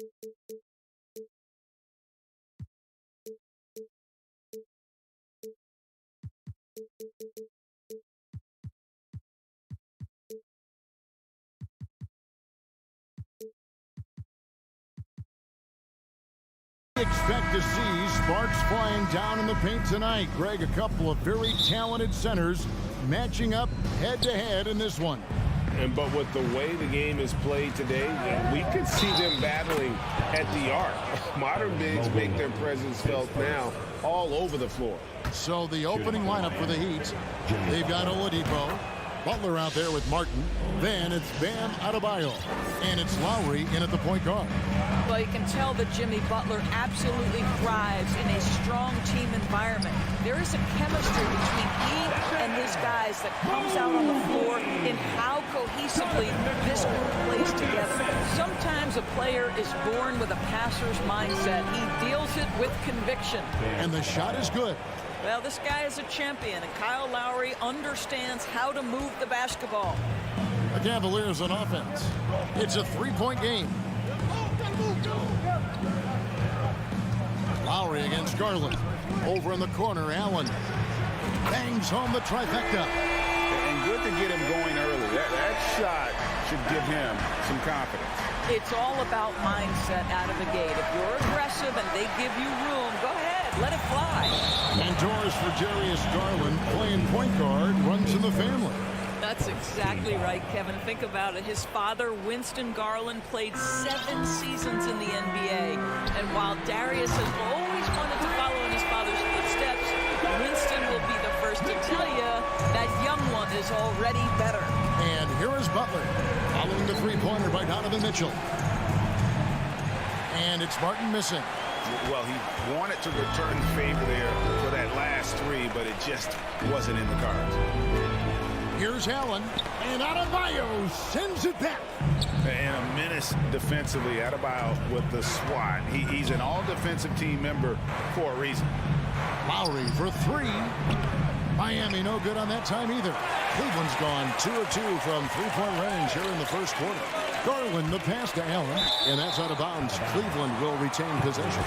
Expect to see sparks flying down in the paint tonight. Greg, a couple of very talented centers matching up head-to-head in this one. But with the way the game is played today, we could see them battling at the arc. Modern bigs make their presence felt now all over the floor. So the opening lineup for the Heat, they've got Oladipo, Butler out there with Martin. Then it's Bam Adebayo. And it's Lowry in at the point guard. Well, you can tell that Jimmy Butler absolutely thrives in a strong team environment. There is a chemistry between he and his guys that comes out on the floor in how cohesively this group plays together. Sometimes a player is born with a passer's mindset. He deals it with conviction. And the shot is good. Well, this guy is a champion, and Kyle Lowry understands how to move the basketball. The Cavaliers on offense. It's a three-point game. Lowry against Garland. Over in the corner, Allen bangs home the trifecta. And good to get him going early. That shot should give him some confidence. It's all about mindset out of the gate. If you're aggressive and they give you room, go ahead, let it fly. And doors for Darius Garland playing point guard runs in the family. That's exactly right, Kevin. Think about it. His father, Winston Garland, played 7 seasons in the NBA. And while Darius has always wanted to follow in his father's footsteps, Winston will be the first to tell you that young one is already better. And here is Butler, following the three-pointer by Donovan Mitchell. And it's Martin missing. Well, he wanted to return the favor there for that last three, but it just wasn't in the cards. Here's Allen, and Adebayo sends it back. And a menace defensively. Adebayo with the swat. He's an all-defensive team member for a reason. Lowry for three. Miami no good on that time either. Cleveland's gone 2 of 2 from three-point range here in the first quarter. Garland the pass to Allen, and that's out of bounds. Cleveland will retain possession.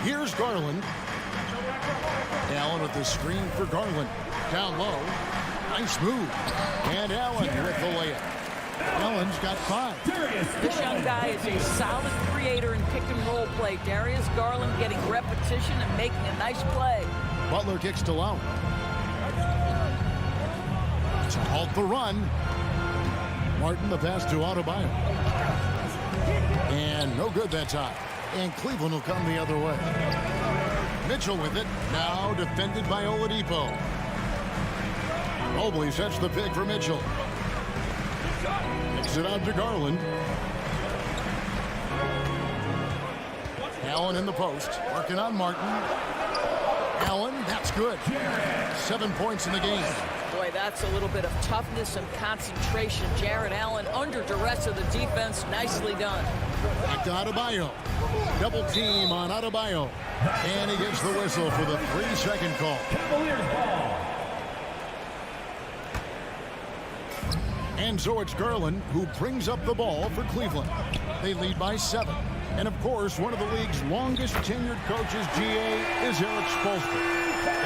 Here's Garland. Allen with the screen for Garland. Down low. Nice move. And Allen with the layup. Allen's got 5. This young guy is a solid creator in pick-and-roll play. Darius Garland getting repetition and making a nice play. Butler kicks to Lowry. To halt the run. Martin the pass to Adebayo. And no good that time. And Cleveland will come the other way. Mitchell with it. Now defended by Oladipo. Mobley sets the pick for Mitchell. Kicks it out to Garland. Allen in the post. Working on Martin. Allen, that's good. 7 points in the game. Boy, that's a little bit of toughness and concentration. Jarrett Allen under duress of the defense. Nicely done. Back to Adebayo. Double team on Adebayo. And he gets the whistle for the 3-second call. And so it's Garland who brings up the ball for Cleveland. They lead by 7. And of course, one of the league's longest tenured coaches, GA, is Eric Shpaolin.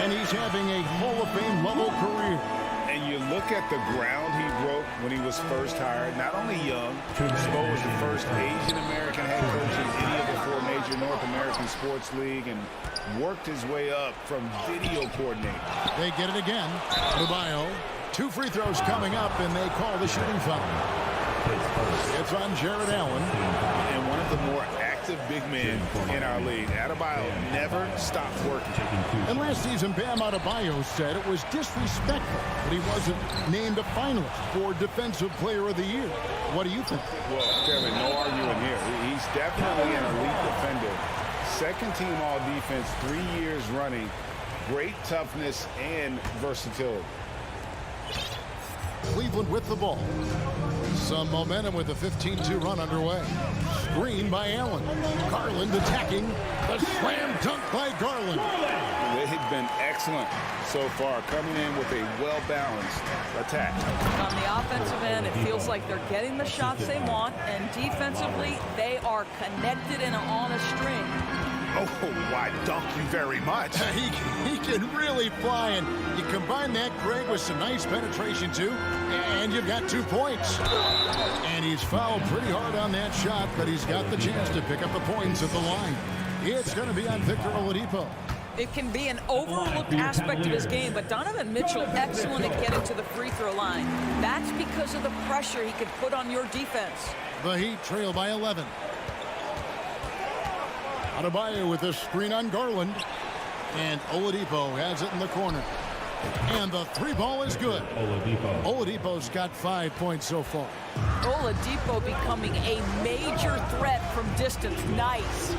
And he's having a Hall of Fame level career. And you look at the ground he broke when he was first hired. Not only young, Spo was the first Asian-American head coach in any of the 4 major North American sports league and worked his way up from video coordinator. They get it again. Adebayo. 2 free throws coming up, and they call the shooting foul. It's on Jarrett Allen. And one of the more active big men in our league. Adebayo never stopped working. And last season, Bam Adebayo said it was disrespectful that he wasn't named a finalist for Defensive Player of the Year. What do you think? Well, Kevin, no arguing here. He's definitely an elite defender. Second team all-defense 3 years running. Great toughness and versatility. Cleveland with the ball. Some momentum with a 15-2 run underway. Screen by Allen. Garland attacking. The slam dunk by Garland. They had been excellent excellent so far, coming in with a well-balanced attack. On the offensive end, it feels like they're getting the shots they want, and defensively, they are connected and on a string. Oh, why, thank you very much. He can really fly, and you combine that, Greg, with some nice penetration, too, and you've got 2 points. And he's fouled pretty hard on that shot, but he's got the chance to pick up the points at the line. It's going to be on Victor Oladipo. It can be an overlooked aspect of his game, but Donovan Mitchell, excellent at getting to the free throw line. That's because of the pressure he could put on your defense. The Heat trail by 11. Adebayo with a screen on Garland. And Oladipo has it in the corner. And the 3 ball is good. Oladipo's got 5 points so far. Oladipo becoming a major threat from distance. Nice.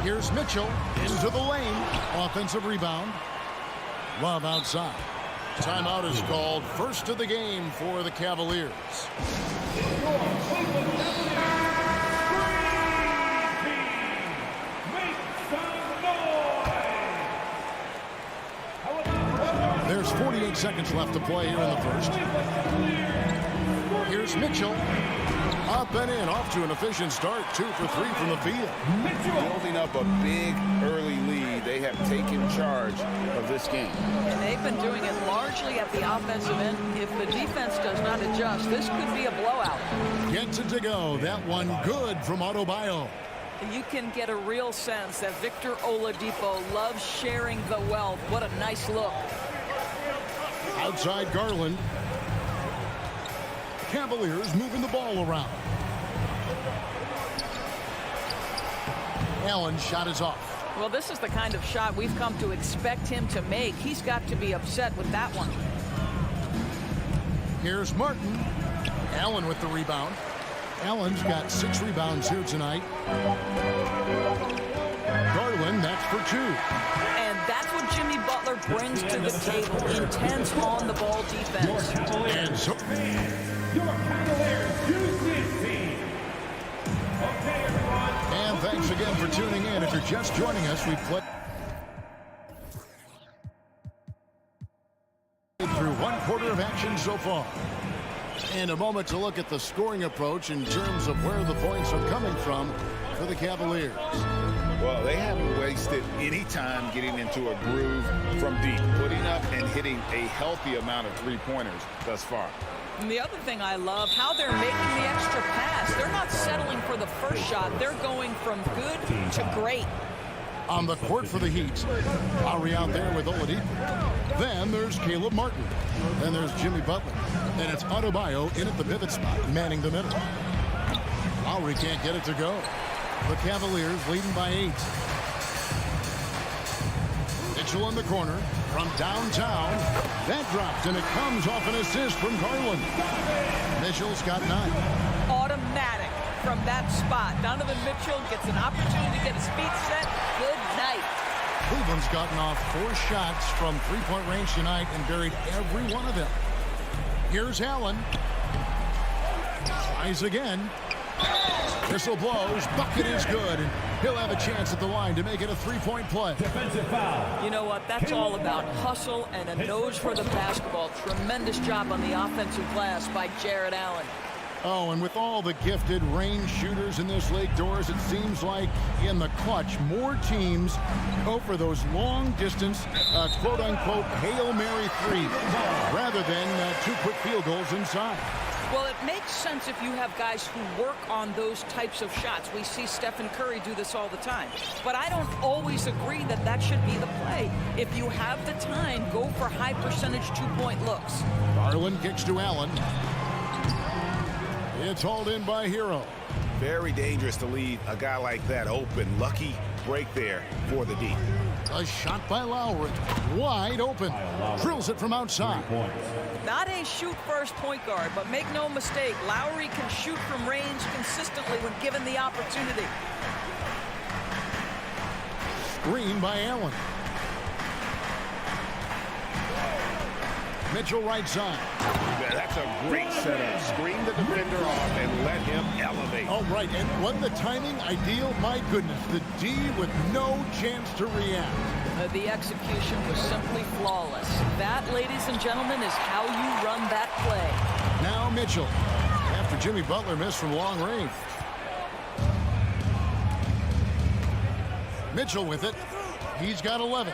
Here's Mitchell into the lane. Offensive rebound. Love outside. Timeout is called. First of the game for the Cavaliers. There's 48 seconds left to play here in the first. Here's Mitchell. Up and in, off to an efficient start. 2 for 3 from the field. Building up a big early lead. They have taken charge of this game. And they've been doing it largely at the offensive end. If the defense does not adjust, this could be a blowout. Gets it to go. That one good from Adebayo. You can get a real sense that Victor Oladipo loves sharing the wealth. What a nice look. Outside Garland. Cavaliers moving the ball around. Allen's shot is off. Well, this is the kind of shot we've come to expect him to make. He's got to be upset with that one. Here's Martin. Allen with the rebound. Allen's got 6 rebounds here tonight. Garland, that's for 2. And that's what Jimmy Butler brings to the table. Intense on-the-ball defense. And so Your Cavaliers use this team. Okay, everyone. And thanks again for tuning in. If you're just joining us, we played through 1 quarter of action so far. In a moment to look at the scoring approach in terms of where the points are coming from for the Cavaliers. Well, they haven't wasted any time getting into a groove from deep, putting up and hitting a healthy amount of 3-pointers thus far. And the other thing I love, how they're making the extra pass. They're not settling for the first shot. They're going from good to great. On the court for the Heat, Lowry out there with Oladipo. Then there's Caleb Martin. Then there's Jimmy Butler. And it's Adebayo in at the pivot spot, manning the middle. Lowry can't get it to go. The Cavaliers leading by 8. Mitchell in the corner from downtown. That dropped, and it comes off an assist from Garland. Mitchell's got 9. Automatic from that spot. Donovan Mitchell gets an opportunity to get his feet set. Good night. Cleveland's gotten off 4 shots from 3-point range tonight and buried every one of them. Here's Allen. Tries again. Whistle blows. Bucket is good. And he'll have a chance at the line to make it a 3-point play. Defensive foul. You know what? That's all about hustle and a nose for the basketball. Tremendous job on the offensive glass by Jared Allen. Oh, and with all the gifted range shooters in this league, Doris, it seems like in the clutch, more teams go for those long-distance, quote-unquote, Hail Mary threes rather than 2 quick field goals inside. Well, it makes sense if you have guys who work on those types of shots. We see Stephen Curry do this all the time. But I don't always agree that that should be the play. If you have the time, go for high-percentage 2-point looks. Garland kicks to Allen. It's hauled in by Hero. Very dangerous to leave a guy like that open. Lucky break there for the D. A shot by Lowry. Wide open. Drills it from outside. Not a shoot-first point guard, but make no mistake, Lowry can shoot from range consistently when given the opportunity. Screen by Allen. Mitchell right side. Yeah, that's a great setup. Screen the defender off and let him elevate. Oh, right. And wasn't the timing ideal? My goodness. The D with no chance to react. The execution was simply flawless. That, ladies and gentlemen, is how you run that play. Now Mitchell, after Jimmy Butler missed from long range. Mitchell with it. He's got 11.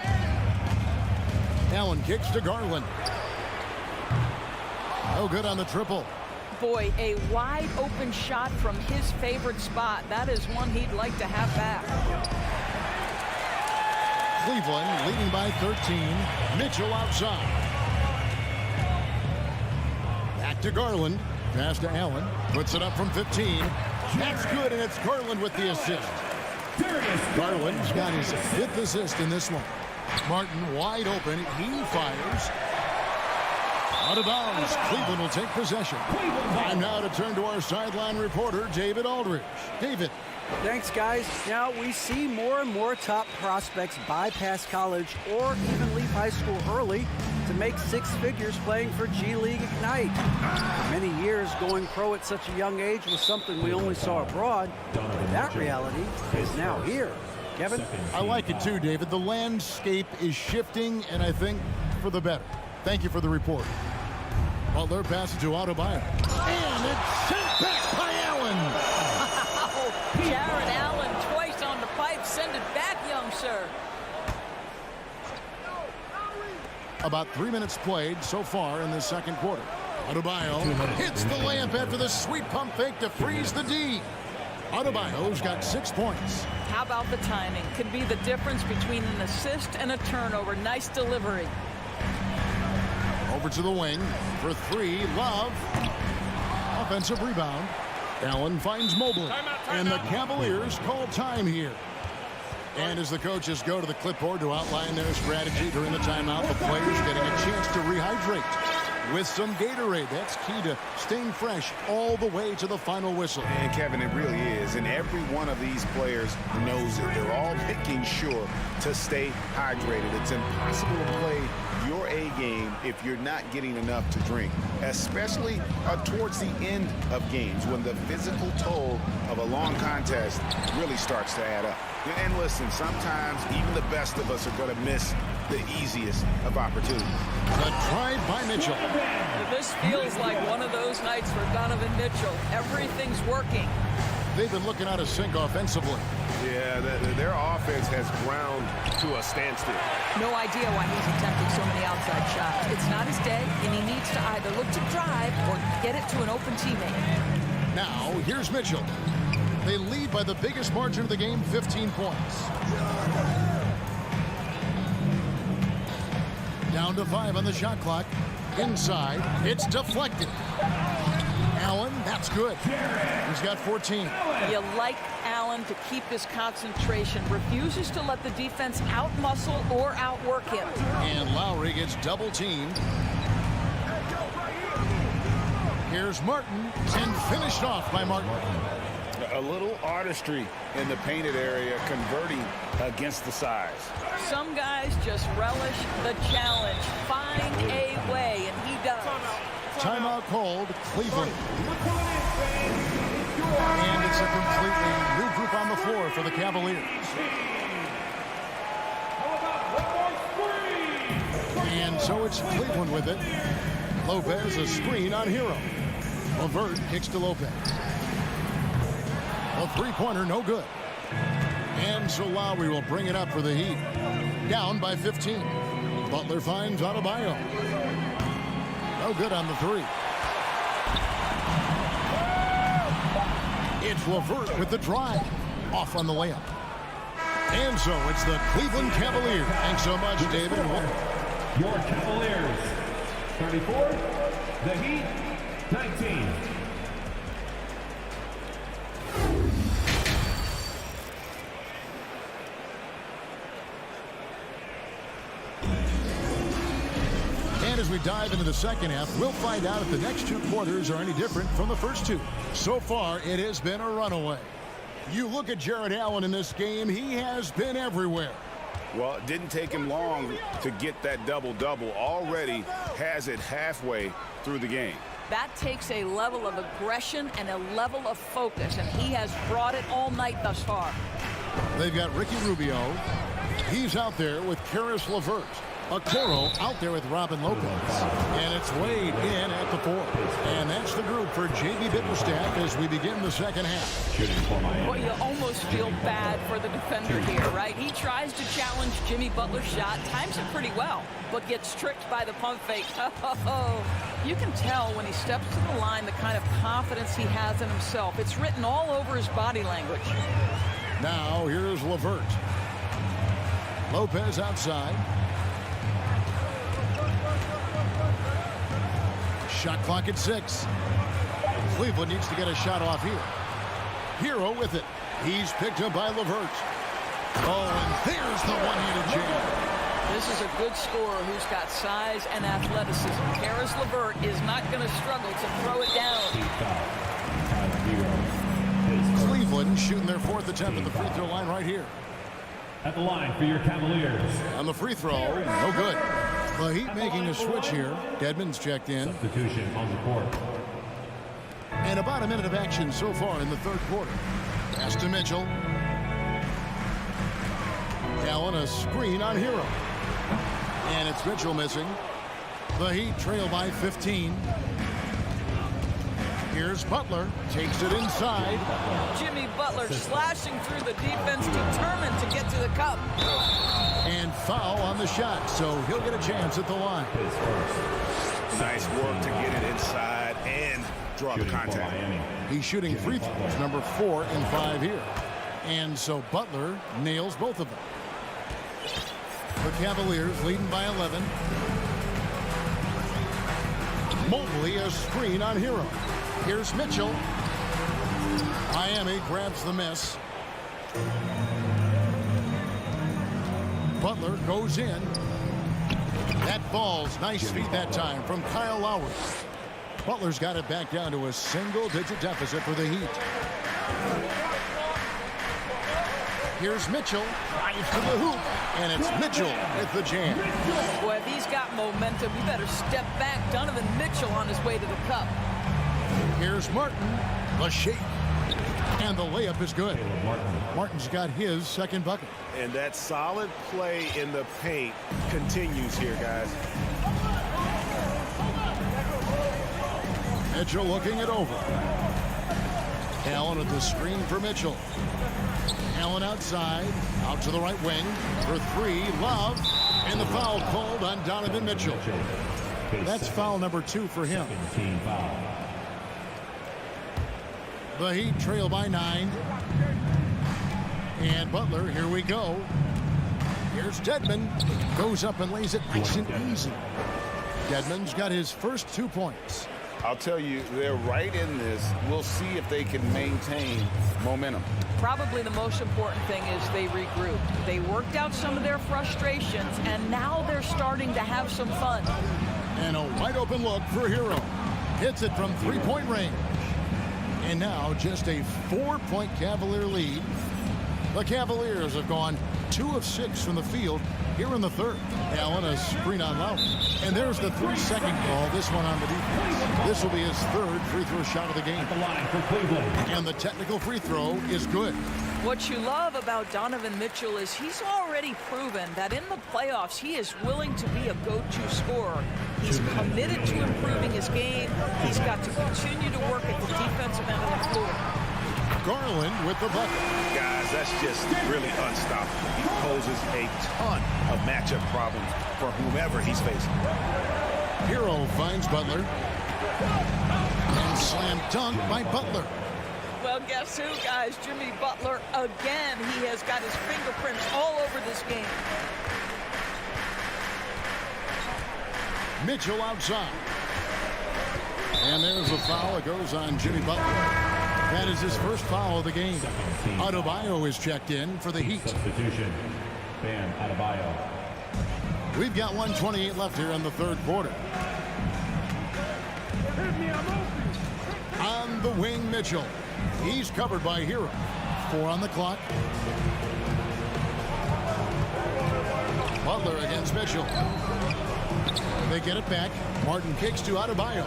Allen kicks to Garland. No good on the triple. Boy, a wide open shot from his favorite spot. That is one he'd like to have back. Cleveland leading by 13. Mitchell outside. Back to Garland. Pass to Allen. Puts it up from 15. That's good, and it's Garland with the assist. Garland's got his 5th assist in this one. Martin wide open. He fires. Out of bounds. Cleveland will take possession. Time now to turn to our sideline reporter, David Aldridge. David. Thanks, guys. Now we see more and more top prospects bypass college or even leave high school early to make 6 figures playing for G League Ignite. For many years, going pro at such a young age was something we only saw abroad, but that reality is now here. Kevin? I like it too, David. The landscape is shifting, and I think for the better. Thank you for the report. Butler passes to Adebayo. And it's sent back by Allen. Jared Allen twice on the pipe. Send it back, young sir. About 3 minutes played so far in the second quarter. Adebayo hits the layup after the sweet pump fake to freeze the D. Adebayo's got 6 points. How about the timing? Could be the difference between an assist and a turnover. Nice delivery. Over to the wing for 3. Love. Offensive rebound. Allen finds Mobley. And the Cavaliers call time here. And as the coaches go to the clipboard to outline their strategy during the timeout, the players getting a chance to rehydrate with some Gatorade. That's key to staying fresh all the way to the final whistle. And Kevin, it really is. And every one of these players knows it. They're all making sure to stay hydrated. It's impossible to play your A game if you're not getting enough to drink, especially towards the end of games when the physical toll of a long contest really starts to add up. And listen, sometimes even the best of us are going to miss the easiest of opportunities. The drive by Mitchell. This feels like one of those nights for Donovan Mitchell. Everything's working. They've been looking out of sync offensively. Yeah, their offense has ground to a standstill. No idea why he's attempting so many outside shots. It's not his day, and he needs to either look to drive or get it to an open teammate. Now, here's Mitchell. They lead by the biggest margin of the game, 15 points. Down to 5 on the shot clock. Inside, it's deflected. Allen, that's good. He's got 14. You like Allen to keep his concentration. Refuses to let the defense outmuscle or outwork him. And Lowry gets double teamed. Here's Martin, and finished off by Martin. A little artistry in the painted area, converting against the size. Some guys just relish the challenge. Find a way, and he does. Timeout called, Cleveland. And it's a completely new group on the floor for the Cavaliers. And so it's Cleveland with it. Lopez, a screen on Hero. LeVert kicks to Lopez. A three-pointer, no good. And so Lowry will bring it up for the Heat. Down by 15. Butler finds Adebayo. No good on the 3. It's LeVert with the drive. Off on the layup. And so it's the Cleveland Cavaliers. Thanks so much, David. Your Cavaliers, 34. The Heat, 19. And as we dive into the second half, we'll find out if the next 2 quarters are any different from the first 2. So far, it has been a runaway. You look at Jared Allen in this game, he has been everywhere. Well, it didn't take him long to get that double-double. Already has it halfway through the game. That takes a level of aggression and a level of focus, and he has brought it all night thus far. They've got Ricky Rubio. He's out there with Karis LeVert. Okoro out there with Robin Lopez. And it's Wade in at the 4. And that's the group for J.B. Bickerstaff as we begin the second half. Well, you almost feel bad for the defender here, right? He tries to challenge Jimmy Butler's shot, times it pretty well, but gets tricked by the pump fake. Oh, you can tell when he steps to the line the kind of confidence he has in himself. It's written all over his body language. Now here's LeVert. Lopez outside. Shot clock at 6. Cleveland needs to get a shot off here. Hero with it. He's picked up by LeVert. Oh, and there's the one-handed jam. This is a good scorer who's got size and athleticism. Karis LeVert is not going to struggle to throw it down. Cleveland shooting their 4th attempt at the free throw line right here. At the line for your Cavaliers. On the free throw, no good. The Heat making a switch here. Dedmon's checked in. Substitution on the court. And about a minute of action so far in the 3rd quarter. Pass to Mitchell. Allen a screen on Hero. And it's Mitchell missing. The Heat trail by 15. Here's Butler. Takes it inside. Jimmy Butler slashing through the defense, determined to get to the cup. And foul on the shot, so he'll get a chance at the line. Nice work to get it inside and draw the contact. He's shooting free throws, number 4 and 5 here. And so Butler nails both of them. The Cavaliers leading by 11. Mobley a screen on Hero. Here's Mitchell. Miami grabs the miss. Butler goes in. That falls. Nice feed that time from Kyle Lowry. Butler's got it back down to a single-digit deficit for the Heat. Here's Mitchell. Drives to the hoop. And it's Mitchell with the jam. Boy, if he's got momentum, you better step back. Donovan Mitchell on his way to the cup. Here's Martin. The shake. And the layup is good. Martin's got his 2nd bucket. And that solid play in the paint continues here, guys. Mitchell looking it over. Allen at the screen for Mitchell. Allen outside. Out to the right wing. For 3. Love. And the foul called on Donovan Mitchell. That's foul number 2 for him. The Heat trail by 9. And Butler, here we go. Here's Dedmon. Goes up and lays it nice and easy. Dedmon's got his first 2 points. I'll tell you, they're right in this. We'll see if they can maintain momentum. Probably the most important thing is they regroup. They worked out some of their frustrations, and now they're starting to have some fun. And a wide open look for Hero. Hits it from 3-point range. And now just a 4-point Cavalier lead. The Cavaliers have gone 2 of 6 from the field here in the 3rd. Allen a screen on Lowry. And there's the 3-second call. This one on the defense. This will be his 3rd free throw shot of the game. At the line for Cleveland. And the technical free throw is good. What you love about Donovan Mitchell is he's already proven that in the playoffs he is willing to be a go-to scorer. He's committed to improving his game. He's got to continue to work at the defensive end of the floor. Garland with the bucket. Guys, that's just really unstoppable. He poses a ton of matchup problems for whomever he's facing. Hero finds Butler. And slam dunk by Butler. Well, guess who, guys? Jimmy Butler again. He has got his fingerprints all over this game. Mitchell outside. And there's a foul. It goes on Jimmy Butler. That is his first foul of the game. Adebayo is checked in for the Heat. Substitution. Bam Adebayo. We've got 1:28 left here in the 3rd quarter. On the wing, Mitchell. He's covered by Hero. 4 on the clock. Butler against Mitchell. They get it back. Martin kicks to Adebayo.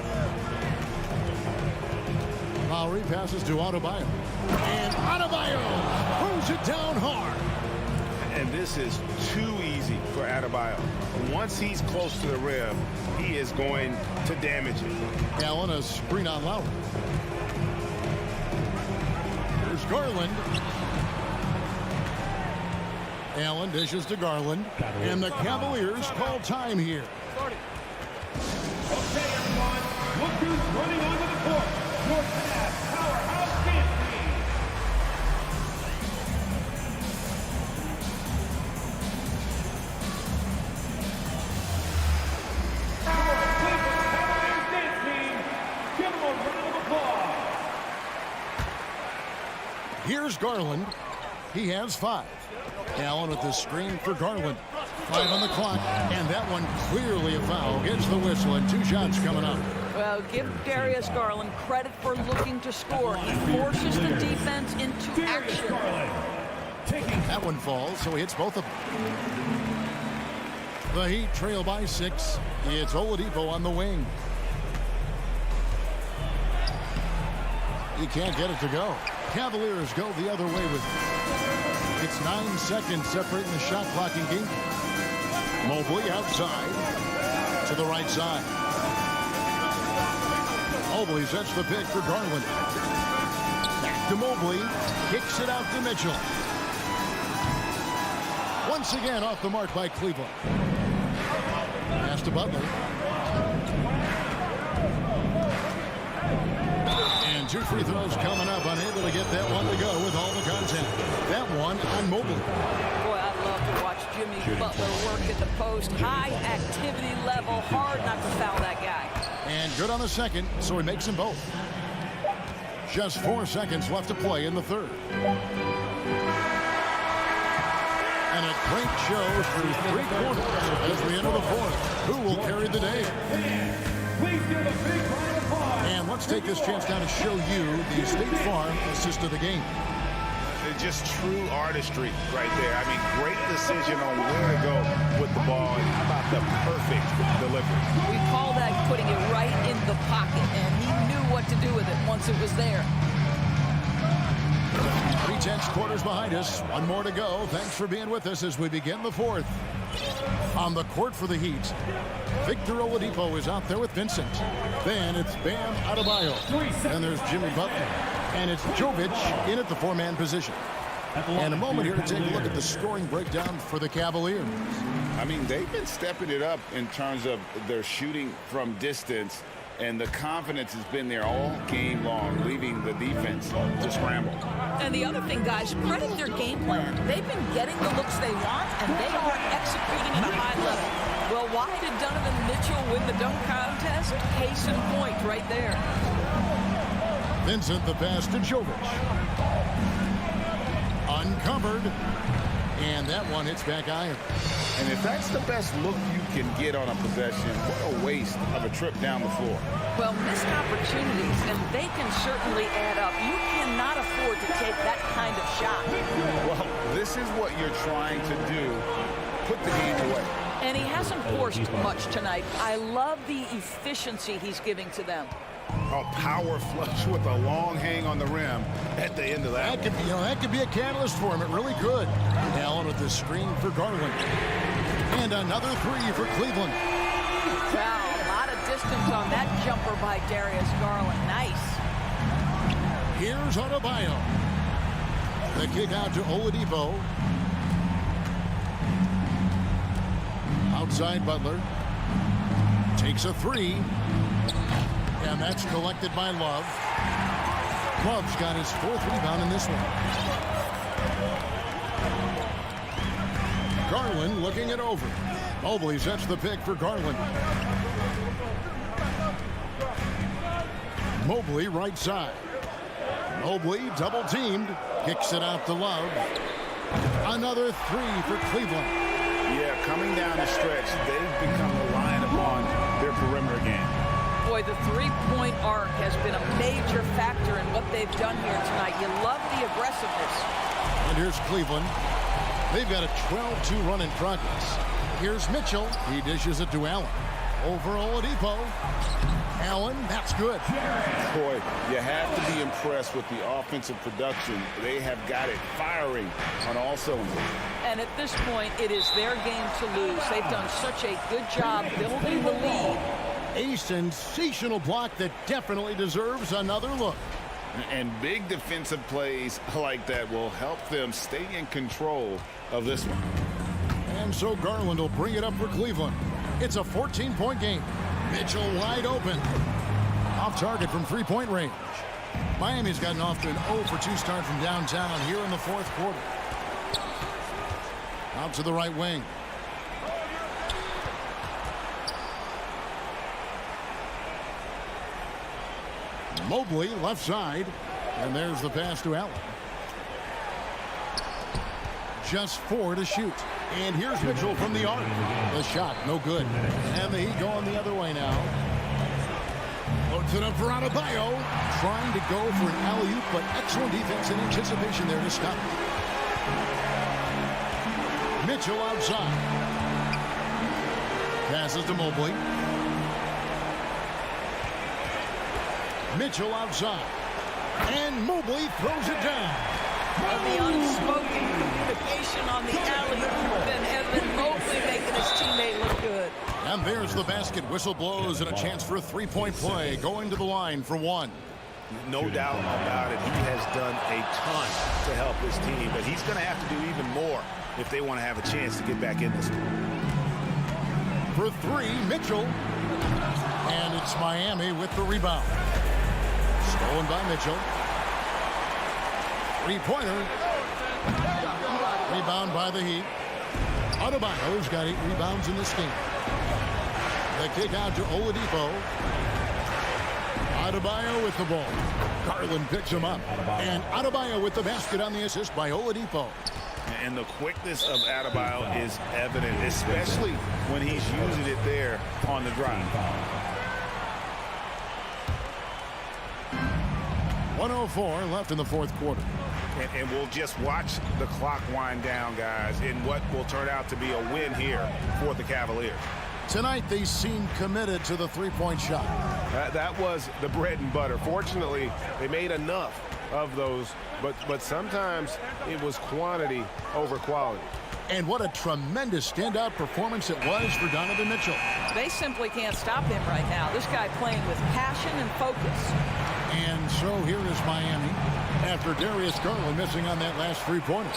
Lowry passes to Adebayo. And Adebayo throws it down hard. And this is too easy for Adebayo. Once he's close to the rim, he is going to damage it. Allen, a screen on Lowry. Here's Garland. Allen dishes to Garland. And the Cavaliers call time here. Okay, everyone. Look who's running onto the court. Your past powerhouse dance team. Cleveland Cavaliers dance team. Give them a round of applause. Here's Garland. He has 5. Allen with the screen for Garland. 5 on the clock, and that one clearly a foul. Gets the whistle, and 2 shots coming up. Well, give Darius Garland credit for looking to score. He forces the defense into action. That one falls, so he hits both of them. The Heat trail by 6. It's Oladipo on the wing. He can't get it to go. Cavaliers go the other way with it. It's 9 seconds separating the shot clock and game. Mobley outside to the right side. Mobley sets the pick for Garland. Back to Mobley. Kicks it out to Mitchell. Once again off the mark by Cleveland. Pass to Butler. And 2 free throws coming up. Unable to get that one to go with all the content. That one on Mobley. Boy, I love to watch Jimmy Butler work at the post. High activity level. Hard not to foul that guy. And good on the second, so he makes them both. Just 4 seconds left to play in the third. And a great show through 3 quarters as we enter the fourth. Who will carry the day? Please give a big round of applause. And let's take this chance now to show you the State Farm assist of the game. It's just true artistry right there. I mean, great decision on where to go with the ball. And how about the perfect delivery? We call that putting it right in the pocket, and he knew what to do with it once it was there. 3/10 quarters behind us. 1 more to go. Thanks for being with us as we begin the fourth. On the court for the Heat, Victor Oladipo is out there with Vincent. Then it's Bam Adebayo. And there's Jimmy Butler. And it's Jovic in at the 4-man position. And a moment here to take a look at the scoring breakdown for the Cavaliers. I mean, they've been stepping it up in terms of their shooting from distance, and the confidence has been there all game long, leaving the defense to scramble. And the other thing, guys, credit their game plan. They've been getting the looks they want, and they are executing at a high level. Well, why did Donovan Mitchell win the dunk contest? Case in point right there. Vincent the pass to Jovic. Uncovered. And that one hits back iron. And if that's the best look you can get on a possession, what a waste of a trip down the floor. Well, missed opportunities, and they can certainly add up. You cannot afford to take that kind of shot. Well, this is what you're trying to do. Put the game away. And he hasn't forced much tonight. I love the efficiency he's giving to them. A power flush with a long hang on the rim at the end of that. That could be a catalyst for him. It really could. Allen with the screen for Garland. And another 3 for Cleveland. Wow, a lot of distance on that jumper by Darius Garland. Nice. Here's Adebayo. The kick out to Oladipo. Outside Butler. Takes a 3. And that's collected by Love. Love's got his 4th rebound in this one. Garland looking it over. Mobley sets the pick for Garland. Mobley right side. Mobley double teamed. Kicks it out to Love. Another 3 for Cleveland. Yeah, coming down the stretch, they've become reliant upon their perimeter game. Boy, the three-point arc has been a major factor in what they've done here tonight. You love the aggressiveness. And here's Cleveland. They've got a 12-2 run in progress. Here's Mitchell. He dishes it to Allen. Over Oladipo. Allen, that's good. Boy, you have to be impressed with the offensive production. They have got it firing on all cylinders. And And at this point, it is their game to lose. They've done such a good job building the lead. A sensational block that definitely deserves another look. And big defensive plays like that will help them stay in control of this one. And so Garland will bring it up for Cleveland. It's a 14-point game. Mitchell wide open. Off target from three-point range. Miami's gotten off to an 0-for-2 start from downtown here in the fourth quarter. Out to the right wing. Mobley left side. And there's the pass to Allen. Just 4 to shoot. And here's Mitchell from the arc. The shot, no good. And the Heat going the other way now. Loads it up for Adebayo. Trying to go for an alley-oop, but excellent defense and anticipation there to stop it. Mitchell outside. Passes to Mobley. Mitchell outside. And Mobley throws it down. The unspoken communication on the alley-oop, and Evan Mobley making his teammate look good. And there's the basket. Whistle blows and a chance for a three-point play. Going to the line for one. No doubt about it. He has done a ton to help his team, but he's going to have to do even more if they want to have a chance to get back in this one. For three, Mitchell. And it's Miami with the rebound. Stolen by Mitchell. Three-pointer. Rebound by the Heat. Adebayo's got 8 rebounds in this game. The kick out to Oladipo. Adebayo with the ball. Garland picks him up. And Adebayo with the basket on the assist by Oladipo. And the quickness of Adebayo is evident, especially when he's using it there on the drive. 1:04 left in the fourth quarter. And we'll just watch the clock wind down, guys, in what will turn out to be a win here for the Cavaliers. Tonight, they seem committed to the three-point shot. That was the bread and butter. Fortunately, they made enough of those, but sometimes it was quantity over quality. And what a tremendous standout performance it was for Donovan Mitchell. They simply can't stop him right now. This guy playing with passion and focus. And so here is Miami after Darius Garland missing on that last three-pointer.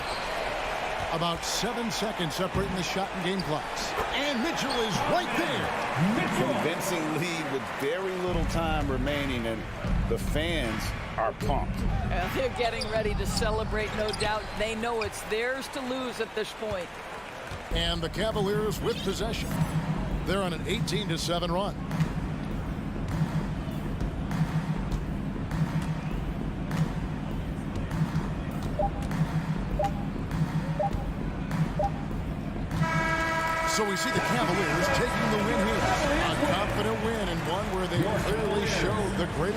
About 7 seconds separating the shot and game clocks. And Mitchell is right there. Convincing lead with very little time remaining, and the fans are pumped. And they're getting ready to celebrate, no doubt. They know it's theirs to lose at this point. And the Cavaliers with possession. They're on an 18-7 run. So we see the Cavaliers taking the win here. A confident win and one where they clearly showed the great...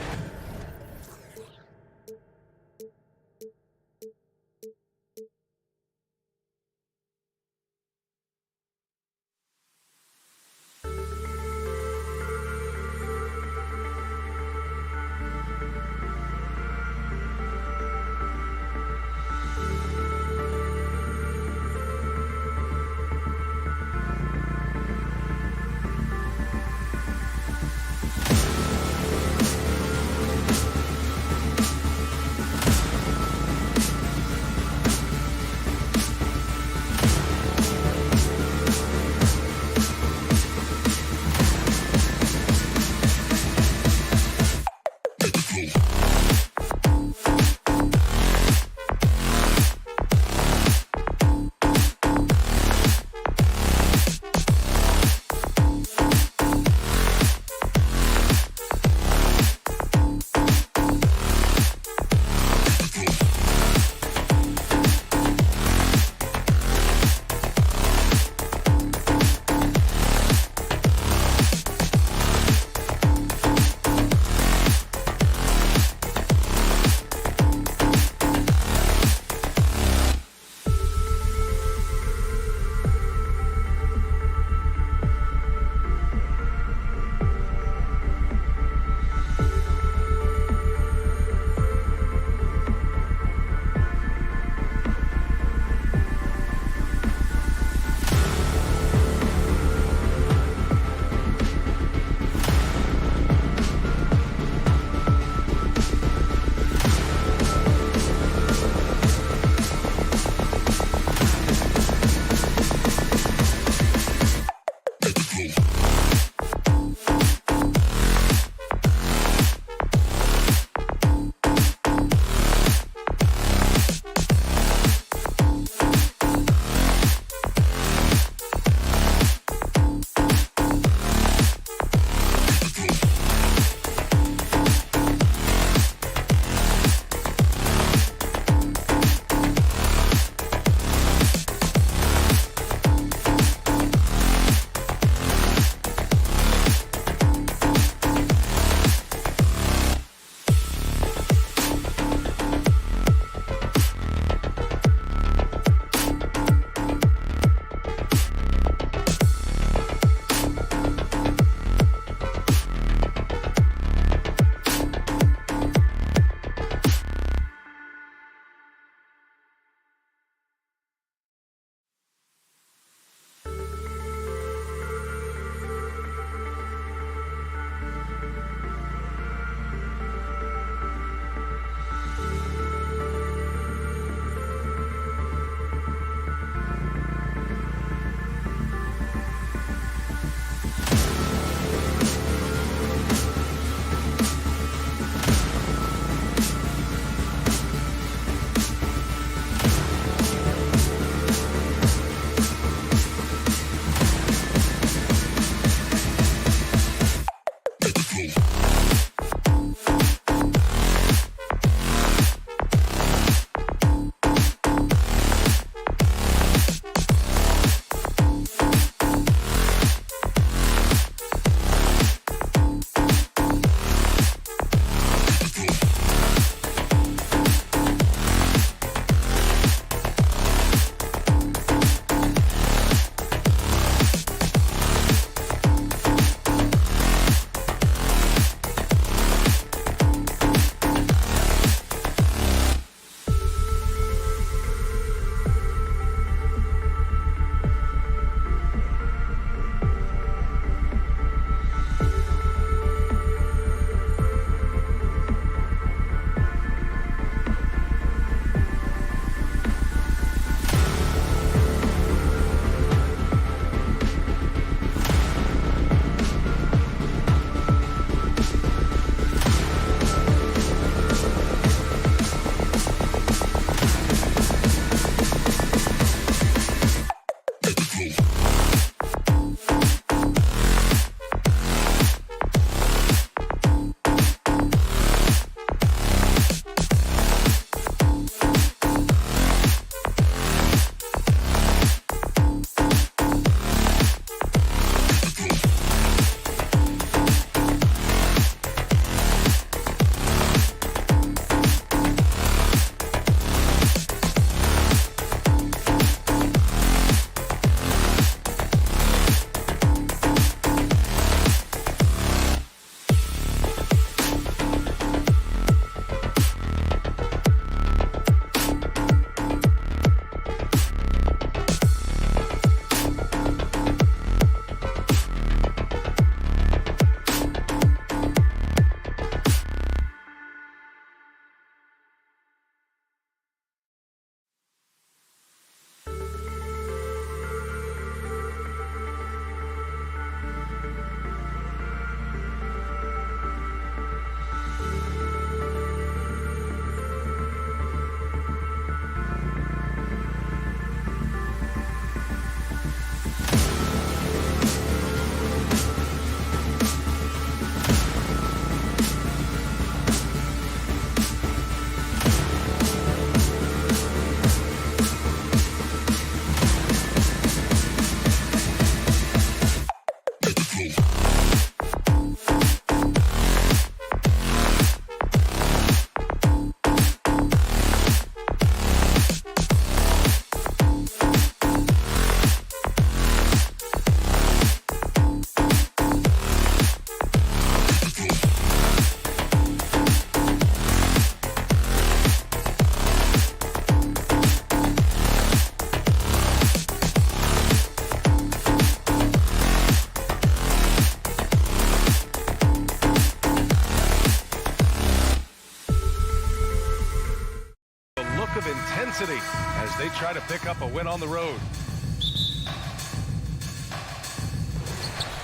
they try to pick up a win on the road.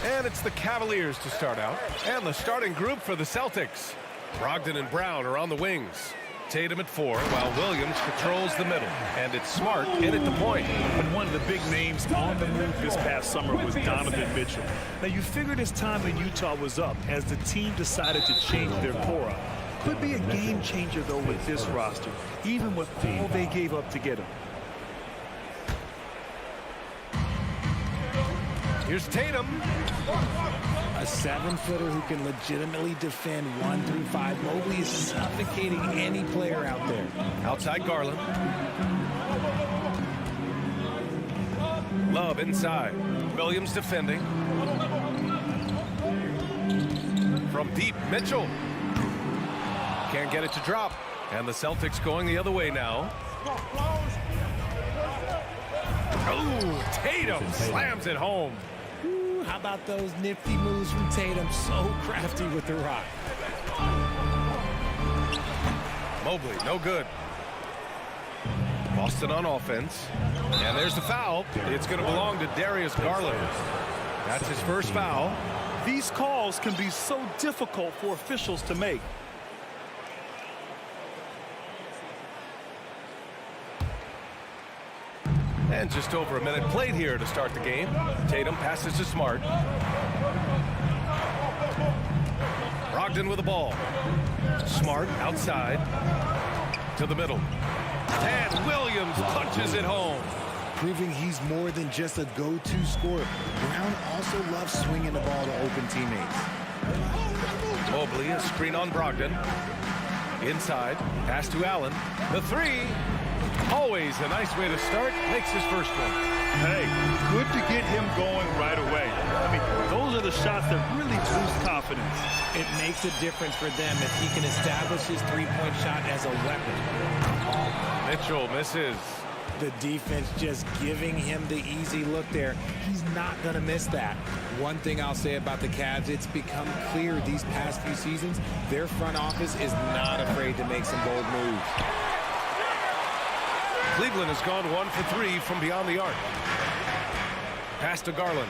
And it's the Cavaliers to start out. And the starting group for the Celtics. Brogdon and Brown are on the wings. Tatum at 4, while Williams controls the middle. And it's Smart in at the point. But one of the big names on the move this past summer was Donovan Mitchell. Now, you figured his time in Utah was up as the team decided to change their core up. Could be a game changer, though, with this roster, even with all they gave up to get him. Here's Tatum. A 7-footer who can legitimately defend 1 through 5. Mobley is suffocating any player out there. Outside Garland. Love inside. Williams defending. From deep, Mitchell. Can't get it to drop. And the Celtics going the other way now. Oh, Tatum slams it home. Ooh, how about those nifty moves from Tatum? So crafty with the rock. Mobley, no good. Boston on offense. And there's the foul. It's going to belong to Darius Garland. That's his first foul. These calls can be so difficult for officials to make. And just over a minute played here to start the game. Tatum passes to Smart. Brogdon with the ball. Smart outside to the middle. And Williams punches it home. Proving he's more than just a go-to scorer. Brown also loves swinging the ball to open teammates. Mobley, a screen on Brogdon. Inside, pass to Allen. The 3. Always a nice way to start. Makes his first one. Hey, good to get him going right away. I mean, those are the shots that really boost confidence. It makes a difference for them if he can establish his three-point shot as a weapon. Mitchell misses. The defense just giving him the easy look there. He's not going to miss that. One thing I'll say about the Cavs, it's become clear these past few seasons, their front office is not afraid to make some bold moves. Cleveland has gone 1 for 3 from beyond the arc. Pass to Garland.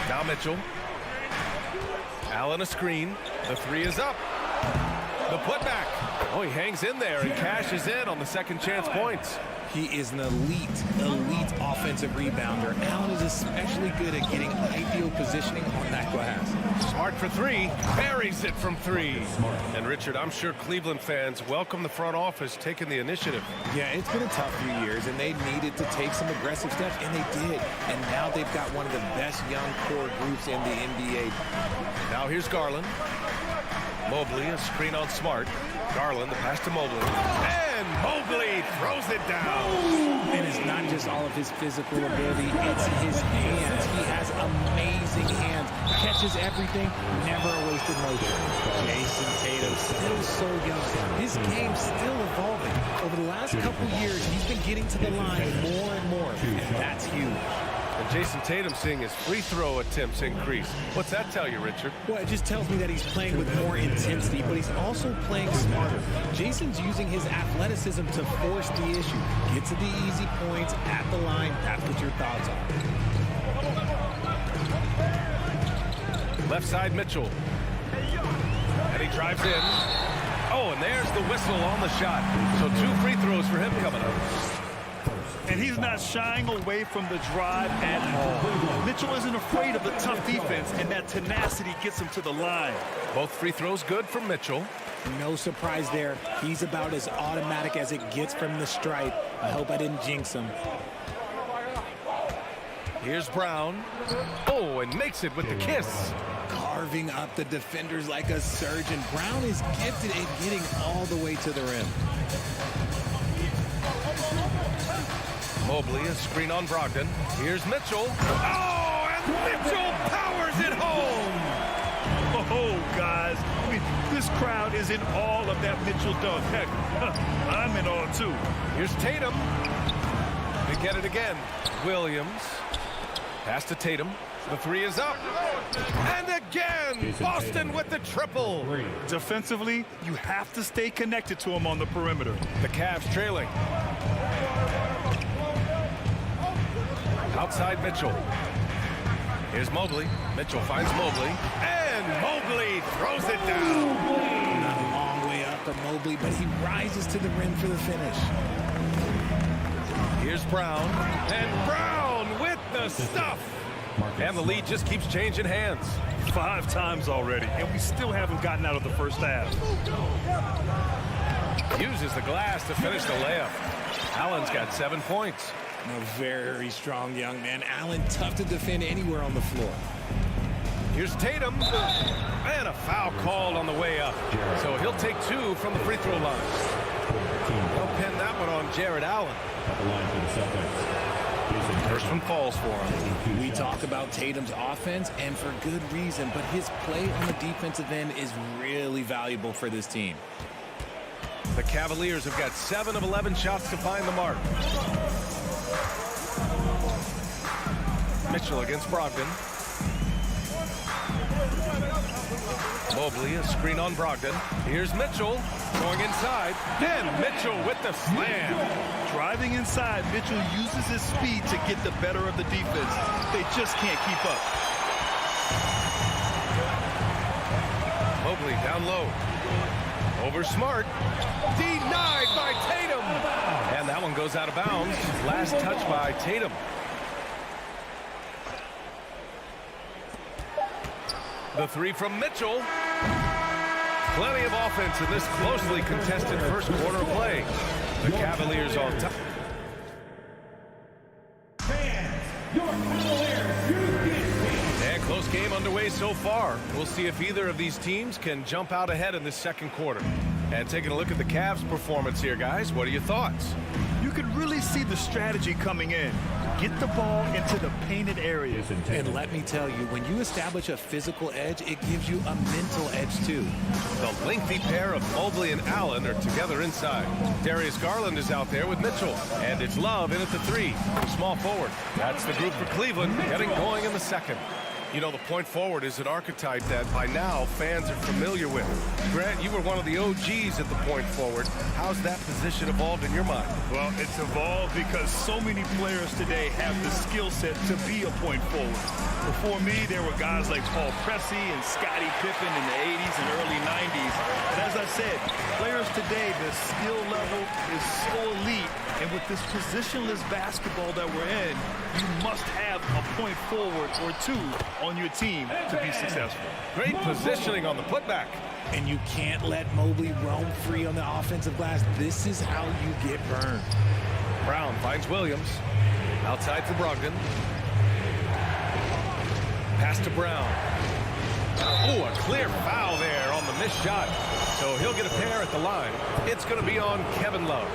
Now Mitchell. Allen a screen. The 3 is up. The putback. Oh, he hangs in there and cashes in on the second chance points. He is an elite offensive rebounder. Allen is especially good at getting ideal positioning on that glass. Smart for 3. Buries it from 3. And Richard, I'm sure Cleveland fans welcome the front office taking the initiative. Yeah, it's been a tough few years, and they needed to take some aggressive steps, and they did. And now they've got one of the best young core groups in the NBA. Now here's Garland. Mobley, a screen on Smart. Garland, the pass to Mobley. And Mobley throws it down. And it's not just all of his physical ability, it's his hands. He has amazing hands. Catches everything, never a wasted motion. Jason Tatum, still so young. His game's still evolving. Over the last couple years, he's been getting to the line more and more, and that's huge. And Jason Tatum seeing his free throw attempts increase. What's that tell you, Richard? Well, it just tells me that he's playing with more intensity, but he's also playing smarter. Jason's using his athleticism to force the issue. Get to the easy points at the line. That's what your thoughts are. Left side, Mitchell. And he drives in. Oh, and there's the whistle on the shot. So 2 free throws for him coming up. And he's not shying away from the drive at all. Mitchell isn't afraid of the tough defense, and that tenacity gets him to the line. Both free throws good from Mitchell. No surprise there. He's about as automatic as it gets from the stripe. I hope I didn't jinx him. Here's Brown. Oh, and makes it with the kiss. Carving up the defenders like a surgeon. Brown is gifted at getting all the way to the rim. Mobley, a screen on Brogdon. Here's Mitchell. Oh, and Mitchell powers it home. Oh, guys. I mean, this crowd is in awe of that Mitchell dunk. Heck, I'm in awe, too. Here's Tatum. They get it again. Williams. Pass to Tatum. The three is up. And again, Boston with the triple. Defensively, you have to stay connected to him on the perimeter. The Cavs trailing. Outside Mitchell. Here's Mobley. Mitchell finds Mobley. And Mobley throws it down. Not a long way up for Mobley, but he rises to the rim for the finish. Here's Brown. And Brown with the stuff. And the lead just keeps changing hands. 5 times already, and we still haven't gotten out of the first half. Uses the glass to finish the layup. Allen's got 7 points. A very strong young man. Allen, tough to defend anywhere on the floor. Here's Tatum. And a foul called on the way up. So he'll take 2 from the free throw line. They'll pin that one on Jared Allen. First one falls for him. We talk about Tatum's offense, and for good reason, but his play on the defensive end is really valuable for this team. The Cavaliers have got 7 of 11 shots to find the mark. Mitchell against Brogdon. Mobley, a screen on Brogdon. Here's Mitchell going inside. And Mitchell with the slam. Driving inside, Mitchell uses his speed to get the better of the defense. They just can't keep up. Mobley down low. Over Smart. Denied by Tatum. And that one goes out of bounds. Last touch by Tatum. The three from Mitchell. Plenty of offense in this closely contested first quarter of play. The Cavaliers on top. And close game underway so far. We'll see if either of these teams can jump out ahead in this second quarter. And taking a look at the Cavs' performance here, guys, what are your thoughts? You could really see the strategy coming in. Get the ball into the painted areas. And let me tell you, when you establish a physical edge, it gives you a mental edge, too. The lengthy pair of Mobley and Allen are together inside. Darius Garland is out there with Mitchell. And it's Love in at the 3, small forward. That's the group for Cleveland, getting going in the second. You know, the point forward is an archetype that by now fans are familiar with. Grant, you were one of the OGs at the point forward. How's that position evolved in your mind? Well, it's evolved because so many players today have the skill set to be a point forward. Before me, there were guys like Paul Pressey and Scottie Pippen in the 80s and early 90s. And as I said, players today, the skill level is so elite. And with this positionless basketball that we're in, you must have a point forward or 2 on your team to be successful. Great positioning on the putback. And you can't let Mobley roam free on the offensive glass. This is how you get burned. Brown finds Williams. Outside for Brogdon. Pass to Brown. Oh, a clear foul there on the missed shot. So he'll get a pair at the line. It's going to be on Kevin Love.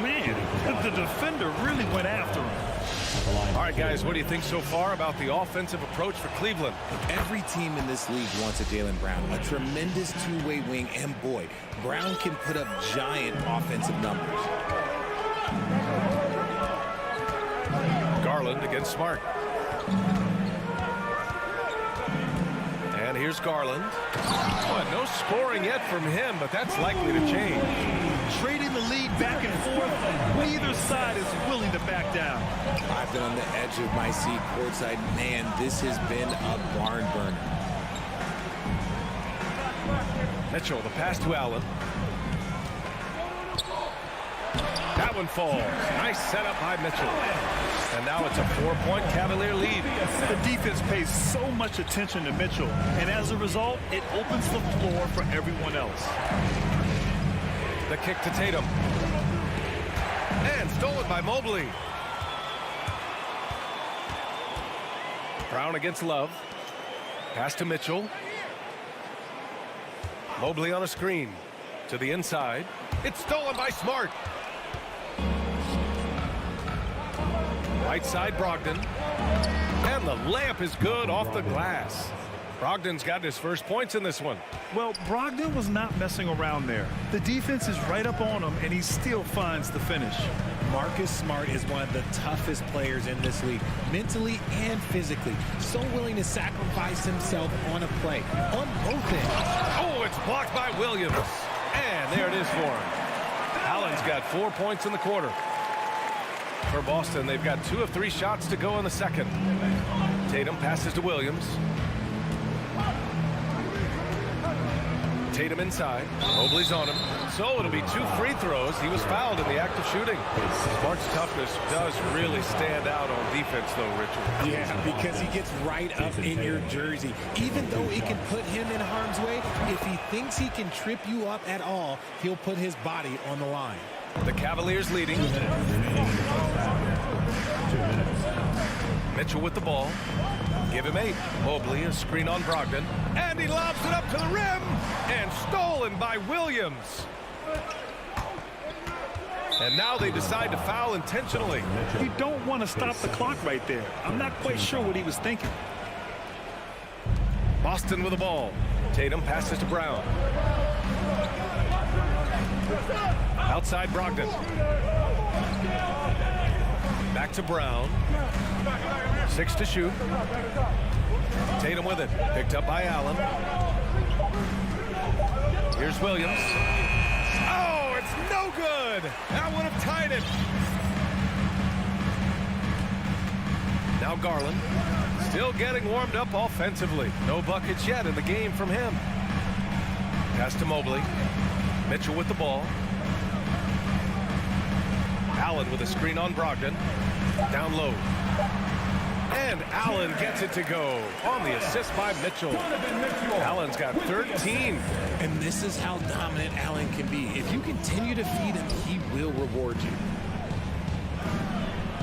Man, the defender really went after him. All right, guys, what do you think so far about the offensive approach for Cleveland? Every team in this league wants a Jaylen Brown, a tremendous two-way wing, and boy, Brown can put up giant offensive numbers. Garland against Smart. And here's Garland. Oh, no scoring yet from him, but that's likely to change. Trading the lead back and forth, neither side is willing to back down. I've been on the edge of my seat courtside. Man, this has been a barn burner. Mitchell, the pass to Allen. That one falls. Nice setup by Mitchell. And now it's a 4-point Cavalier lead. The defense pays so much attention to Mitchell, and as a result, it opens the floor for everyone else. The kick to Tatum. And stolen by Mobley. Brown against Love. Pass to Mitchell. Mobley on a screen. To the inside. It's stolen by Smart. Right side, Brogdon. And the layup is good off the glass. Brogdon's got his first points in this one. Well, Brogdon was not messing around there. The defense is right up on him, and he still finds the finish. Marcus Smart is one of the toughest players in this league, mentally and physically. So willing to sacrifice himself on a play, on both ends. Oh, it's blocked by Williams. And there it is for him. Allen's got 4 points in the quarter. For Boston, they've got 2 of 3 shots to go in the second. Tatum passes to Williams. Tatum inside. Mobley's on him. So it'll be 2 free throws. He was fouled in the act of shooting. Smart's toughness does really stand out on defense, though, Richard. Yeah, because he gets right up in your jersey. Even though it can put him in harm's way, if he thinks he can trip you up at all, he'll put his body on the line. The Cavaliers leading. Mitchell with the ball. Give him 8. Mobley, a screen on Brogdon. And he lobs it up to the rim. And stolen by Williams. And now they decide to foul intentionally. You don't want to stop the clock right there. I'm not quite sure what he was thinking. Boston with the ball. Tatum passes to Brown. Outside Brogdon. Back to Brown. 6 to shoot. Tatum with it. Picked up by Allen. Here's Williams. Oh, it's no good. That would have tied it. Now Garland. Still getting warmed up offensively. No buckets yet in the game from him. Pass to Mobley. Mitchell with the ball. Allen with a screen on Brogdon. Down low. And Allen gets it to go on the assist by Mitchell. Allen's got 13. And this is how dominant Allen can be. If you continue to feed him, he will reward you.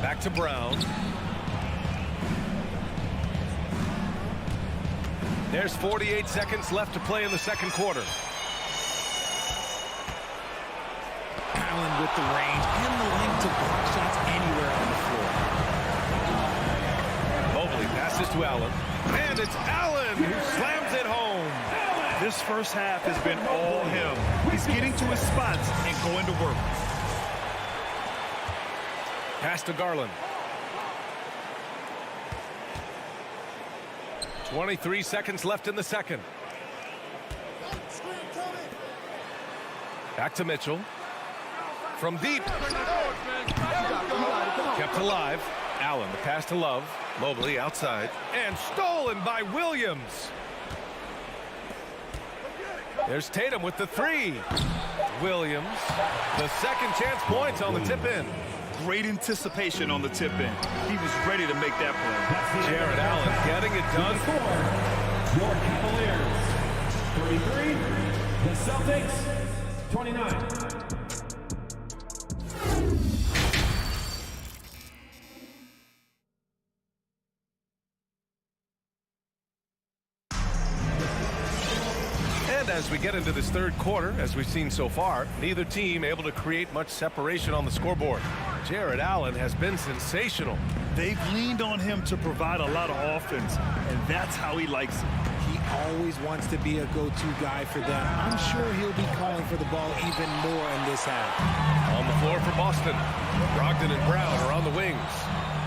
Back to Brown. There's 48 seconds left to play in the second quarter. Allen with the range and the length to block shots anywhere on the floor. Mobley passes to Allen. And it's Allen who slams it home. This first half has been all him. He's getting to his spots and going to work. Pass to Garland. 23 seconds left in the second. Back to Mitchell. From deep. Kept alive. Allen, the pass to Love. Mobley outside. And stolen by Williams. There's Tatum with the 3. Williams. The second chance points on the tip-in. Great anticipation on the tip-in. He was ready to make that play. Jared Allen getting it done. Your Cavaliers, 33. The Celtics, 29. And as we get into this third quarter, as we've seen so far, neither team able to create much separation on the scoreboard. Jared Allen has been sensational. They've leaned on him to provide a lot of offense, and that's how he likes it. He always wants to be a go-to guy for them. I'm sure he'll be calling for the ball even more in this half. On the floor for Boston, Brogdon and Brown are on the wings.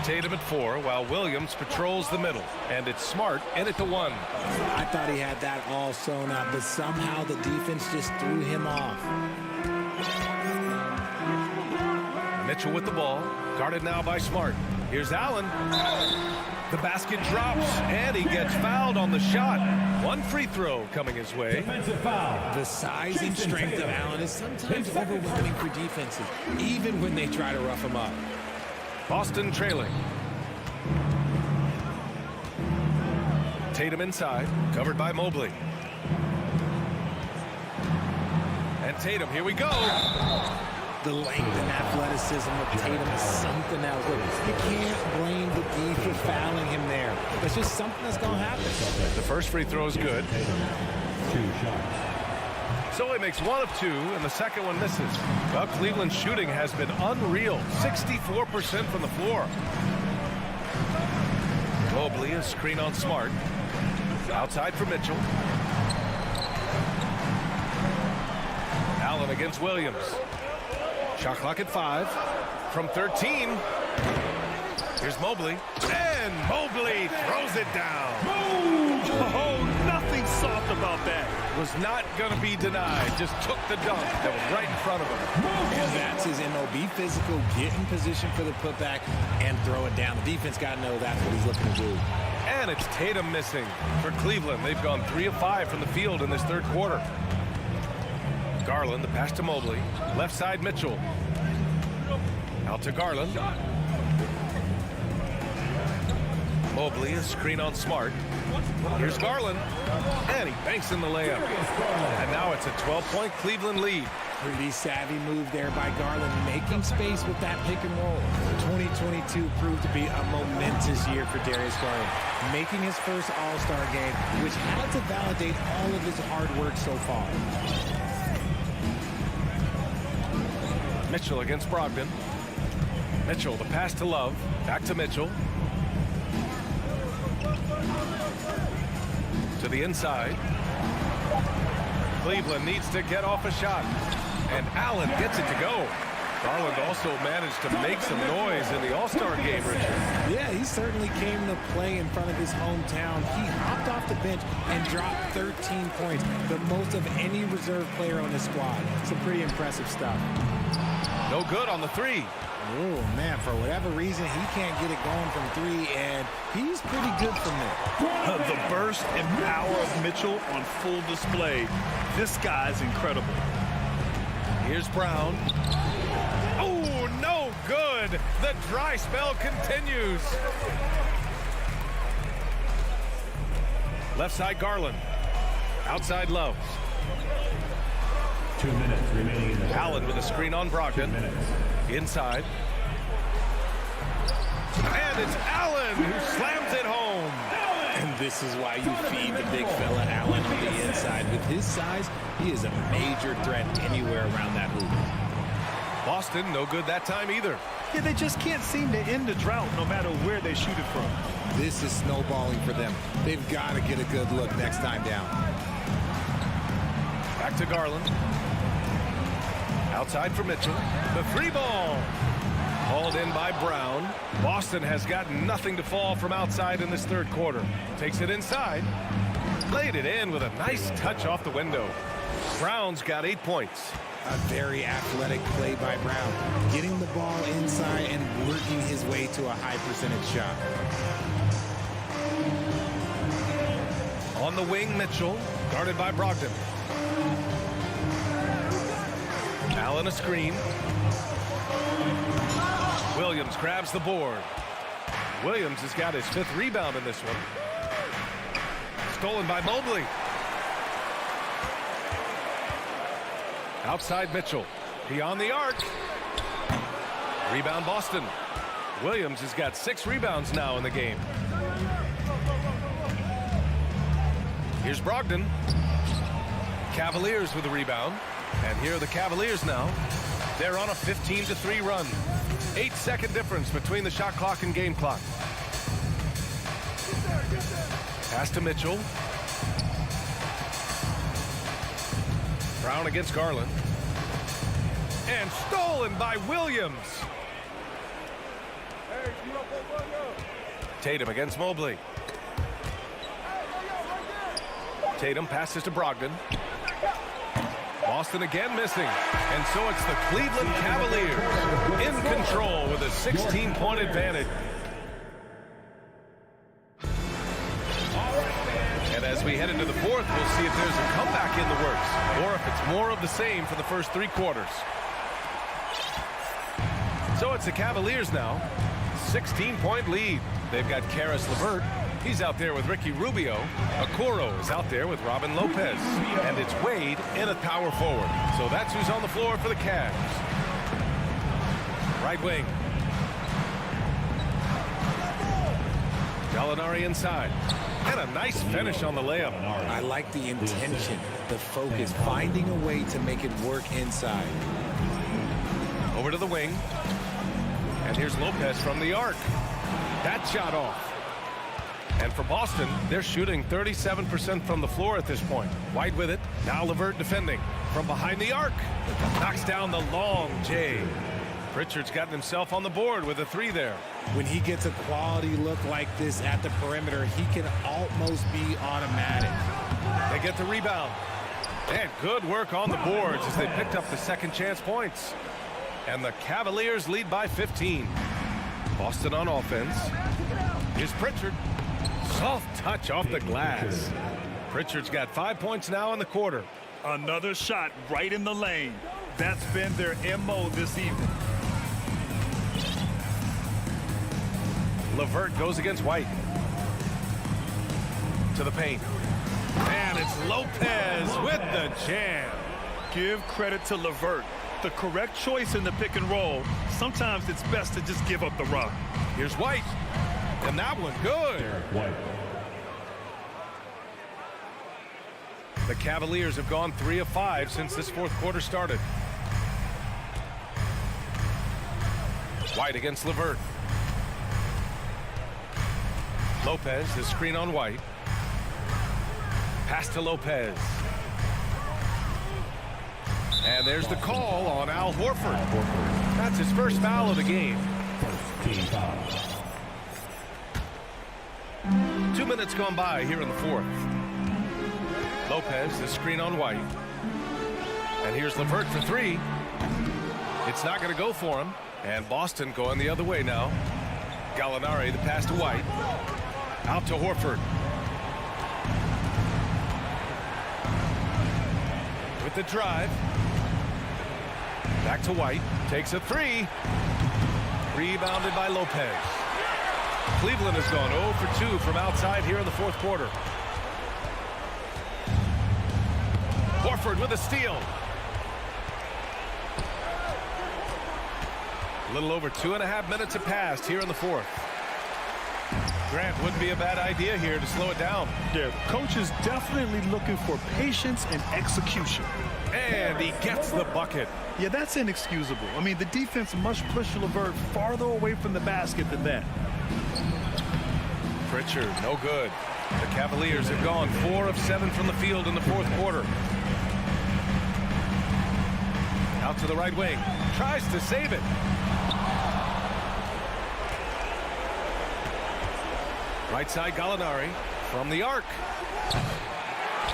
Tatum at 4, while Williams patrols the middle. And it's Smart in at the 1. I thought he had that all sewn up, but somehow the defense just threw him off. Mitchell with the ball, guarded now by Smart. Here's Allen. The basket drops, and he gets fouled on the shot. 1 free throw coming his way. The size and strength of Allen is sometimes overwhelming for defenses, even when they try to rough him up. Boston trailing. Tatum inside, covered by Mobley. And Tatum, here we go. The length and athleticism of Tatum is something else. Look, you can't blame the D for fouling him there. That's just something that's going to happen. The first free throw is good. So he makes 1 of 2, and the second one misses. Well, Cleveland's shooting has been unreal. 64% from the floor. Mobley, a screen on Smart. Outside for Mitchell. Allen against Williams. Shot clock at 5. from 13. Here's Mobley. And Mobley throws it down. Oh, nothing soft about that. Was not going to be denied. Just took the dunk that was right in front of him. And that's his MO. Be physical, get in position for the putback, and throw it down. The defense got to know that's what he's looking to do. And it's Tatum missing for Cleveland. They've gone 3 of 5 from the field in this third quarter. Garland, the pass to Mobley. Left side, Mitchell. Out to Garland. Mobley, a screen on Smart. Here's Garland. And he banks in the layup. And now it's a 12-point Cleveland lead. Pretty savvy move there by Garland, making space with that pick and roll. 2022 proved to be a momentous year for Darius Garland, making his first All-Star game, which had to validate all of his hard work so far. Mitchell against Brogdon. Mitchell, the pass to Love. Back to Mitchell. To the inside. Cleveland needs to get off a shot. And Allen gets it to go. Garland also managed to make some noise in the All-Star game, Richard. Yeah, he certainly came to play in front of his hometown. He hopped off the bench and dropped 13 points, the most of any reserve player on the squad. Some pretty impressive stuff. No good on the three. Oh, man, for whatever reason, he can't get it going from three, and he's pretty good from there. The burst and power of Mitchell on full display. This guy's incredible. Here's Brown. Oh, no good. The dry spell continues. Left side, Garland. Outside, Love. 2 minutes remaining in the Allen with a screen on Brogdon. Inside. And it's Allen who slams it home. And this is why you feed the big fella Allen on the inside. With his size, he is a major threat anywhere around that hoop. Boston, no good that time either. Yeah, they just can't seem to end the drought no matter where they shoot it from. This is snowballing for them. They've got to get a good look next time down. Back to Garland. Outside for Mitchell. The three ball. Hauled in by Brown. Boston has got nothing to fall from outside in this third quarter. Takes it inside. Laid it in with a nice touch off the window. Brown's got 8 points. A very athletic play by Brown. Getting the ball inside and working his way to a high percentage shot. On the wing, Mitchell. Guarded by Brogdon. Allen a screen. Williams grabs the board. Williams has got his 5th rebound in this one. Stolen by Mobley. Outside Mitchell. Beyond the arc. Rebound Boston. Williams has got 6 rebounds now in the game. Here's Brogdon. Cavaliers with the rebound. And here are the Cavaliers now. They're on a 15-3 run. 8-second difference between the shot clock and game clock. Pass to Mitchell. Brown against Garland. And stolen by Williams. Tatum against Mobley. Tatum passes to Brogdon. Boston again missing. And so it's the Cleveland Cavaliers in control with a 16-point advantage. And as we head into the fourth, we'll see if there's a comeback in the works or if it's more of the same for the first 3 quarters. So it's the Cavaliers now. 16-point lead. They've got Karis LeVert. He's out there with Ricky Rubio. Okoro is out there with Robin Lopez. And it's Wade in at power forward. So that's who's on the floor for the Cavs. Right wing. Gallinari inside. And a nice finish on the layup. I like the intention, the focus, finding a way to make it work inside. Over to the wing. And here's Lopez from the arc. That shot off. And for Boston, they're shooting 37% from the floor at this point. White with it. Now LeVert defending from behind the arc. Knocks down the long J. Pritchard's gotten himself on the board with a 3 there. When he gets a quality look like this at the perimeter, he can almost be automatic. They get the rebound. And good work on the boards as they picked up the second chance points. And the Cavaliers lead by 15. Boston on offense. Here's Pritchard. Soft touch off the glass. Pritchard's got 5 points now in the quarter. Another shot right in the lane. That's been their MO this evening. LeVert goes against White. To the paint. And it's Lopez with the jam. Give credit to LeVert. The correct choice in the pick and roll. Sometimes it's best to just give up the rock. Here's White. And that one good. The Cavaliers have gone 3 of 5 since this fourth quarter started. White against LeVert. Lopez, the screen on White. Pass to Lopez. And there's the call on Al Horford. That's his first foul of the game. 2 minutes gone by here in the fourth. Lopez, the screen on White. And here's LeVert for 3. It's not going to go for him. And Boston going the other way now. Gallinari, the pass to White. Out to Horford. With the drive. Back to White. Takes a 3. Rebounded by Lopez. Cleveland has gone 0 for 2 from outside here in the fourth quarter. Horford with a steal. A little over 2.5 minutes have passed here in the fourth. Grant, wouldn't be a bad idea here to slow it down. Yeah, coach is definitely looking for patience and execution. And he gets the bucket. Yeah, that's inexcusable. I mean, the defense must push LeVert farther away from the basket than that. Pritchard, no good. The Cavaliers have gone 4 of 7 from the field in the fourth quarter. Out to the right wing. Tries to save it. Right side Gallinari from the arc.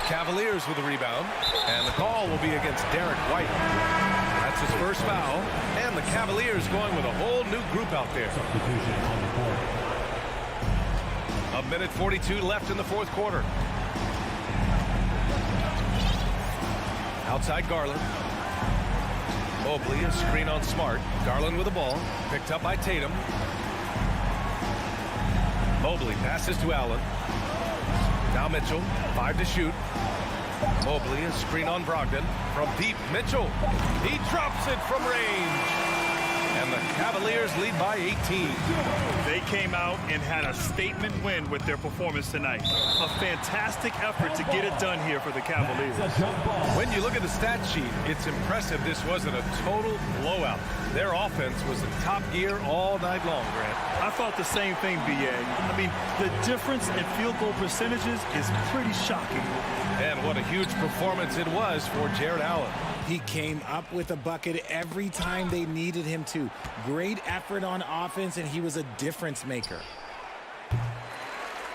Cavaliers with a rebound. And the call will be against Derek White. That's his first foul. And the Cavaliers going with a whole new group out there. A minute 42 left in the fourth quarter. Outside Garland. Mobley, a screen on Smart. Garland with the ball. Picked up by Tatum. Mobley passes to Allen. Now Mitchell. 5 to shoot. Mobley, a screen on Brogdon. From deep, Mitchell. He drops it from range. And the Cavaliers lead by 18. They came out and had a statement win with their performance tonight. A fantastic effort to get it done here for the Cavaliers. When you look at the stat sheet, it's impressive this wasn't a total blowout. Their offense was in top gear all night long, Grant. I thought the same thing, B.A. I mean, the difference in field goal percentages is pretty shocking. And what a huge performance it was for Jared Allen. He came up with a bucket every time they needed him to. Great effort on offense, and he was a difference maker.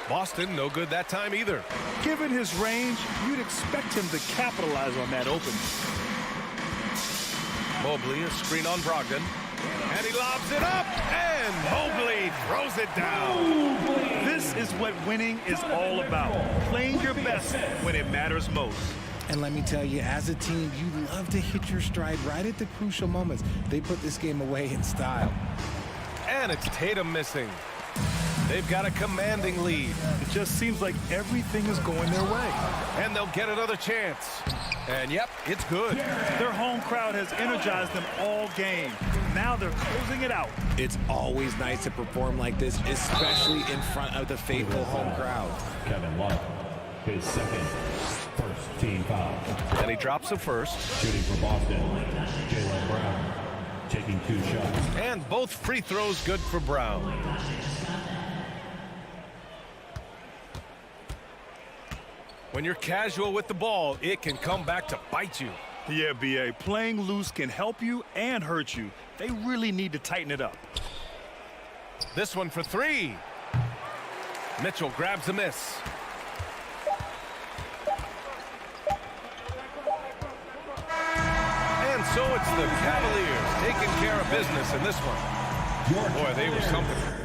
Boston, no good that time either. Given his range, you'd expect him to capitalize on that opening. Mobley, a screen on Brogdon. And he lobs it up, and Mobley throws it down. This is what winning is all about. Playing your best when it matters most. And let me tell you, as a team, you love to hit your stride right at the crucial moments. They put this game away in style. And it's Tatum missing. They've got a commanding lead. It just seems like everything is going their way. And they'll get another chance. And yep, it's good. Their home crowd has energized them all game. Now they're closing it out. It's always nice to perform like this, especially in front of the faithful home crowd. Kevin Love, his second first team foul. And he drops the first. Shooting for Boston, Jaylen Brown, taking 2 shots. And both free throws good for Brown. When you're casual with the ball, it can come back to bite you. Yeah, B.A. Playing loose can help you and hurt you. They really need to tighten it up. This one for three. Mitchell grabs a miss. And so it's the Cavaliers taking care of business in this one. Boy, they were something.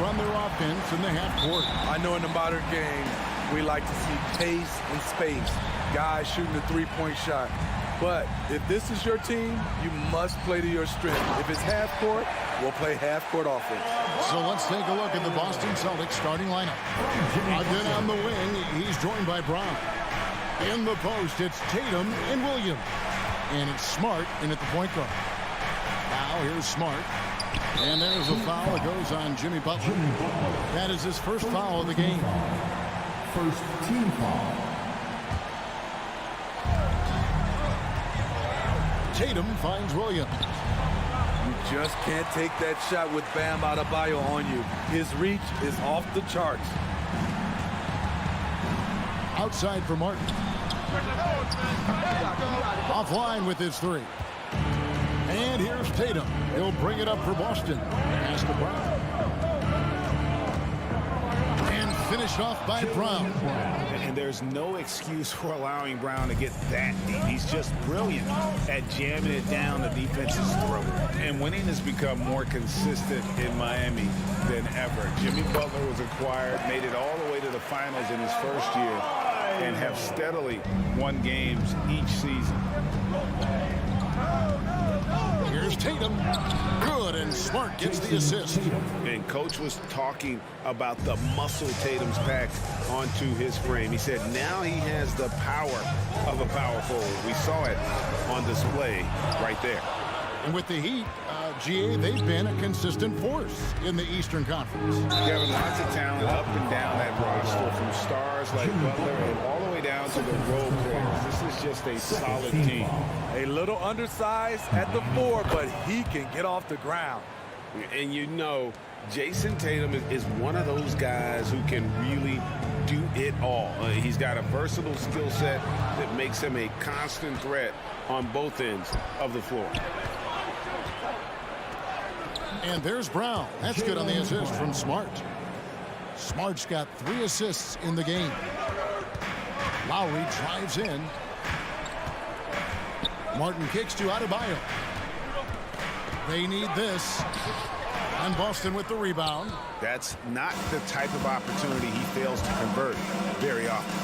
run their offense in the half court. I know in the modern game, we like to see pace and space, guys shooting the three-point shot. But if this is your team, you must play to your strength. If it's half court, we'll play half court offense. So let's take a look at the Boston Celtics starting lineup. Again on the wing, he's joined by Brown. In the post, it's Tatum and Williams. And it's Smart in at the point guard. Now here's Smart. And there's a foul that goes on Jimmy Butler. That is his first foul of the game. First team foul. Tatum finds Williams. You just can't take that shot with Bam Adebayo on you. His reach is off the charts. Outside for Martin. Offline with his three. And here's Tatum. He'll bring it up for Boston. Pass to Brown. And finished off by Brown. And there's no excuse for allowing Brown to get that deep. He's just brilliant at jamming it down the defense's throat. And winning has become more consistent in Miami than ever. Jimmy Butler was acquired, made it all the way to the finals in his first year, and have steadily won games each season. Here's Tatum. Good, and Smart gets the assist. And Coach was talking about the muscle Tatum's packed onto his frame. He said now he has the power of a power forward. We saw it on display right there. And with the Heat, GA, they've been a consistent force in the Eastern Conference. Kevin, lots of talent up and down that roster, from stars like Butler and all the way down to the role players. This is just a solid team. A little undersized at the 4, but he can get off the ground. And you know, Jason Tatum is one of those guys who can really do it all. He's got a versatile skill set that makes him a constant threat on both ends of the floor. And there's Brown. That's good on the assist from Smart. Smart's got 3 assists in the game. Lowry drives in. Martin kicks to Adebayo. They need this. And Boston with the rebound. That's not the type of opportunity he fails to convert very often.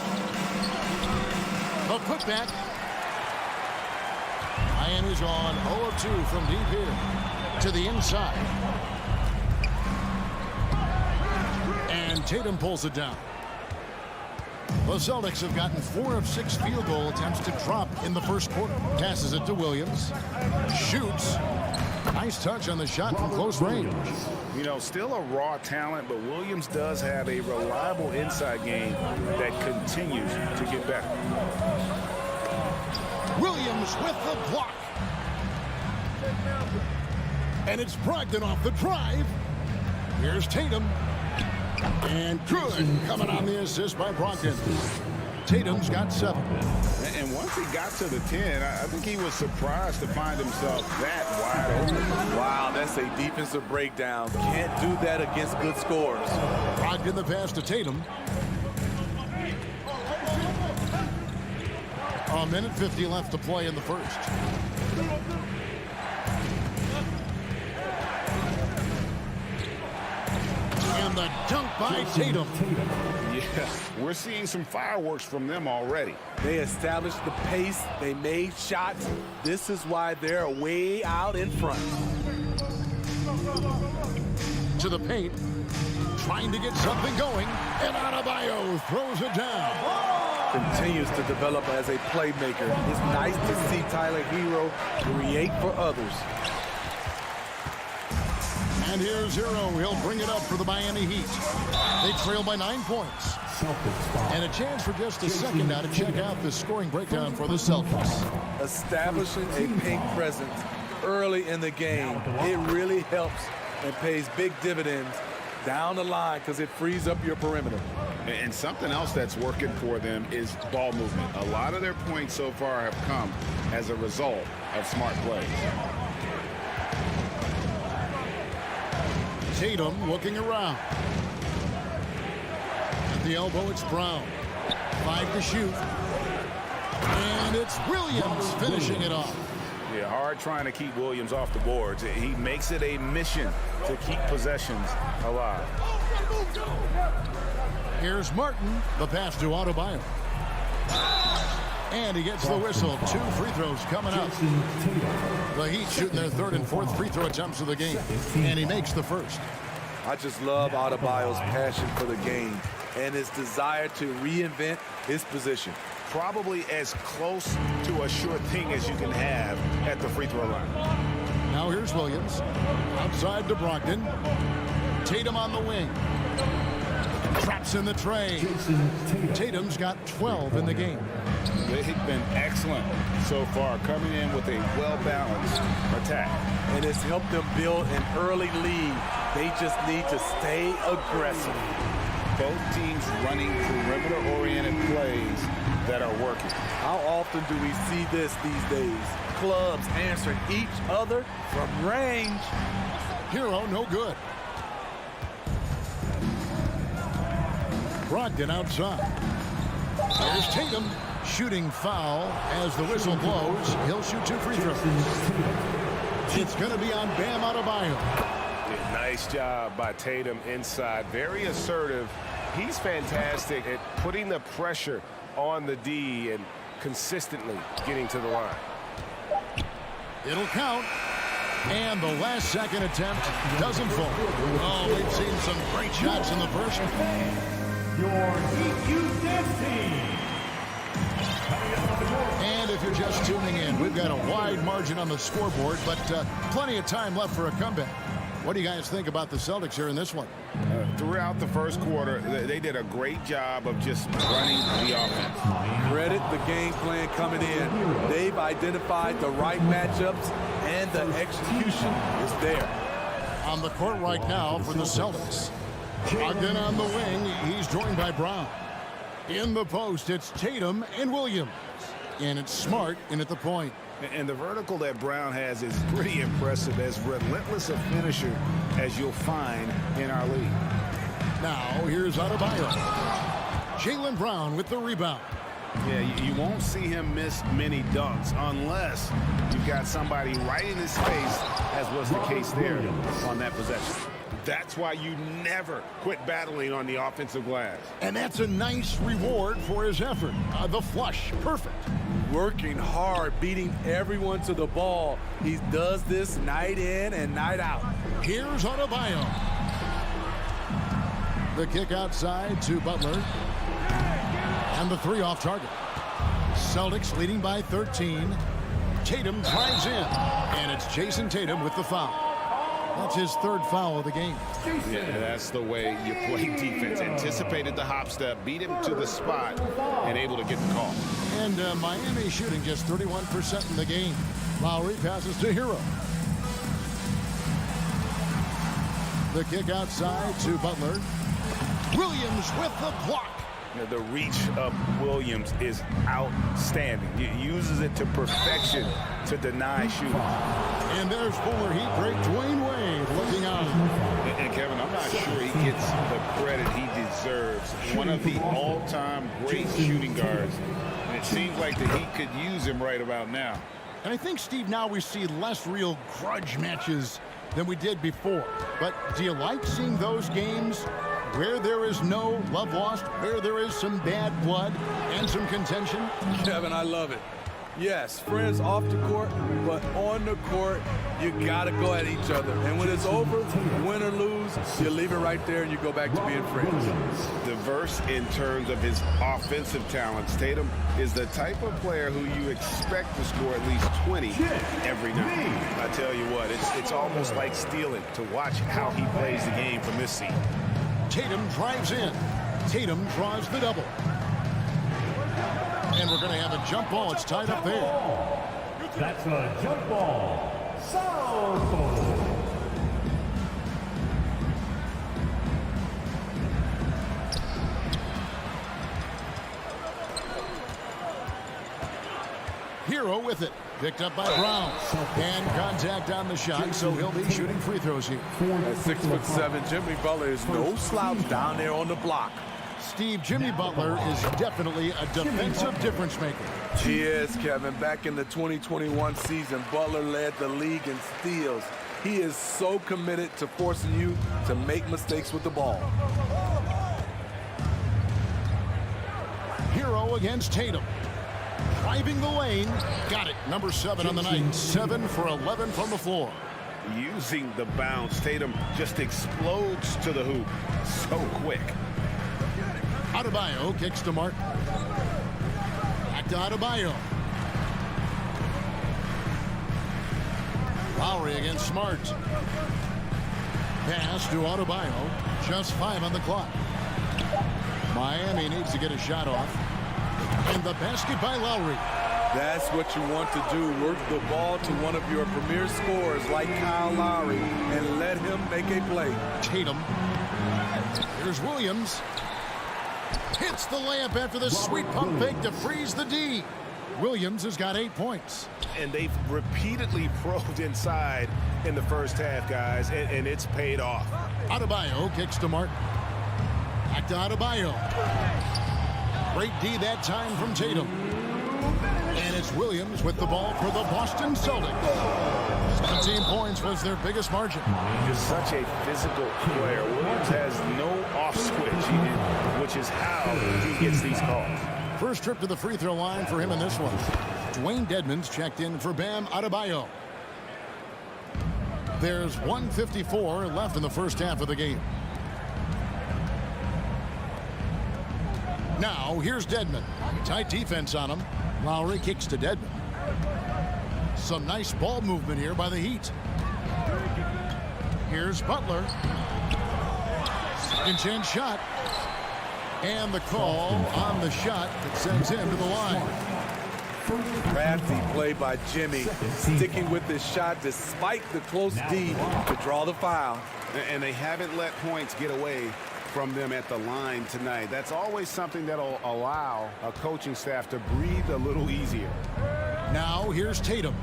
The putback. Miami's on 0 of 2 from deep here. To the inside. And Tatum pulls it down. The Celtics have gotten 4 of 6 field goal attempts to drop in the first quarter. Passes it to Williams. Shoots. Nice touch on the shot from close range. You know, still a raw talent, but Williams does have a reliable inside game that continues to get better. Williams with the block. And it's Brogdon off the drive. Here's Tatum. And good. Coming on the assist by Brogdon. Tatum's got 7. And once he got to the 10, I think he was surprised to find himself that wide open. Wow, that's a defensive breakdown. Can't do that against good scores. Brogdon the pass to Tatum. A minute 50 left to play in the first. And the dunk by Tatum. Yeah, we're seeing some fireworks from them already. They established the pace. They made shots. This is why they're way out in front. To the paint. Trying to get something going. And Adebayo throws it down. Continues to develop as a playmaker. It's nice to see Tyler Hero create for others. And here's Hero. He'll bring it up for the Miami Heat. They trail by 9 points. And a chance for just a second now to check out the scoring breakdown for the Celtics. Establishing a paint presence early in the game. It really helps and pays big dividends down the line because it frees up your perimeter. And something else that's working for them is ball movement. A lot of their points so far have come as a result of smart plays. Tatum looking around. At the elbow, it's Brown. 5 to shoot. And it's Williams finishing it off. Yeah, hard trying to keep Williams off the boards. He makes it a mission to keep possessions alive. Here's Martin, the pass to Adebayo. And he gets the whistle. 2 free throws coming up. The Heat shooting their 3rd and 4th free throw attempts of the game. And he makes the first. I just love Adebayo's passion for the game and his desire to reinvent his position. Probably as close to a sure thing as you can have at the free throw line. Now here's Williams. Outside to Brogdon. Tatum on the wing. Traps in the tray. Tatum's got 12 in the game. They've been excellent so far, coming in with a well-balanced attack. And it's helped them build an early lead. They just need to stay aggressive. Both teams running perimeter-oriented plays that are working. How often do we see this these days? Clubs answering each other from range. Hero, no good. Brogdon outside. Here's Tatum. Shooting foul as the whistle blows. He'll shoot 2 free throws. It's going to be on Bam Adebayo. Yeah, nice job by Tatum inside. Very assertive. He's fantastic at putting the pressure on the D and consistently getting to the line. It'll count. And the last second attempt doesn't fall. Oh, we've seen some great shots in the first. Your Heat Youth Dance Team. And if you're just tuning in, we've got a wide margin on the scoreboard, but plenty of time left for a comeback. What do you guys think about the Celtics here in this one? Throughout the first quarter, they did a great job of just running the offense. Credit the game plan coming in. They've identified the right matchups, and the execution is there. On the court right now for the Celtics. Brogdon on the wing. He's joined by Brown. In the post, it's Tatum and Williams. And it's Smart in at the point. And the vertical that Brown has is pretty impressive, as relentless a finisher as you'll find in our league. Now, here's Adebayo. Jaylen Brown with the rebound. Yeah, you won't see him miss many dunks unless you've got somebody right in his face, as was the case there on that possession. That's why you never quit battling on the offensive glass. And that's a nice reward for his effort. The flush, perfect. Working hard, beating everyone to the ball. He does this night in and night out. Here's Adebayo. The kick outside to Butler. And the 3 off target. Celtics leading by 13. Tatum drives in. And it's Jason Tatum with the foul. That's his 3rd foul of the game. Yeah, that's the way you play defense. Anticipated the hop step, beat him to the spot, and able to get the call. And Miami shooting just 31% in the game. Lowry passes to Hero. The kick outside to Butler. Williams with the block. The reach of Williams is outstanding. He uses it to perfection to deny shooting. And there's former Heat great Dwayne Wade looking on. And Kevin, I'm not sure he gets the credit he deserves. One of the all-time great shooting guards. And it seems like the Heat could use him right about now. And I think, Steve, now we see less real grudge matches than we did before. But do you like seeing those games where there is no love lost, where there is some bad blood and some contention? Kevin, I love it. Yes, friends off the court, but on the court, you got to go at each other. And when it's over, win or lose, you leave it right there and you go back to being friends. Diverse in terms of his offensive talents. Tatum is the type of player who you expect to score at least 20 every night. I tell you what, it's almost like stealing to watch how he plays the game from this seat. Tatum drives in. Tatum draws the double. And we're going to have a jump ball. It's tied up there. That's a jump ball. Southpaw. Hero with it. Picked up by Brown. And contact on the shot, so he'll be shooting free throws here. At 6'7", Jimmy Butler is no slouch down there on the block. Steve, Jimmy Butler is definitely a defensive difference maker. He is, Kevin. Back in the 2021 season, Butler led the league in steals. He is so committed to forcing you to make mistakes with the ball. Hero against Tatum. Driving the lane. Got it. Number 7 on the night. 7 for 11 from the floor. Using the bounce, Tatum just explodes to the hoop so quick. Adebayo kicks to Mark. Back to Adebayo. Lowry against Smart. Pass to Adebayo. Just 5 on the clock. Miami needs to get a shot off. And the basket by Lowry. That's what you want to do. Work the ball to one of your premier scorers like Kyle Lowry and let him make a play. Tatum. Here's Williams. Hits the layup after the sweet pump fake to freeze the D. Williams has got 8 points. And they've repeatedly probed inside in the first half, guys, and it's paid off. Adebayo kicks to Mark. Back to Adebayo. Great D that time from Tatum. And it's Williams with the ball for the Boston Celtics. 17 points was their biggest margin. He's such a physical player. Williams has no off switch, which is how he gets these calls. First trip to the free throw line for him in this one. Dwayne Dedmon's checked in for Bam Adebayo. There's 1:54 left in the first half of the game. Now, here's Dedmon. Tight defense on him. Lowry kicks to Dedmon. Some nice ball movement here by the Heat. Here's Butler. Second chance shot. And the call on the shot that sends him to the line. Crafty play by Jimmy, sticking with his shot despite the close D to draw the foul. And they haven't let points get away from them at the line tonight. That's always something that'll allow a coaching staff to breathe a little easier. Now here's Tatum.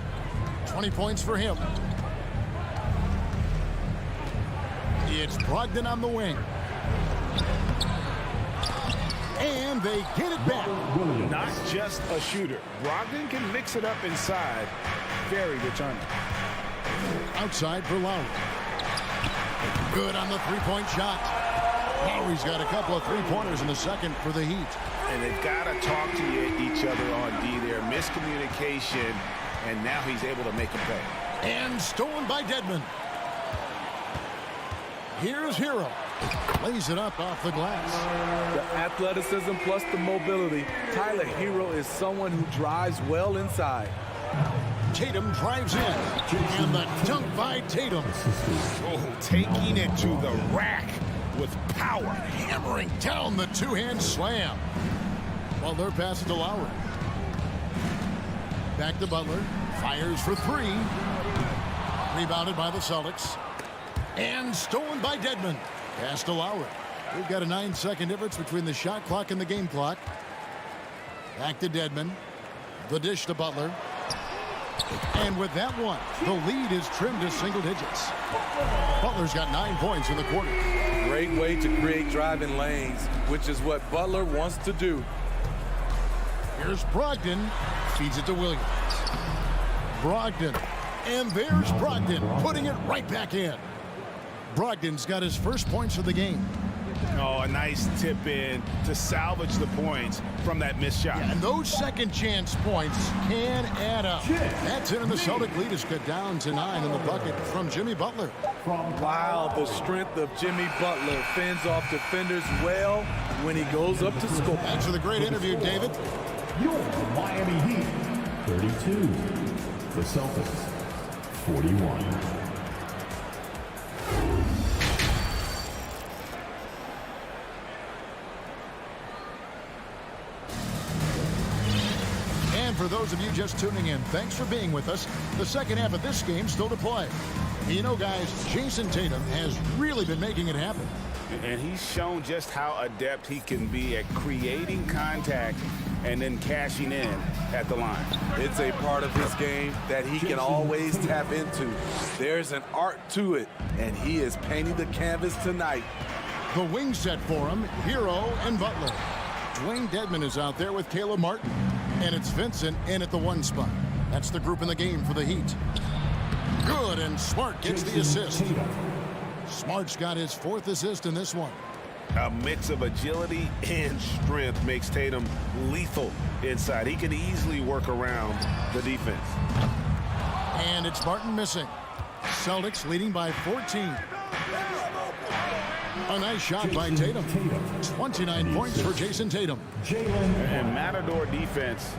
20 points for him. It's Brogdon on the wing. And they get it back. Not just a shooter. Brogdon can mix it up inside. Very determined. Outside for Lowry. Good on the three-point shot. Lowry's got a couple of three-pointers in the second for the Heat. And they've got to talk to each other on D there. Miscommunication, and now he's able to make a play. And stolen by Dedmon. Here's Hero. Lays it up off the glass. The athleticism plus the mobility. Tyler Hero is someone who drives well inside. Tatum drives in. And the dunk by Tatum. Oh, taking it to the rack with power. Hammering down the two-hand slam. Butler passes to Lowry. Back to Butler. Fires for three. Rebounded by the Celtics. And stolen by Dedmon. Pass to Lowry. We've got a 9-second difference between the shot clock and the game clock. Back to Dedmon. The dish to Butler. And with that one, the lead is trimmed to single digits. Butler's got 9 points in the quarter. Great way to create driving lanes, which is what Butler wants to do. Here's Brogdon. Feeds it to Williams. Brogdon. And there's Brogdon putting it right back in. Brogdon's got his first points of the game. Oh, a nice tip in to salvage the points from that missed shot. Yeah, and those second chance points can add up. That's it, and the Celtic lead is cut down to 9 in the bucket from Jimmy Butler. Wow, the strength of Jimmy Butler fends off defenders well when he goes up to score. Thanks for the great interview, David. Your Miami Heat, 32. The Celtics, 41. For those of you just tuning in, thanks for being with us. The second half of this game still to play. You know, guys, Jason Tatum has really been making it happen. And he's shown just how adept he can be at creating contact and then cashing in at the line. It's a part of his game that he can always tap into. There's an art to it, and he is painting the canvas tonight. The wing set for him, Hero and Butler. Dwayne Dedmon is out there with Caleb Martin. And it's Vincent in at the 1 spot. That's the group in the game for the Heat. Good, and Smart gets the assist. Smart's got his 4th assist in this one. A mix of agility and strength makes Tatum lethal inside. He can easily work around the defense. And it's Martin missing. Celtics leading by 14. A nice shot by Tatum. 29 points for Jason Tatum. And Matador defense,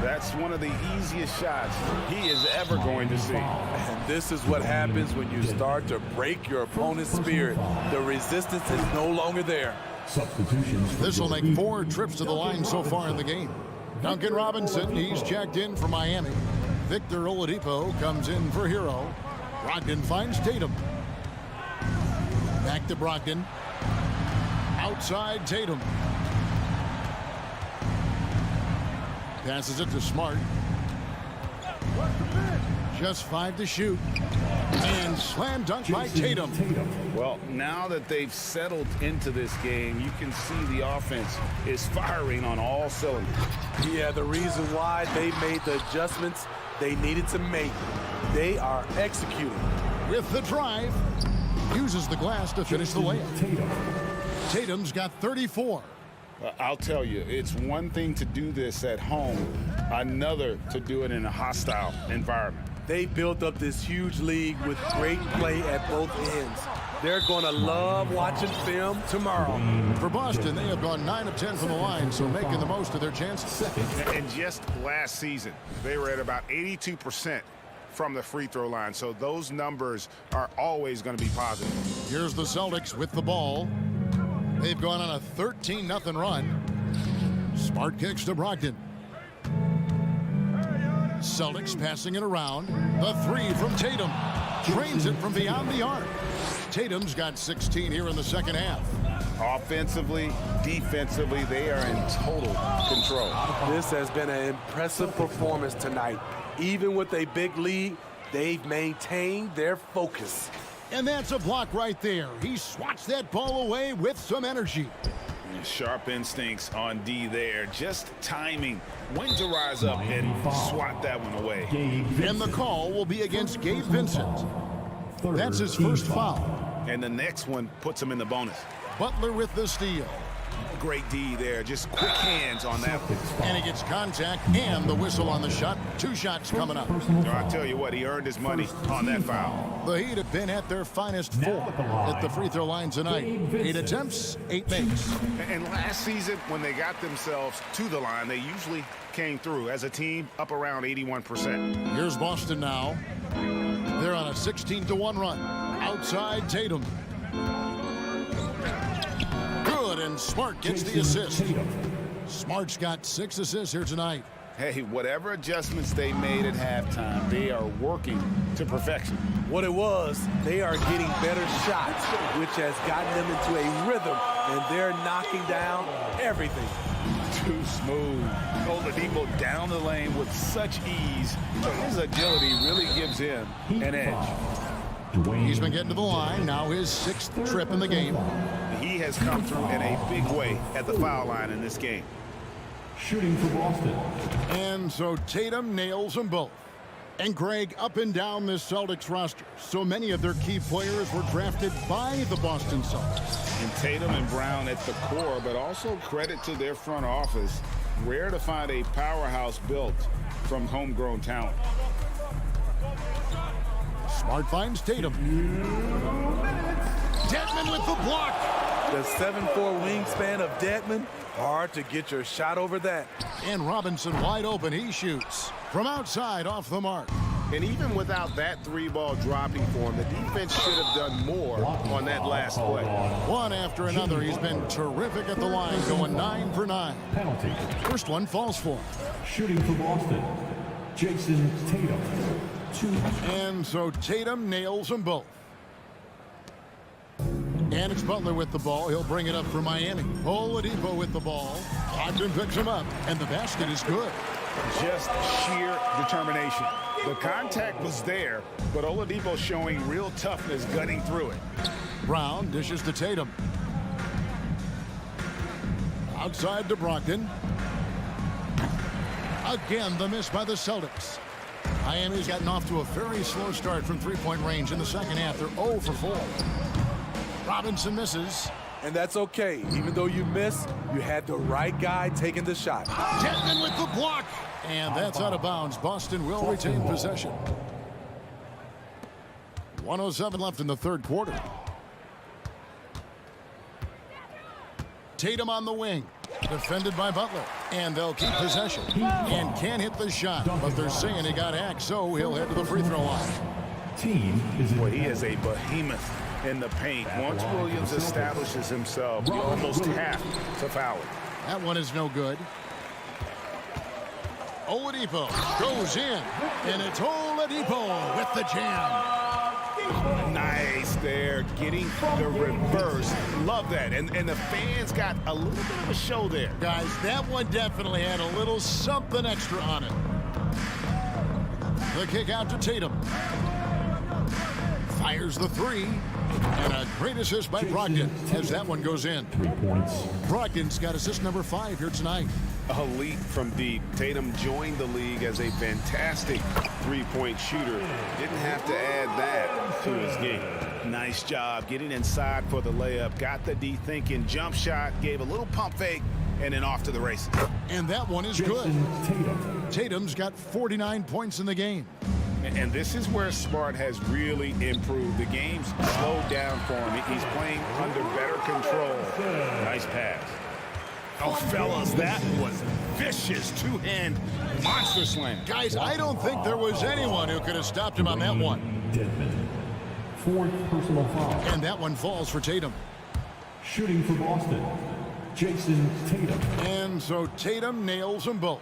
that's one of the easiest shots he is ever going to see. And this is what happens when you start to break your opponent's spirit. The resistance is no longer there. This will make 4 trips to the line so far in the game. Duncan Robinson, he's checked in for Miami. Victor Oladipo comes in for Hero. Brogdon finds Tatum. Back to Brogdon. Outside Tatum. Passes it to Smart. Just 5 to shoot. And slam dunk by Tatum. Well, now that they've settled into this game, you can see the offense is firing on all cylinders. Yeah, the reason why they made the adjustments they needed to make. They are executing. With the drive. Uses the glass to finish the layup. Tatum's got 34. I'll tell you, it's one thing to do this at home, another to do it in a hostile environment. They built up this huge league with great play at both ends. They're going to love watching film tomorrow. For Boston, they have gone 9 of 10 from the line, so making the most of their chances. And just last season, they were at about 82% from the free throw line, so those numbers are always going to be positive. Here's the Celtics with the ball. They've gone on a 13-0 run. Smart kicks to Brogdon. Celtics passing it around. The 3 from Tatum. Drains it from beyond the arc. Tatum's got 16 here in the second half. Offensively, defensively, they are in total control. This has been an impressive performance tonight. Even with a big lead, they've maintained their focus. And that's a block right there. He swats that ball away with some energy. Sharp instincts on D there. Just timing when to rise up and swat that one away. And the call will be against Gabe Vincent. That's his first foul. And the next one puts him in the bonus. Butler with the steal. Great D there. Just quick hands on that one. And he gets contact and the whistle on the shot. 2 shots coming up. I'll tell you what, he earned his money on that foul. The Heat have been at their finest 4 at the free throw line tonight. 8 attempts, 8 makes. And last season, when they got themselves to the line, they usually came through as a team up around 81%. Here's Boston now. They're on a 16-1 run. Outside Tatum. Good, and Smart gets the assist. Smart's got 6 assists here tonight. Hey, whatever adjustments they made at halftime, they are working to perfection. What it was, they are getting better shots, which has gotten them into a rhythm, and they're knocking down everything. Too smooth. Oladipo down the lane with such ease. So his agility really gives him an edge. He's been getting to the line. Now his 6th trip in the game. He has come through in a big way at the foul line in this game. Shooting for Boston. And so Tatum nails them both. And Greg, up and down this Celtics roster, so many of their key players were drafted by the Boston Celtics. And Tatum and Brown at the core, but also credit to their front office. Rare to find a powerhouse built from homegrown talent. Smart finds Tatum. Dedmon with the block. The 7'4" wingspan of Dedmon, hard to get your shot over that. And Robinson wide open, he shoots. From outside, off the mark. And even without that 3-ball dropping for him, the defense should have done more on that last play. One after another, he's been terrific at the line, going 9 for 9. Penalty. First one falls for him. Shooting for Boston. Jason Tatum. 2. And so Tatum nails them both. And it's Butler with the ball. He'll bring it up for Miami. Oladipo with the ball. Ogden picks him up, and the basket is good. Just sheer determination. The contact was there, but Oladipo showing real toughness gutting through it. Brown dishes to Tatum. Outside to Brogdon. Again, the miss by the Celtics. Miami's gotten off to a very slow start from three-point range in the second half. They're 0 for 4. Robinson misses. And that's okay. Even though you miss, you had the right guy taking the shot. Dedmon with the block. And that's out of bounds. Boston will retain possession. 1:07 left in the third quarter. Tatum on the wing. Defended by Butler. And they'll keep possession. And can't hit the shot. But they're saying he got hacked, so he'll head to the free throw line. Boy, he is a behemoth in the paint. Once Williams establishes himself, you almost have to foul it. That one is no good. Oladipo goes in. And it's Oladipo with the jam. Nice there, getting the reverse. Love that. And the fans got a little bit of a show there. Guys, that one definitely had a little something extra on it. The kick out to Tatum. Fires the three. And a great assist by Brogdon as that one goes in. 3 points. Brogdon's got assist number 5 here tonight. A leap from deep. Tatum joined the league as a fantastic three-point shooter. Didn't have to add that to his game. Nice job getting inside for the layup. Got the D-thinking jump shot. Gave a little pump fake. And then off to the races. And that one is good. Tatum's got 49 points in the game. And this is where Smart has really improved. The game's slowed down for him. He's playing under better control. Nice pass. Oh, fellas, that was vicious two-hand monster slam. Guys, I don't think there was anyone who could have stopped him on that one. Dedmon. 4th personal foul. And that one falls for Tatum. Shooting for Boston, Jason Tatum. And so Tatum nails them both.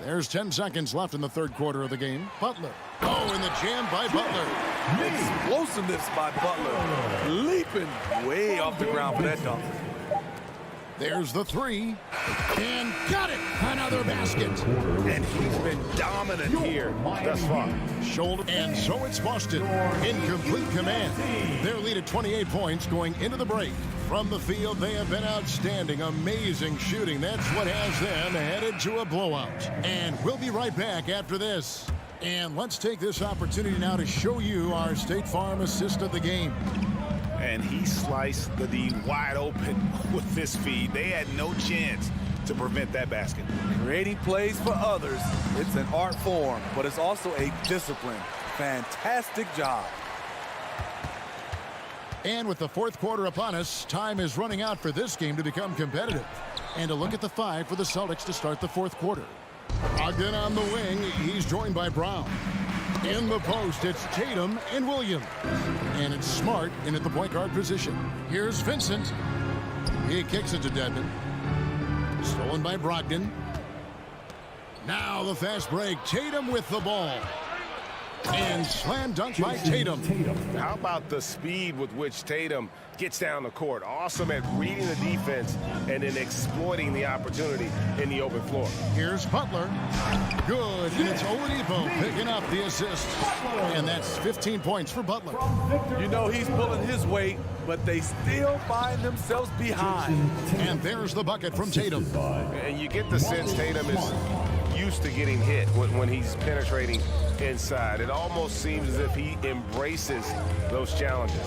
There's 10 seconds left in the third quarter of the game. Butler. Oh, and the jam by Butler. Explosiveness by Butler. Leaping way off the ground for that dunk. There's the three. And got it. Another basket. And he's been dominant here thus far. Shoulder. And so it's Boston in complete command. Their lead at 28 points going into the break. From the field, they have been outstanding. Amazing shooting. That's what has them headed to a blowout. And we'll be right back after this. And let's take this opportunity now to show you our State Farm assist of the game. And he sliced the D wide open with this feed. They had no chance to prevent that basket. Creating plays for others. It's an art form, but it's also a discipline. Fantastic job. And with the fourth quarter upon us, time is running out for this game to become competitive. And a look at the 5 for the Celtics to start the fourth quarter. Ogden on the wing. He's joined by Brown. In the post, it's Tatum and Williams. And it's Smart in at the point guard position. Here's Vincent. He kicks it to Dedmon. Stolen by Brogdon. Now the fast break. Tatum with the ball. And slam dunk by Tatum. How about the speed with which Tatum gets down the court? Awesome at reading the defense and then exploiting the opportunity in the open floor. Here's Butler. Good. And it's Oladipo picking up the assist. And that's 15 points for Butler. You know he's pulling his weight, but they still find themselves behind. And there's the bucket from Tatum. And you get the sense Tatum is used to getting hit when he's penetrating inside. It almost seems as if he embraces those challenges.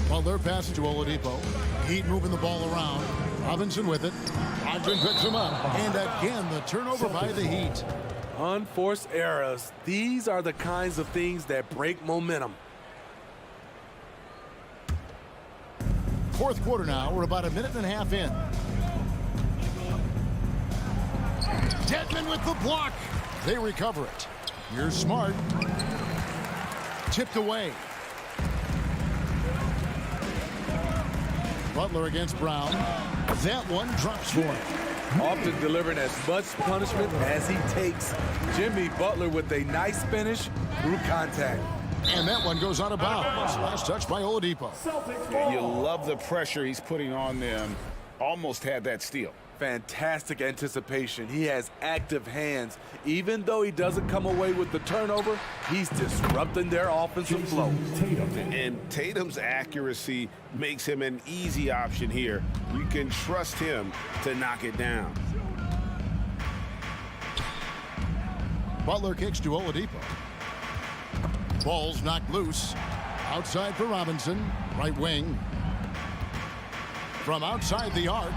Well, they're passing to Oladipo. Heat moving the ball around. Robinson with it. Ogden picks him up. And again, the turnover by the Heat. Unforced errors. These are the kinds of things that break momentum. Fourth quarter now. We're about a minute and a half in. Dedmon with the block. They recover it. Here's Smart. Tipped away. Butler against Brown. That one drops for him. Often delivering as much punishment as he takes. Jimmy Butler with a nice finish through contact. And that one goes out of bounds. Last touch by Oladipo. Yeah, you love the pressure he's putting on them. Almost had that steal. fantastic anticipation. He has active hands. Even though he doesn't come away with the turnover, he's disrupting their offensive flow. And Tatum's accuracy makes him an easy option here. You can trust him to knock it down. Butler kicks to Oladipo. Ball's knocked loose. Outside for Robinson. Right wing. From outside the arc.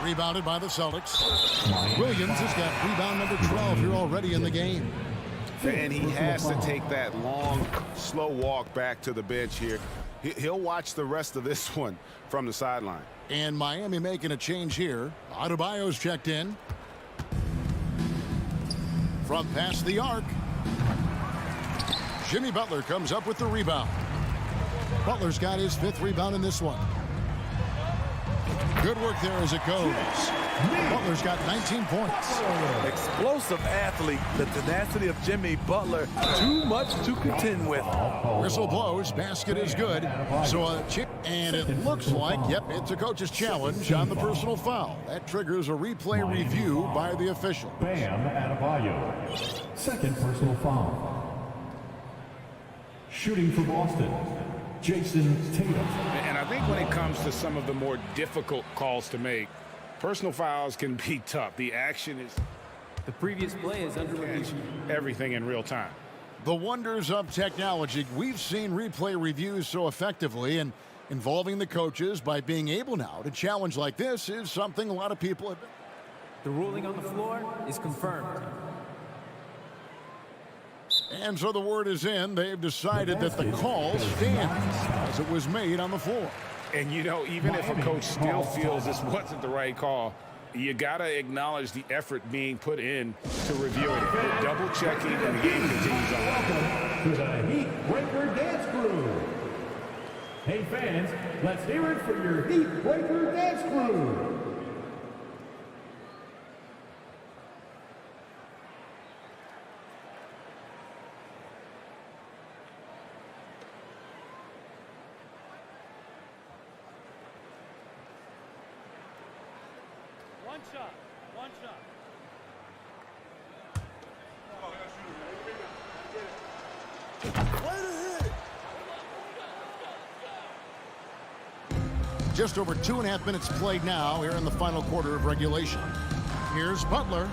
Rebounded by the Celtics. Williams has got rebound number 12 here already in the game. And he has to take that long, slow walk back to the bench here. He'll watch the rest of this one from the sideline. And Miami making a change here. Adebayo's checked in. From past the arc. Jimmy Butler comes up with the rebound. Butler's got his 5th rebound in this one. Good work there as it goes. Butler's got 19 points. Explosive athlete. The tenacity of Jimmy Butler, too much to contend with. Whistle blows. Basket is good. So a chip. And it looks like, yep, it's a coach's challenge on the personal foul. That triggers a replay review by the official. Bam Adebayo. 2nd personal foul. Shooting for Boston, Jason Tatum. And I think when it comes to some of the more difficult calls to make, personal fouls can be tough. The action is... The previous play is under review. Everything in real time. The wonders of technology. We've seen replay reviews so effectively, and involving the coaches by being able now to challenge like this is something a lot of people have been. The ruling on the floor is confirmed. And so the word is in. They've decided that the call stands as it was made on the floor. And, you know, even if a coach still feels this wasn't the right call, you got to acknowledge the effort being put in to review it. They're double-checking, and the game continues on. Welcome to the Heat Breaker Dance Crew. Hey, fans, let's hear it for your Heat Breaker Dance Crew. One shot. One shot. Just over 2.5 minutes played now here in the final quarter of regulation. Here's Butler.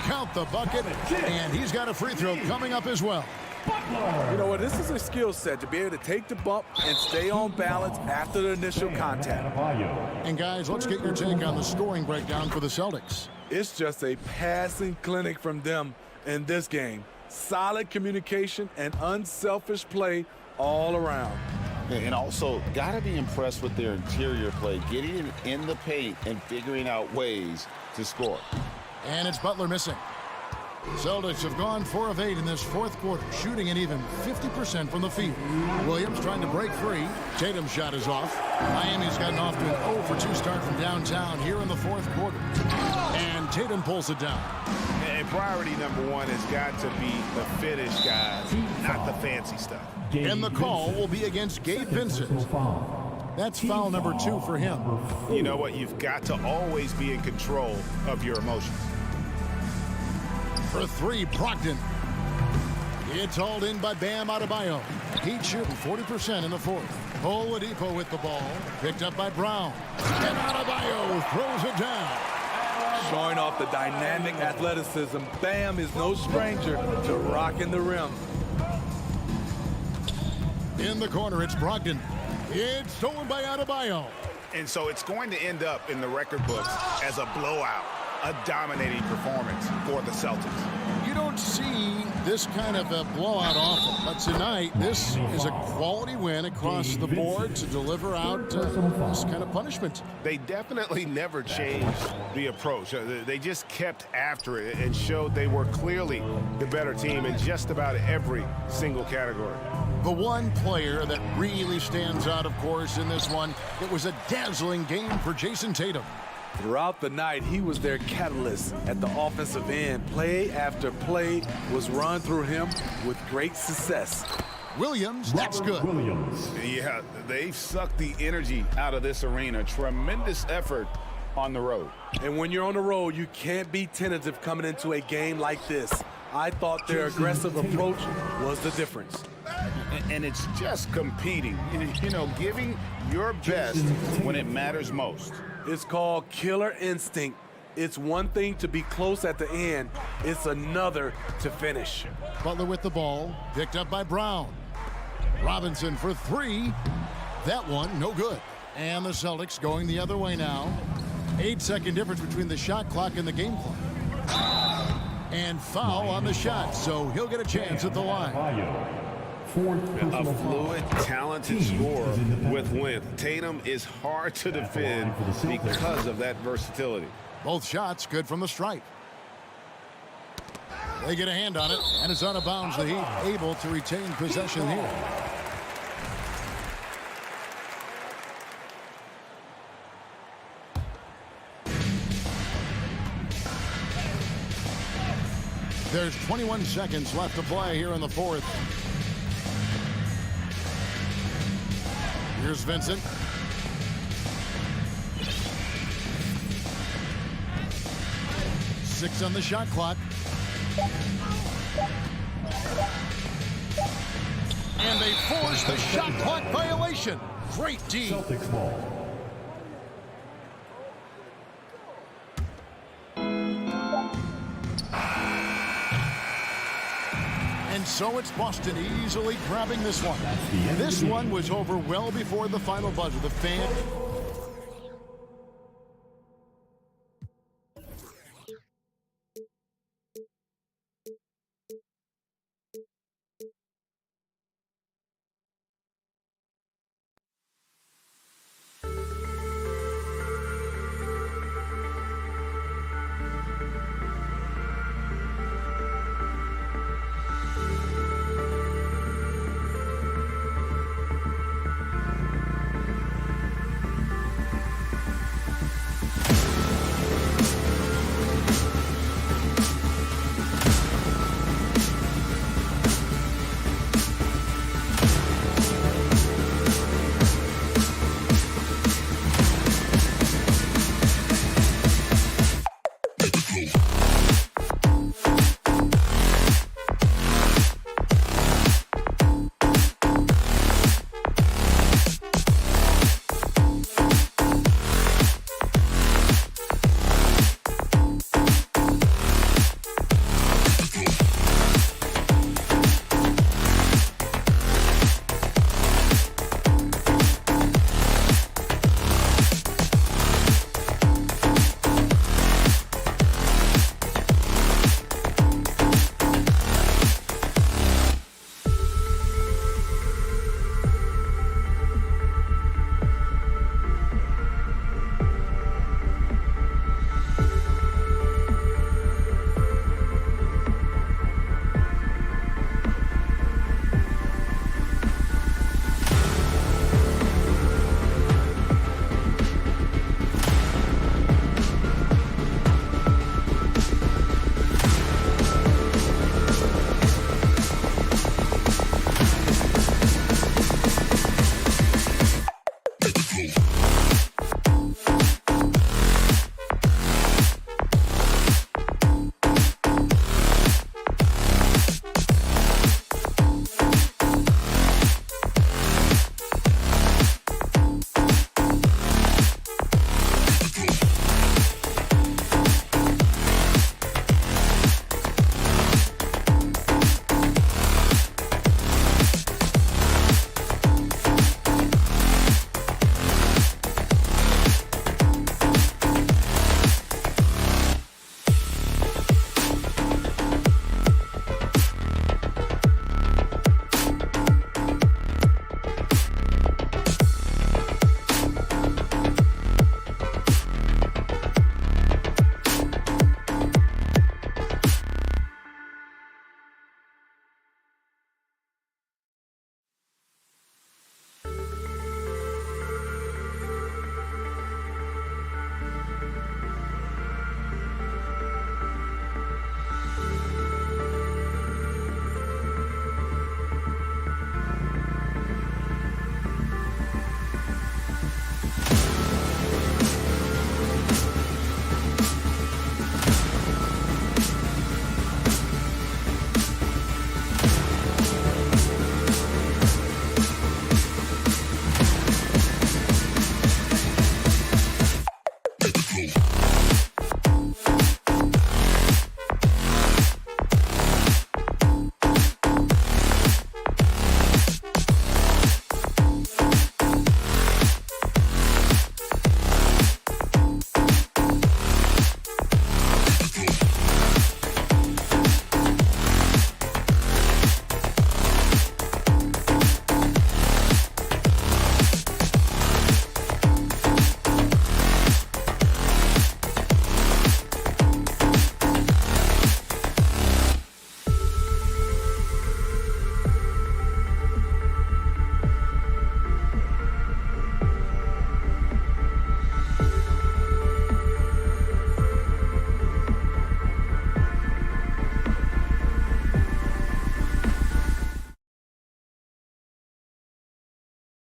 Count the bucket, and he's got a free throw coming up as well. You know what? This is a skill set to be able to take the bump and stay on balance after the initial contact. And guys, let's get your take on the scoring breakdown for the Celtics. It's just a passing clinic from them in this game. Solid communication and unselfish play all around. And also, got to be impressed with their interior play, getting it in the paint and figuring out ways to score. And it's Butler missing. Celtics have gone 4 of 8 in this 4th quarter, shooting at even 50% from the field. Williams trying to break free. Tatum's shot is off. Miami's gotten off to an 0 for 2 start from downtown here in the 4th quarter. And Tatum pulls it down. And priority number 1 has got to be the finish, guys, not the fancy stuff. And the call will be against Gabe Vincent. That's foul number 2 for him. You know what? You've got to always be in control of your emotions. For 3, Brogdon. It's hauled in by Bam Adebayo. Heat shooting 40% in the 4th. Oladipo with the ball. Picked up by Brown. And Adebayo throws it down. Showing off the dynamic athleticism, Bam is no stranger to rocking the rim. In the corner, it's Brogdon. It's stolen by Adebayo. And so it's going to end up in the record books as a blowout, a dominating performance for the Celtics. You don't see this kind of a blowout often, but tonight this is a quality win across the board to deliver out this kind of punishment. They definitely never changed the approach. They just kept after it and showed they were clearly the better team in just about every single category. The one player that really stands out, of course, in this one, it was a dazzling game for Jason Tatum. Throughout the night, he was their catalyst at the offensive end. Play after play was run through him with great success. Williams, that's good. Yeah, they've sucked the energy out of this arena. Tremendous effort on the road. And when you're on the road, you can't be tentative coming into a game like this. I thought their aggressive approach was the difference. And it's just competing, you know, giving your best when it matters most. It's called killer instinct. It's one thing to be close at the end. It's another to finish. Butler with the ball, picked up by Brown. Robinson for three. That one, no good. And the Celtics going the other way now. 8-second difference between the shot clock and the game clock. And foul on the shot, so he'll get a chance at the line. A fluid, talented scorer with length. Tatum is hard to defend because of that versatility. Both shots good from the stripe. They get a hand on it, and it's out of bounds. The Heat able to retain possession here. There's 21 seconds left to play here in the fourth. Here's Vincent. Six on the shot clock. And they force the shot clock violation. Great D. Celtics ball. And so it's Boston easily grabbing this one. This one was over well before the final buzzer. The fan.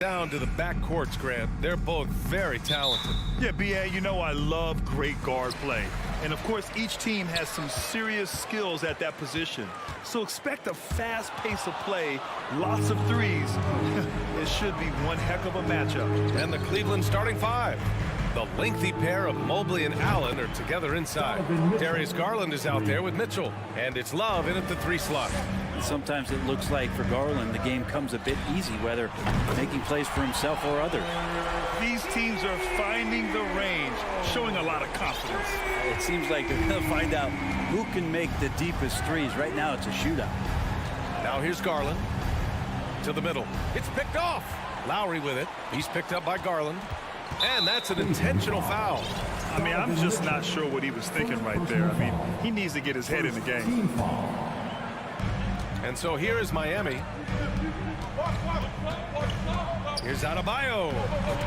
Down to the back courts, Grant. They're both very talented. Yeah, B.A., you know I love great guard play. And, of course, each team has some serious skills at that position. So expect a fast pace of play, lots of threes. It should be one heck of a matchup. And the Cleveland starting five. The lengthy pair of Mobley and Allen are together inside. Darius Garland is out there with Mitchell. And it's Love in at the 3 slot. Sometimes it looks like for Garland the game comes a bit easy, whether making plays for himself or others. These teams are finding the range, showing a lot of confidence. It seems like they're going to find out who can make the deepest threes. Right now it's a shootout. Now here's Garland to the middle. It's picked off. Lowry with it. He's picked up by Garland. And that's an intentional foul. I mean, I'm just not sure what he was thinking right there. I mean, he needs to get his head in the game. And so here is Miami. Here's Adebayo.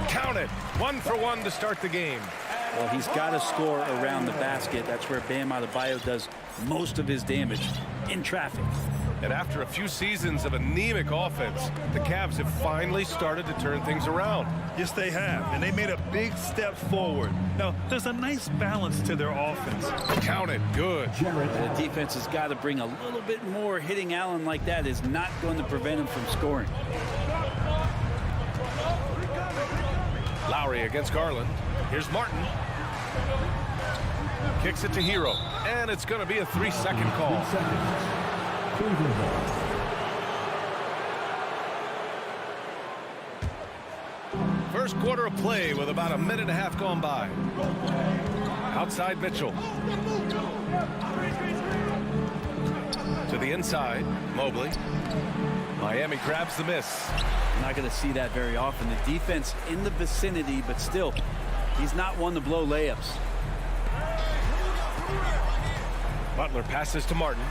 Count it. 1 for 1 to start the game. Well, he's got to score around the basket. That's where Bam Adebayo does most of his damage, in traffic. And after a few seasons of anemic offense, the Cavs have finally started to turn things around. Yes, they have, and they made a big step forward. Now, there's a nice balance to their offense. Count it. Good. The defense has got to bring a little bit more. Hitting Allen like that is not going to prevent him from scoring. Lowry against Garland. Here's Martin. Kicks it to Hero. And it's going to be a 3-second call. First quarter of play with about a minute and a half gone by. Outside Mitchell. To the inside, Mobley. Miami grabs the miss. Not going to see that very often. The defense in the vicinity, but still, he's not one to blow layups. Butler passes to Martin.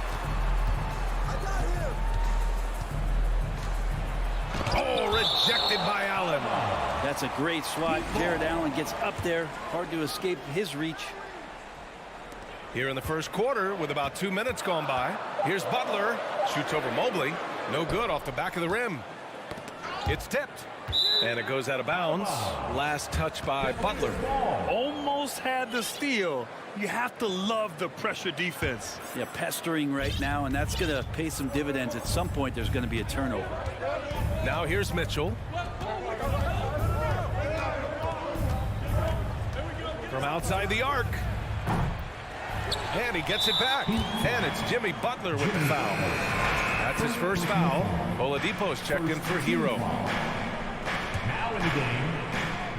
Oh, rejected by Allen. That's a great swat. Jared Allen gets up there. Hard to escape his reach. Here in the first quarter with about 2 minutes gone by. Here's Butler. Shoots over Mobley. No good off the back of the rim. It's tipped. And it goes out of bounds. Last touch by Butler. Almost had the steal. You have to love the pressure defense. Yeah, pestering right now, and that's going to pay some dividends. At some point, there's going to be a turnover. Now here's Mitchell. From outside the arc. And he gets it back. And it's Jimmy Butler with the foul. That's his first foul. Oladipo's checked in for Hero. Now in the game,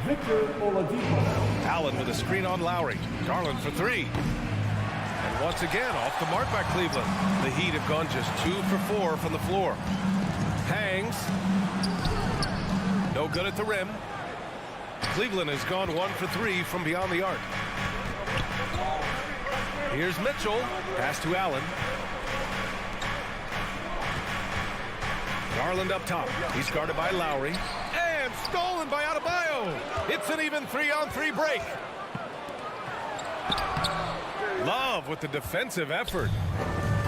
Victor Oladipo. Allen with a screen on Lowry. Garland for 3. And once again, off the mark by Cleveland. The Heat have gone just 2 for 4 from the floor. Hangs. No good at the rim. Cleveland has gone 1 for 3 from beyond the arc. Here's Mitchell. Pass to Allen. Garland up top. He's guarded by Lowry. And stolen by Adebayo. It's an even 3-on-3 break. Love with the defensive effort.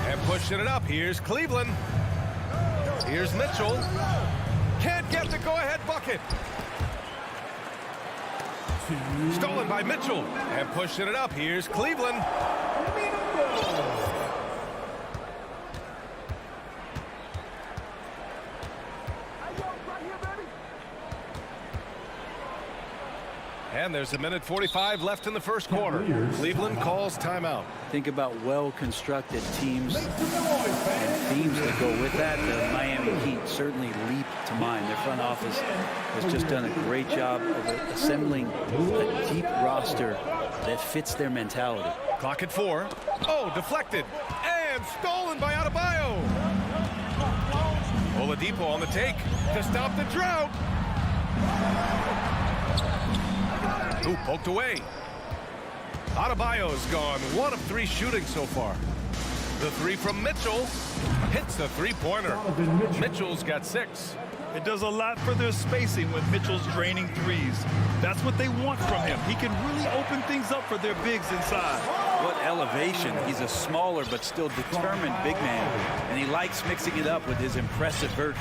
And pushing it up. Here's Cleveland. Here's Mitchell. Can't get the go-ahead bucket. Stolen by Mitchell. And pushing it up. Here's Cleveland. And there's 1:45 left in the first quarter. Cleveland calls timeout. Think about well-constructed teams and themes that go with that. The Miami Heat certainly leap to mind. Their front office has just done a great job of assembling a deep roster that fits their mentality. Clock at 4. Oh, deflected. And stolen by Adebayo. Oladipo on the take to stop the drought. Ooh, poked away. Adebayo's gone 1 of 3 shooting so far. The 3 from Mitchell hits the 3-pointer. Mitchell's got 6. It does a lot for their spacing when Mitchell's draining threes. That's what they want from him. He can really open things up for their bigs inside. What elevation. He's a smaller but still determined big man. And he likes mixing it up with his impressive vert.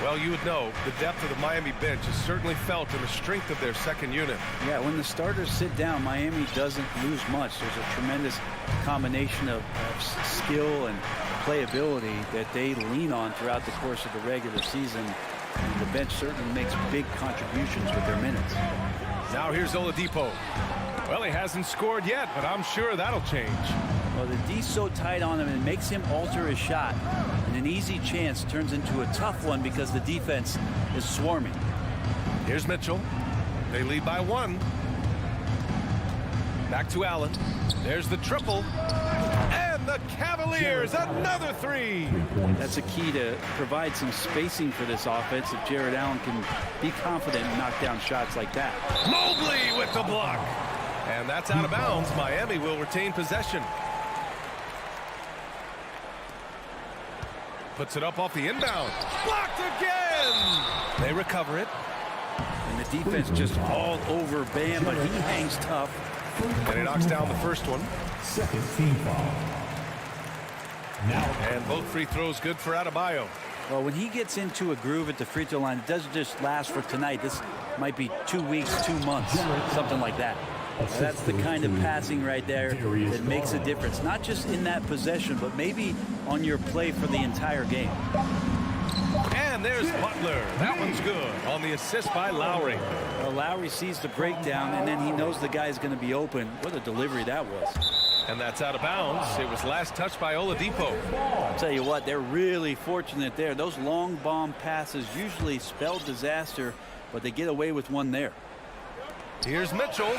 Well, you would know the depth of the Miami bench is certainly felt in the strength of their second unit. Yeah, when the starters sit down, Miami doesn't lose much. There's a tremendous combination of skill and playability that they lean on throughout the course of the regular season. And the bench certainly makes big contributions with their minutes. Now here's Oladipo. Well, he hasn't scored yet, but I'm sure that'll change. Well, the D's so tight on him, and it makes him alter his shot. And an easy chance turns into a tough one because the defense is swarming. Here's Mitchell. They lead by 1. Back to Allen. There's the triple. And the Cavaliers, another 3. That's a key to provide some spacing for this offense if Jared Allen can be confident and knock down shots like that. Mobley with the block. And that's out of bounds. Miami will retain possession. Puts it up off the inbound. Blocked again. They recover it. And the defense just all over Bam, but he hangs tough. And he knocks down the first one. Second team foul. And both free throws good for Adebayo. Well, when he gets into a groove at the free throw line, it doesn't just last for tonight. This might be 2 weeks, 2 months, something like that. That's the kind of passing right there that makes a difference, not just in that possession, but maybe on your play for the entire game. And there's Butler. That one's good on the assist by Lowry. Well, Lowry sees the breakdown, and then he knows the guy's going to be open. What a delivery that was. And that's out of bounds. It was last touched by Oladipo. I'll tell you what, they're really fortunate there. Those long bomb passes usually spell disaster, but they get away with one there. Here's Mitchell.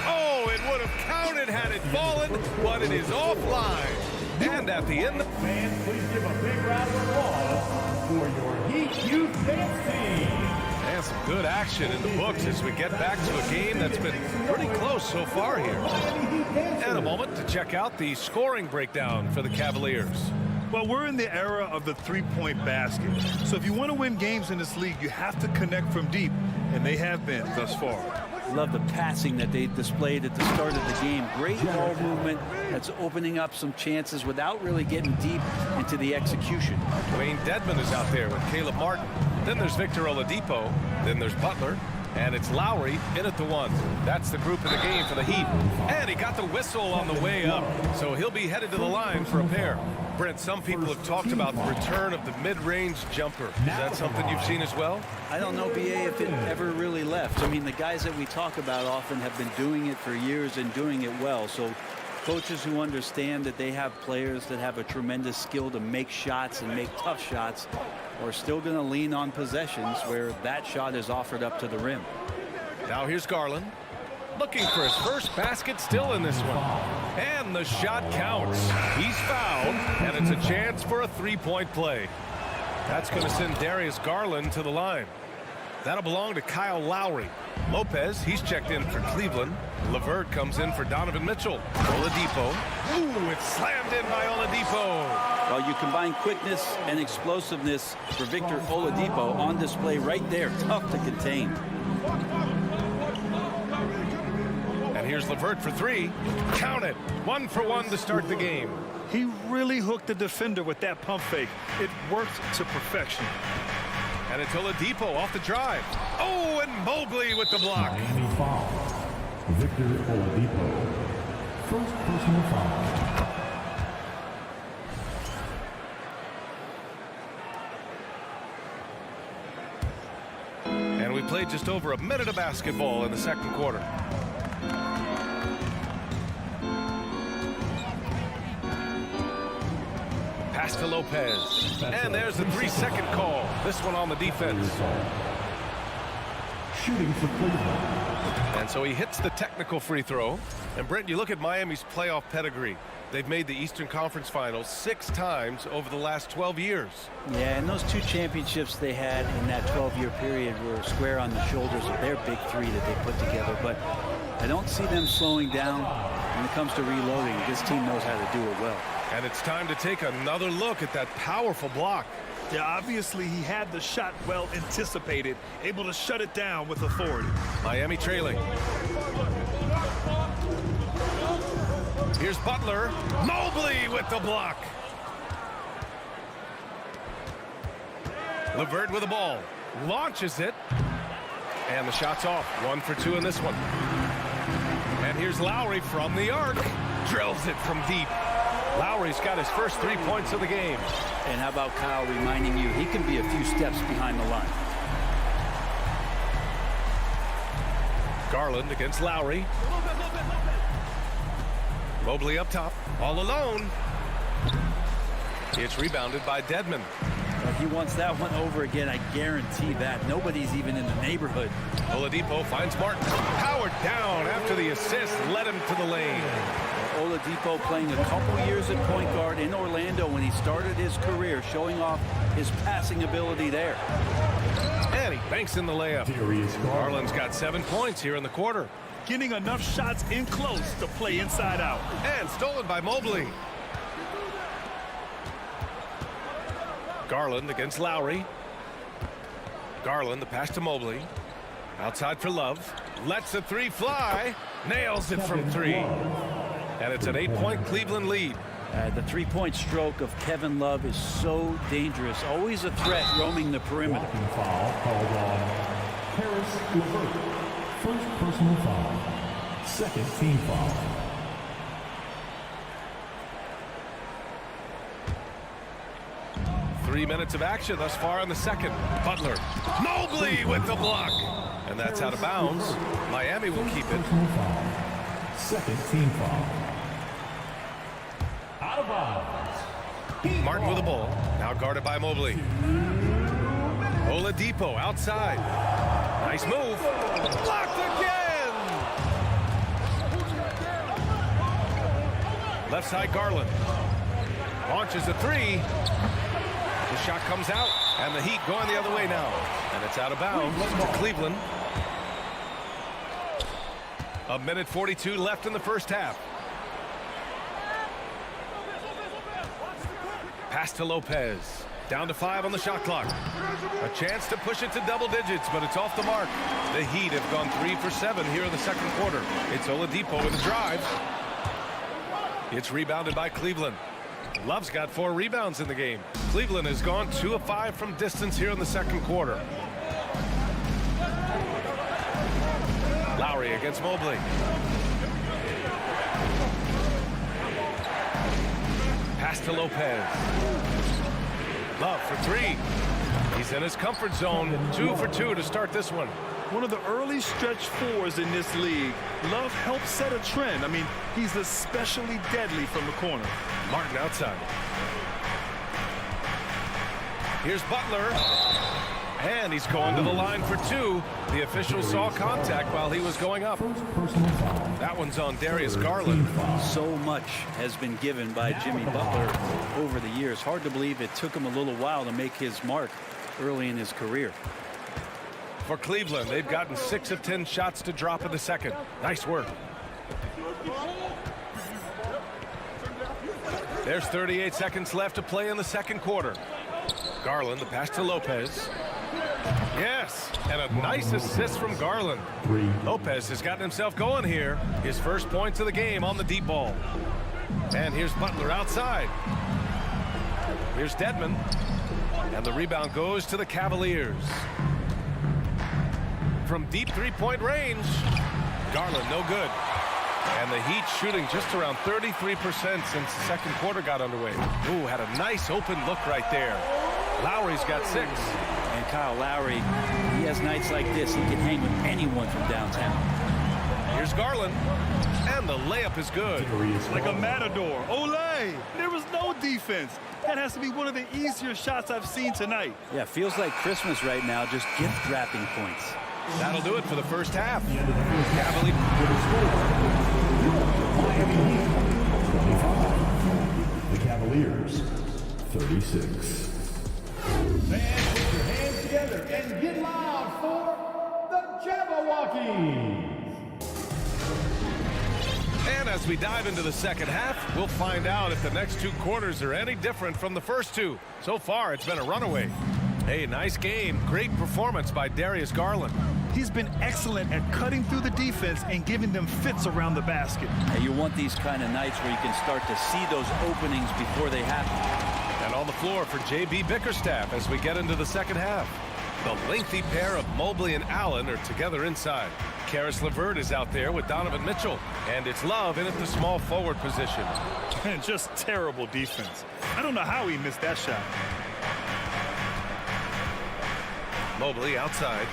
Oh, it would have counted had it fallen, but it is offline. And at the end, Fans, please give a big round of applause for your Heat Youth Dance Team. and some good action in the books as we get back to a game that's been pretty close so far here. And a moment to check out the scoring breakdown for the Cavaliers. Well, we're in the era of the three-point basket. So if you want to win games in this league, you have to connect from deep, and they have been thus far. Love the passing that they displayed at the start of the game. Great ball movement that's opening up some chances without really getting deep into the execution. Wayne Dedmon is out there with Caleb Martin. Then there's Victor Oladipo. Then there's Butler. And it's Lowry in at the one. That's the group in the game for the Heat. And he got the whistle on the way up. So he'll be headed to the line for a pair. Brent, some people have talked about the return of the mid-range jumper. Is that something you've seen as well? I don't know, BA, if it ever really left. I mean, the guys that we talk about often have been doing it for years and doing it well. So coaches who understand that they have players that have a tremendous skill to make shots and make tough shots are still going to lean on possessions where that shot is offered up to the rim. Now here's Garland. Looking for his first basket still in this one. And the shot counts. He's fouled, and it's a chance for a three-point play. That's going to send Darius Garland to the line. That'll belong to Kyle Lowry. Lopez, he's checked in for Cleveland. LeVert comes in for Donovan Mitchell. Oladipo. Ooh, it's slammed in by Oladipo. Well, you combine quickness and explosiveness for Victor Oladipo on display right there. Tough to contain. And here's LeVert for three. Count it. 1 for 1 to start the game. He really hooked the defender with that pump fake. It worked to perfection. And it's Oladipo off the drive. Oh, and Mobley with the block. Miami foul. Victor Oladipo. First personal foul. And we played just over a minute of basketball in the second quarter. Pass to Lopez. And there's the 3-second call. This one on the defense. Shooting for Cleveland. And so he hits the technical free throw. And Brent, you look at Miami's playoff pedigree. They've made the Eastern Conference Finals 6 times over the last 12 years. Yeah, and those 2 championships they had in that 12-year period were square on the shoulders of their big 3 that they put together. But I don't see them slowing down when it comes to reloading. This team knows how to do it well. And it's time to take another look at that powerful block. Yeah, obviously he had the shot well anticipated, able to shut it down with authority. Miami trailing. Here's Butler. Mobley with the block. LeVert with the ball. Launches it. And the shot's off. 1 for 2 in this one. And here's Lowry from the arc. Drills it from deep. Lowry's got his first 3 points of the game. And how about Kyle reminding you he can be a few steps behind the line. Garland against Lowry. Mobley up top, all alone. It's rebounded by Dedmon. He wants that one over again, I guarantee that. Nobody's even in the neighborhood. Oladipo finds Martin. Powered down after the assist led him to the lane. Oladipo playing a couple years at point guard in Orlando when he started his career, showing off his passing ability there. And he banks in the layup. Garland's got 7 points here in the quarter. Getting enough shots in close to play inside out. And stolen by Mobley. Garland against Lowry. Garland, the pass to Mobley. Outside for Love. Lets the 3 fly. Nails it from 3. And it's an 8-point Cleveland lead. The 3-point stroke of Kevin Love is so dangerous. Always a threat roaming the perimeter. Foul called on Harris LeVert. First personal foul. Second team foul. Three minutes of action thus far in the second. Butler. Mobley with the block. And that's out of bounds. Miami will keep it. Second team foul. Out of bounds. Martin with the ball. Now guarded by Mobley. Oladipo outside. Nice move. Blocked again. Left side Garland. Launches a 3. The shot comes out, and the Heat going the other way now. And it's out of bounds to Cleveland. A minute 42 left in the first half. Pass to Lopez. Down to 5 on the shot clock. A chance to push it to double digits, but it's off the mark. The Heat have gone 3 for 7 here in the second quarter. It's Oladipo with a drive. It's rebounded by Cleveland. Love's got 4 rebounds in the game. Cleveland has gone 2 of 5 from distance here in the second quarter. Lowry against Mobley. Pass to Lopez. Love for 3. He's in his comfort zone. 2 for 2 to start this one. One of the early stretch 4s in this league. Love helps set a trend. I mean, he's especially deadly from the corner. Martin outside. Here's Butler. And he's going to the line for 2. The official saw contact while he was going up. That one's on Darius Garland. So much has been given by Jimmy Butler over the years. Hard to believe it took him a little while to make his mark early in his career. For Cleveland, they've gotten 6 of 10 shots to drop in the second. Nice work. There's 38 seconds left to play in the second quarter. Garland, the pass to Lopez. Yes, and a nice assist from Garland. Lopez has gotten himself going here. His first points of the game on the deep ball. And here's Butler outside. Here's Dedmon. And the rebound goes to the Cavaliers. From deep 3-point range, Garland no good. And the Heat shooting just around 33% since the second quarter got underway. Ooh, had a nice open look right there. Lowry's got 6. And Kyle Lowry, he has nights like this. He can hang with anyone from downtown. Here's Garland. And the layup is good. Like a matador. Olay! There was no defense. That has to be one of the easier shots I've seen tonight. Yeah, feels like Christmas right now, just gift wrapping points. That'll do it for the first half. The Cavaliers, 36. Fans, put your hands together and get loud for the Jabberwockies. And as we dive into the second half, we'll find out if the next 2 quarters are any different from the first 2. So far, it's been a runaway. Hey, nice game. Great performance by Darius Garland. He's been excellent at cutting through the defense and giving them fits around the basket. And you want these kind of nights where you can start to see those openings before they happen. And on the floor for J.B. Bickerstaff as we get into the second half. The lengthy pair of Mobley and Allen are together inside. Karis LeVert is out there with Donovan Mitchell. And it's Love in at the small forward position. And just terrible defense. I don't know how he missed that shot. Mobley outside.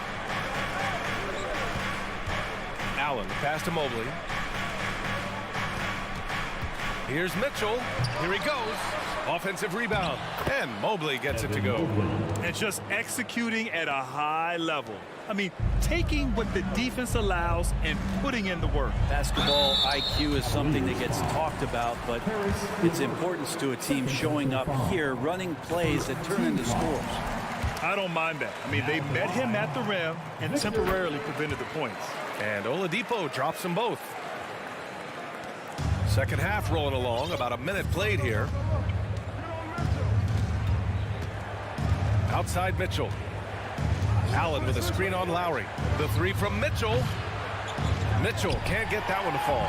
Allen pass to Mobley. Here's Mitchell. Here he goes. Offensive rebound. And Mobley gets it to go. And just executing at a high level. I mean, taking what the defense allows and putting in the work. Basketball IQ is something that gets talked about, but its importance to a team showing up here, running plays that turn into scores. I don't mind that. I mean, they met him at the rim and temporarily prevented the points. And Oladipo drops them both. Second half rolling along, about a minute played here. Outside Mitchell. Allen with a screen on Lowry. The three from Mitchell. Mitchell can't get that one to fall.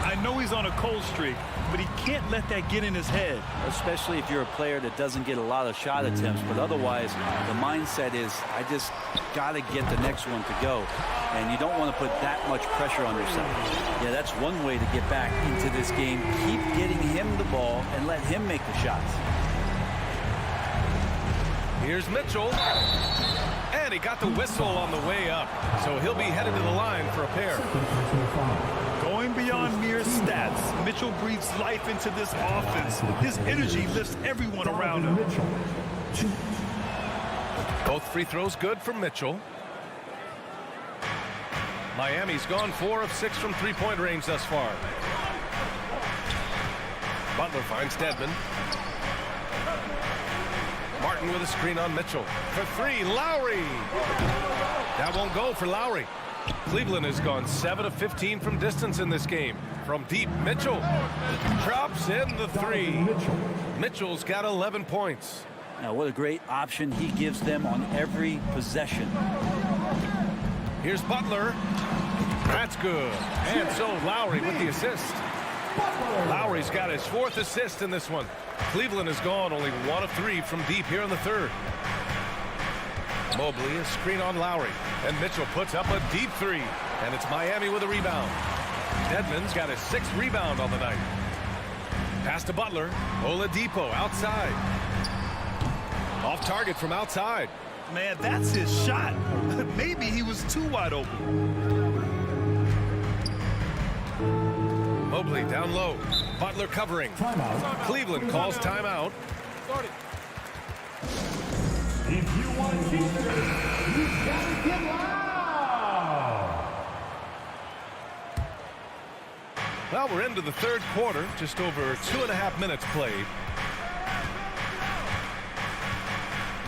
I know he's on a cold streak, but he can't let that get in his head. Especially if you're a player that doesn't get a lot of shot attempts, but otherwise the mindset is, I just got to get the next one to go. And you don't want to put that much pressure on yourself. Yeah, that's one way to get back into this game. Keep getting him the ball and let him make the shots. Here's Mitchell. And he got the whistle on the way up. So he'll be headed to the line for a pair. Going beyond mere stats, Mitchell breathes life into this offense. His energy lifts everyone around him. Both free throws good from Mitchell. Miami's gone 4 of 6 from three-point range thus far. Butler finds Dedmon. Martin with a screen on Mitchell. For three, Lowry. That won't go for Lowry. Cleveland has gone 7 of 15 from distance in this game. From deep, Mitchell drops in the three. Mitchell's got 11 points. Now, what a great option he gives them on every possession. Here's Butler. That's good. And so Lowry with the assist. Lowry's got his 4th assist in this one. Cleveland has gone only 1 of 3 from deep here in the third. Mobley, a screen on Lowry. And Mitchell puts up a deep three. And it's Miami with a rebound. Dedmon's got his 6th rebound on the night. Pass to Butler. Oladipo outside. Off target from outside. Man, that's his shot. Maybe he was too wide open. Mobley down low. Butler covering. Cleveland calls timeout. If you want to keep it, you've got to get loud. Well, we're into the third quarter. Just over 2.5 minutes played.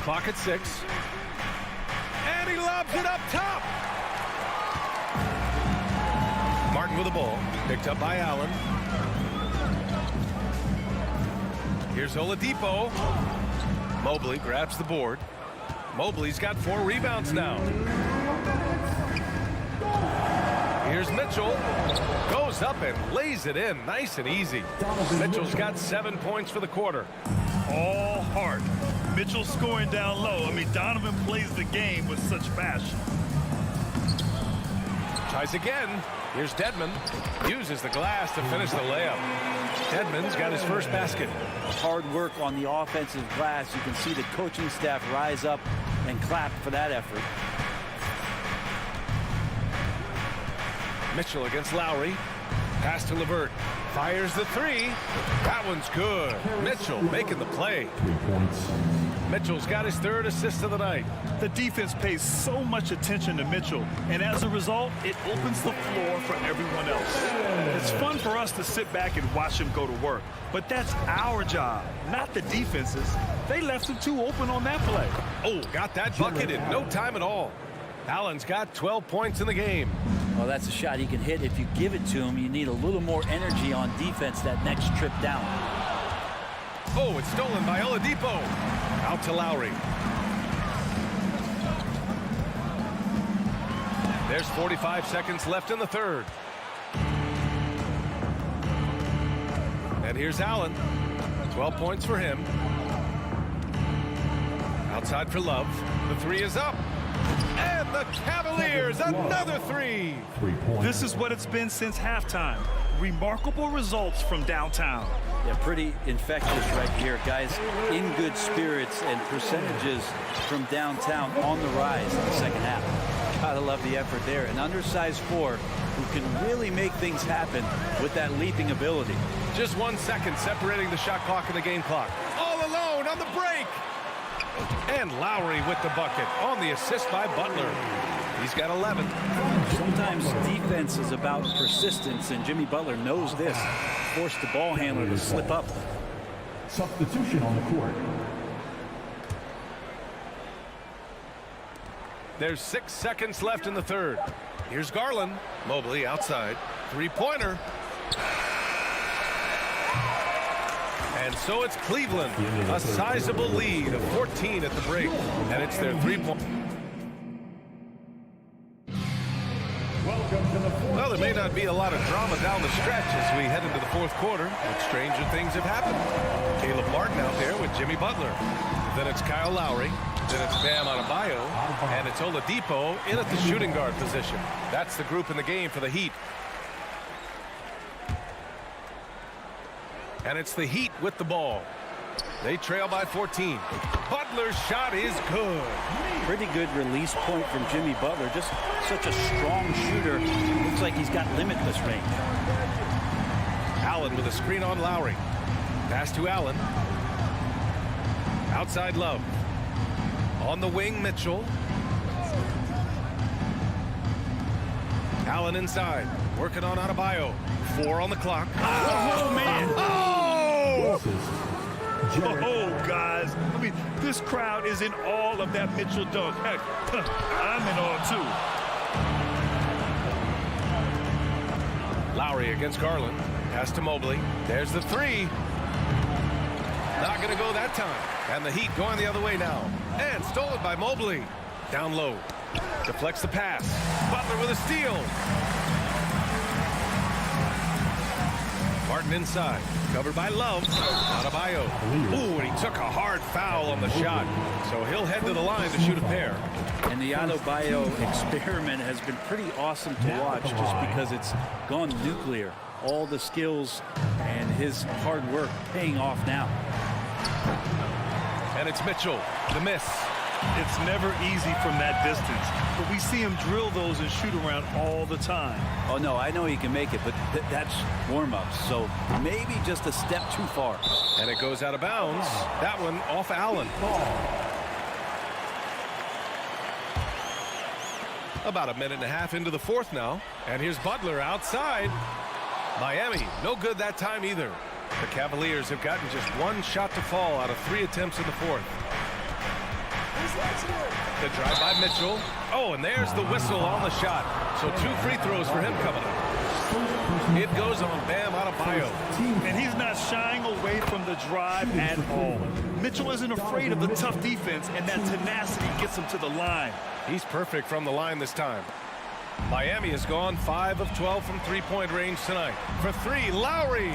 Clock at 6. And he lobs it up top. Martin with the ball. Picked up by Allen. Here's Oladipo. Mobley grabs the board. Mobley's got 4 rebounds now. Here's Mitchell. Goes up and lays it in nice and easy. Mitchell's got 7 points for the quarter. All heart. Mitchell scoring down low. I mean, Donovan plays the game with such passion. Tries again. Here's Dedmon. Uses the glass to finish the layup. Dedmon's got his first basket. Hard work on the offensive glass. You can see the coaching staff rise up and clap for that effort. Mitchell against Lowry. Pass to LeVert. Fires the three. That one's good. Mitchell making the play. 3 points. Mitchell's got his 3rd assist of the night. The defense pays so much attention to Mitchell, and as a result, it opens the floor for everyone else. It's fun for us to sit back and watch him go to work, but that's our job, not the defense's. They left him too open on that play. Oh, got that bucket in no time at all. Allen's got 12 points in the game. Well, that's a shot he can hit. If you give it to him, you need a little more energy on defense that next trip down. Oh, it's stolen by Oladipo. Out to Lowry. There's 45 seconds left in the third. And here's Allen. 12 points for him. Outside for Love. The three is up. And the Cavaliers, another three. This is what it's been since halftime. Remarkable results from downtown. Yeah, pretty infectious right here. Guys in good spirits and percentages from downtown on the rise in the second half. Gotta love the effort there. An undersized four who can really make things happen with that leaping ability. Just 1 second separating the shot clock and the game clock. All alone on the break. And Lowry with the bucket on the assist by Butler. He's got 11. Sometimes defense is about persistence, and Jimmy Butler knows this. Forced the ball handler to slip up. Substitution on the court. There's 6 seconds left in the third. Here's Garland. Mobley outside. Three-pointer. And so it's Cleveland. A sizable lead of 14 at the break. And it's their three-point. Well, there may not be a lot of drama down the stretch as we head into the fourth quarter, but stranger things have happened. Caleb Martin out there with Jimmy Butler. Then it's Kyle Lowry. Then it's Bam Adebayo. And it's Oladipo in at the shooting guard position. That's the group in the game for the Heat. And it's the Heat with the ball. They trail by 14. Butler's shot is good. Pretty good release point from Jimmy Butler. Just such a strong shooter. Looks like he's got limitless range. Allen with a screen on Lowry. Pass to Allen. Outside Love. On the wing, Mitchell. Allen inside. Working on Adebayo. 4 on the clock. Oh, man. Oh! Oh, guys. I mean, this crowd is in awe of that Mitchell dunk. Heck, I'm in awe, too. Lowry against Garland. Pass to Mobley. There's the three. Not going to go that time. And the Heat going the other way now. And stolen by Mobley. Down low. Deflects the pass. Butler with a steal. Martin inside. Covered by Love. Adebayo. Ooh, and he took a hard foul on the shot. So he'll head to the line to shoot a pair. And the Adebayo experiment has been pretty awesome to watch just because it's gone nuclear. All the skills and his hard work paying off now. And it's Mitchell. The miss. It's never easy from that distance, but we see him drill those and shoot around all the time. Oh, no, I know he can make it, but that's warm-ups, so maybe just a step too far. And it goes out of bounds. That one off Allen. About a minute and a half into the fourth now. And here's Butler outside. Miami, no good that time either. The Cavaliers have gotten just one shot to fall out of 3 attempts in the fourth. The drive by Mitchell. Oh, and there's the whistle on the shot. So 2 free throws for him coming up. It goes on Bam Adebayo. And he's not shying away from the drive at all. Mitchell isn't afraid of the tough defense, and that tenacity gets him to the line. He's perfect from the line this time. Miami has gone 5 of 12 from three-point range tonight. For 3, Lowry.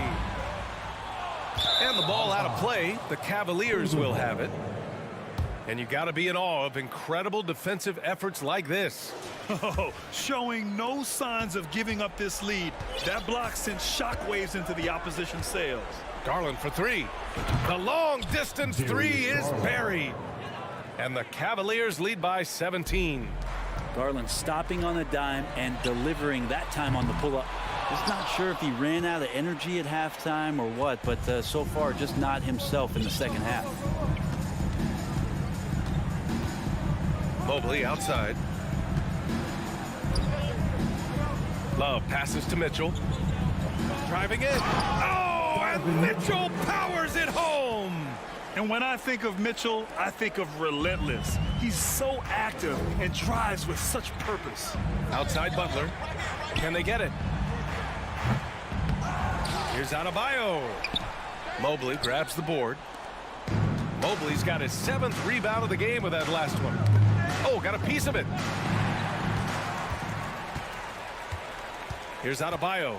And the ball out of play. The Cavaliers will have it. And you got to be in awe of incredible defensive efforts like this. Oh, showing no signs of giving up this lead. That block sent shockwaves into the opposition sails. Garland for 3. The long distance 3 is buried. And the Cavaliers lead by 17. Garland stopping on a dime and delivering that time on the pull-up. Just not sure if he ran out of energy at halftime or what, but so far just not himself in the second half. Mobley outside. Love passes to Mitchell. Driving in. Oh, and Mitchell powers it home. And when I think of Mitchell, I think of relentless. He's so active and drives with such purpose. Outside Butler. Can they get it? Here's Adebayo. Mobley grabs the board. Mobley's got his 7th rebound of the game with that last one. Oh, got a piece of it. Here's Adebayo.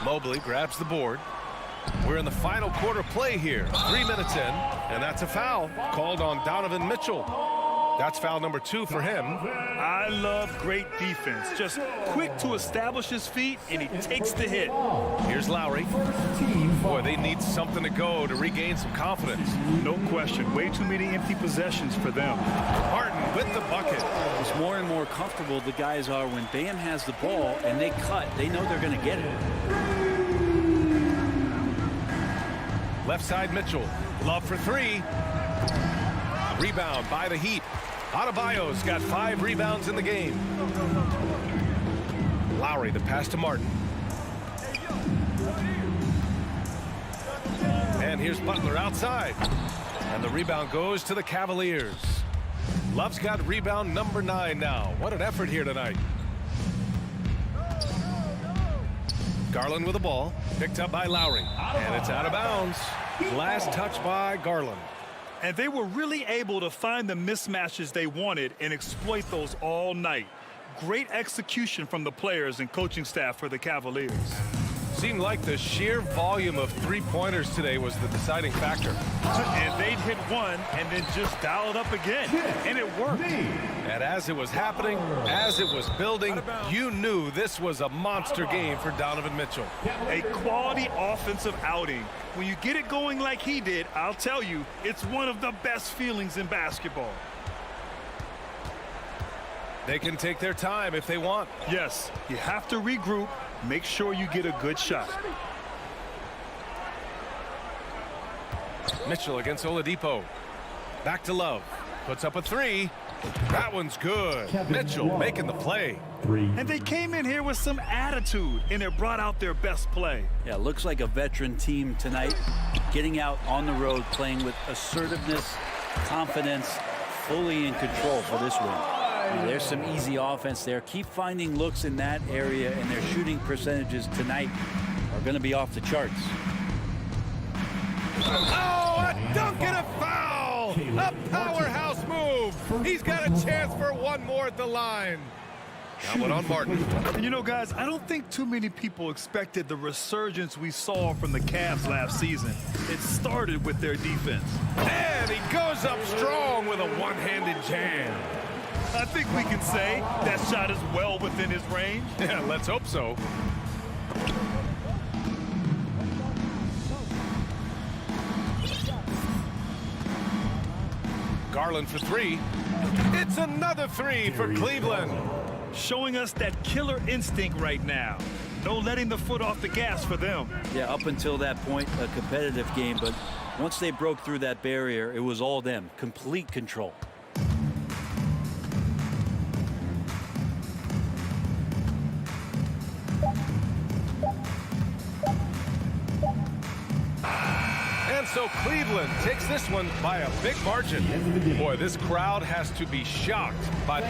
Mobley grabs the board. We're in the final quarter play here. 3 minutes in, and that's a foul called on Donovan Mitchell. That's foul number 2 for him. I love great defense. Just quick to establish his feet, and he takes the hit. Here's Lowry. Boy, they need something to go to regain some confidence. No question. Way too many empty possessions for them. Harden with the bucket. It's more and more comfortable the guys are when Bam has the ball and they cut. They know they're going to get it. Left side Mitchell. Love for 3. Rebound by the Heat. Adebayo's got 5 rebounds in the game. Lowry, the pass to Martin. And here's Butler outside. And the rebound goes to the Cavaliers. Love's got rebound number 9 now. What an effort here tonight. Garland with the ball. Picked up by Lowry. And it's out of bounds. Last touch by Garland. And they were really able to find the mismatches they wanted and exploit those all night. Great execution from the players and coaching staff for the Cavaliers. Seemed like the sheer volume of 3-pointers today was the deciding factor. And they'd hit one and then just dial it up again. And it worked. And as it was happening, as it was building, you knew this was a monster game for Donovan Mitchell. A quality offensive outing. When you get it going like he did, I'll tell you, it's one of the best feelings in basketball. They can take their time if they want. Yes, you have to regroup. Make sure you get a good shot. Mitchell against Oladipo. Back to Love. Puts up a 3. That one's good. Mitchell making the play. And they came in here with some attitude, and it brought out their best play. Yeah, looks like a veteran team tonight. Getting out on the road, playing with assertiveness, confidence, fully in control for this win. There's some easy offense there. Keep finding looks in that area, and their shooting percentages tonight are going to be off the charts. Oh, a dunk and a foul! A powerhouse move! He's got a chance for one more at the line. That one on Martin. And you know, guys, I don't think too many people expected the resurgence we saw from the Cavs last season. It started with their defense. And he goes up strong with a one-handed jam. I think we can say that shot is well within his range. Yeah, let's hope so. Garland for 3. It's another 3 for Cleveland. Showing us that killer instinct right now. No letting the foot off the gas for them. Yeah, up until that point, a competitive game, but once they broke through that barrier, it was all them. Complete control. And so Cleveland takes this one by a big margin. Boy, this crowd has to be shocked by...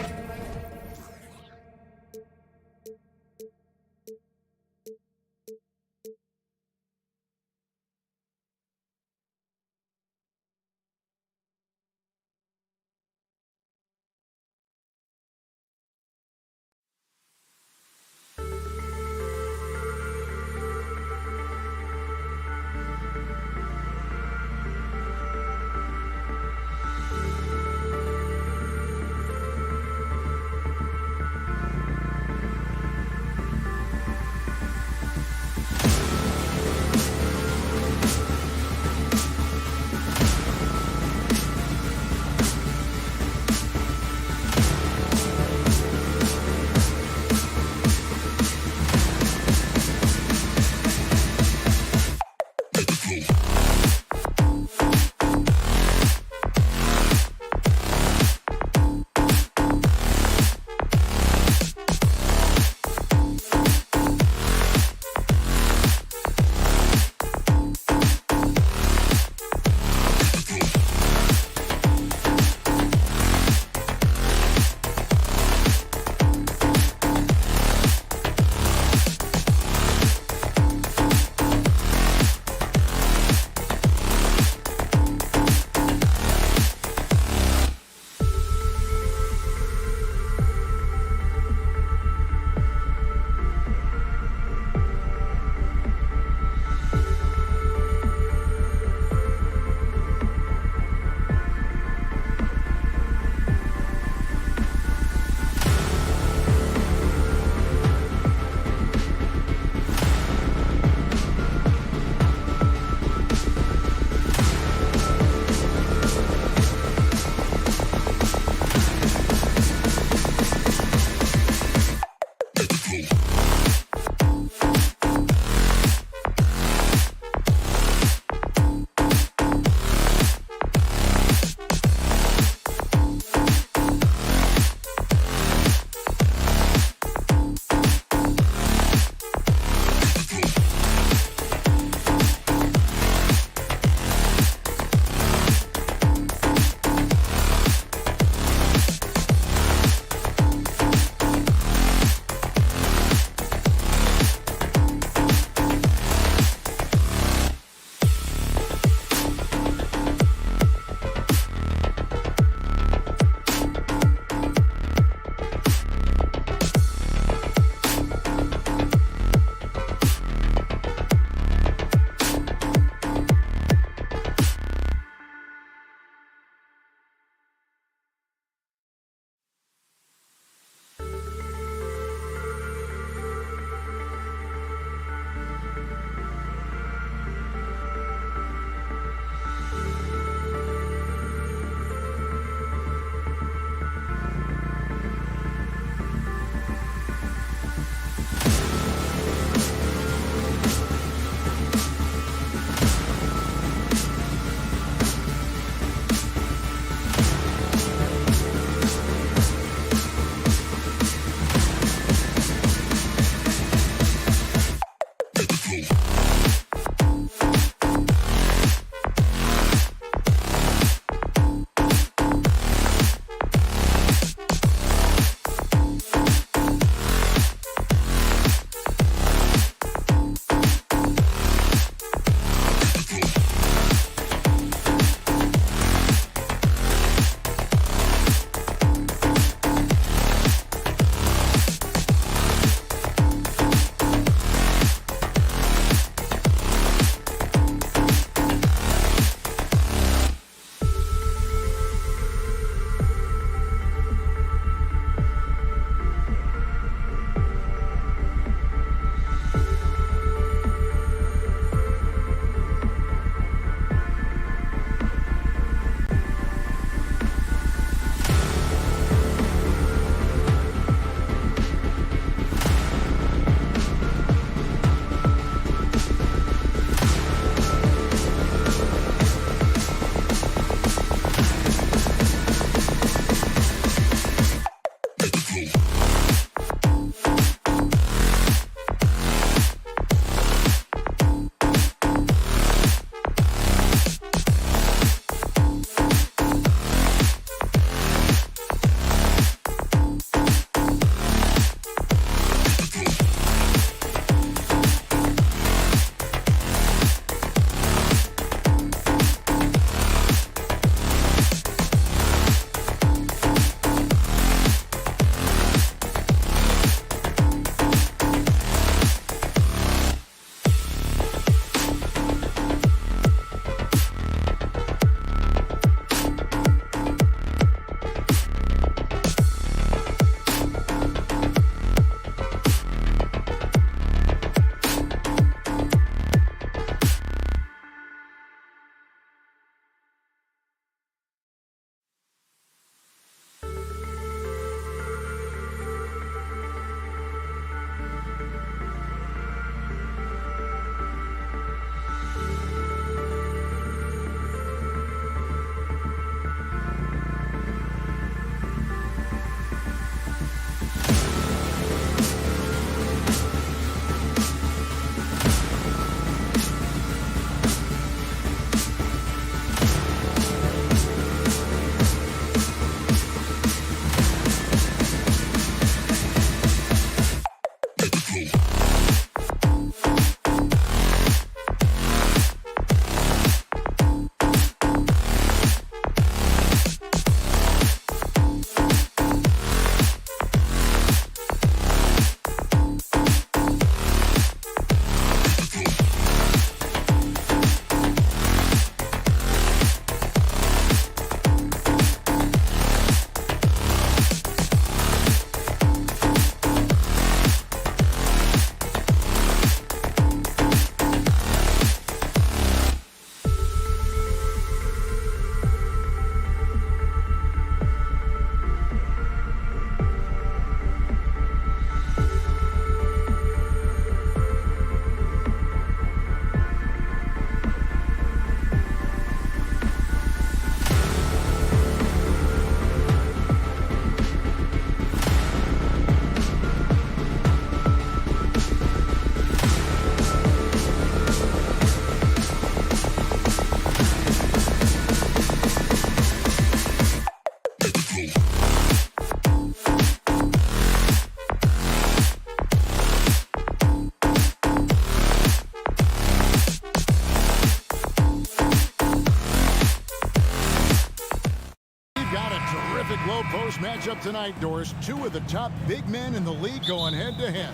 Low-post matchup tonight, Doris. Two of the top big men in the league going head-to-head.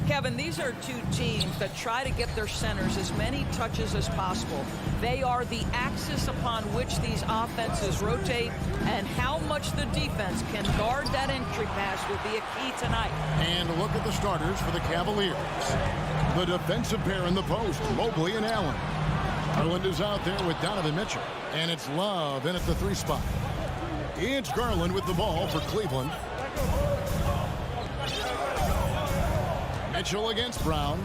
Kevin, these are two teams that try to get their centers as many touches as possible. They are the axis upon which these offenses rotate, and how much the defense can guard that entry pass will be a key tonight. And look at the starters for the Cavaliers. The defensive pair in the post, Mobley and Allen. Garland is out there with Donovan Mitchell, and it's Love in at the 3 spot. It's Garland with the ball for Cleveland. Mitchell against Brown.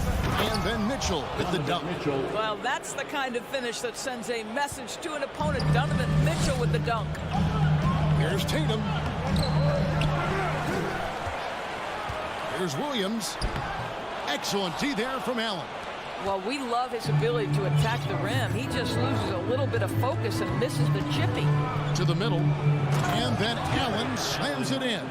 And then Mitchell with the dunk. Well, that's the kind of finish that sends a message to an opponent. Donovan Mitchell with the dunk. Here's Tatum. Here's Williams. Excellent D there from Allen. Well, we love his ability to attack the rim. He just loses a little bit of focus and misses the chippy. To the middle, and then Allen slams it in.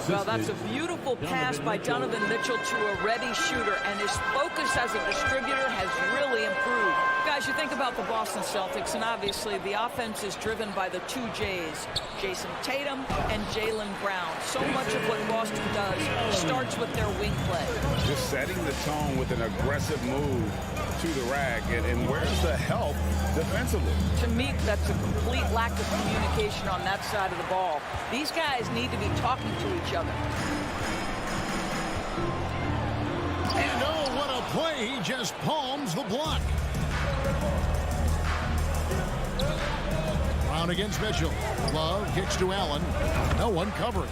Well, that's a beautiful pass by Donovan Mitchell to a ready shooter, and his focus as a distributor has really improved. Guys, you think about the Boston Celtics, and obviously the offense is driven by the two J's, Jason Tatum and Jaylen Brown. So much of what Boston does starts with their wing play. Just setting the tone with an aggressive move to the rack, and where's the help defensively? To me, that's a complete lack of communication on that side of the ball. These guys need to be talking to each other. And oh, what a play. He just palms the block. Brown against Mitchell. Love kicks to Allen. No one covering.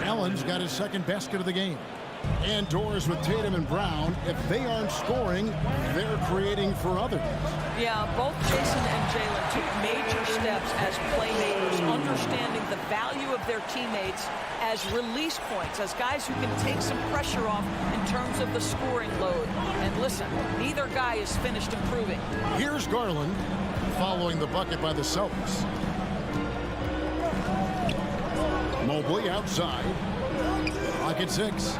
Allen's got his second basket of the game. And doors with Tatum and Brown. If they aren't scoring, they're creating for others. Yeah, both Jason and Jaylen took major steps as playmakers, understanding the value of their teammates as release points, as guys who can take some pressure off in terms of the scoring load. And listen, neither guy is finished improving. Here's Garland following the bucket by the Celtics. Mobley outside. Pocket 6.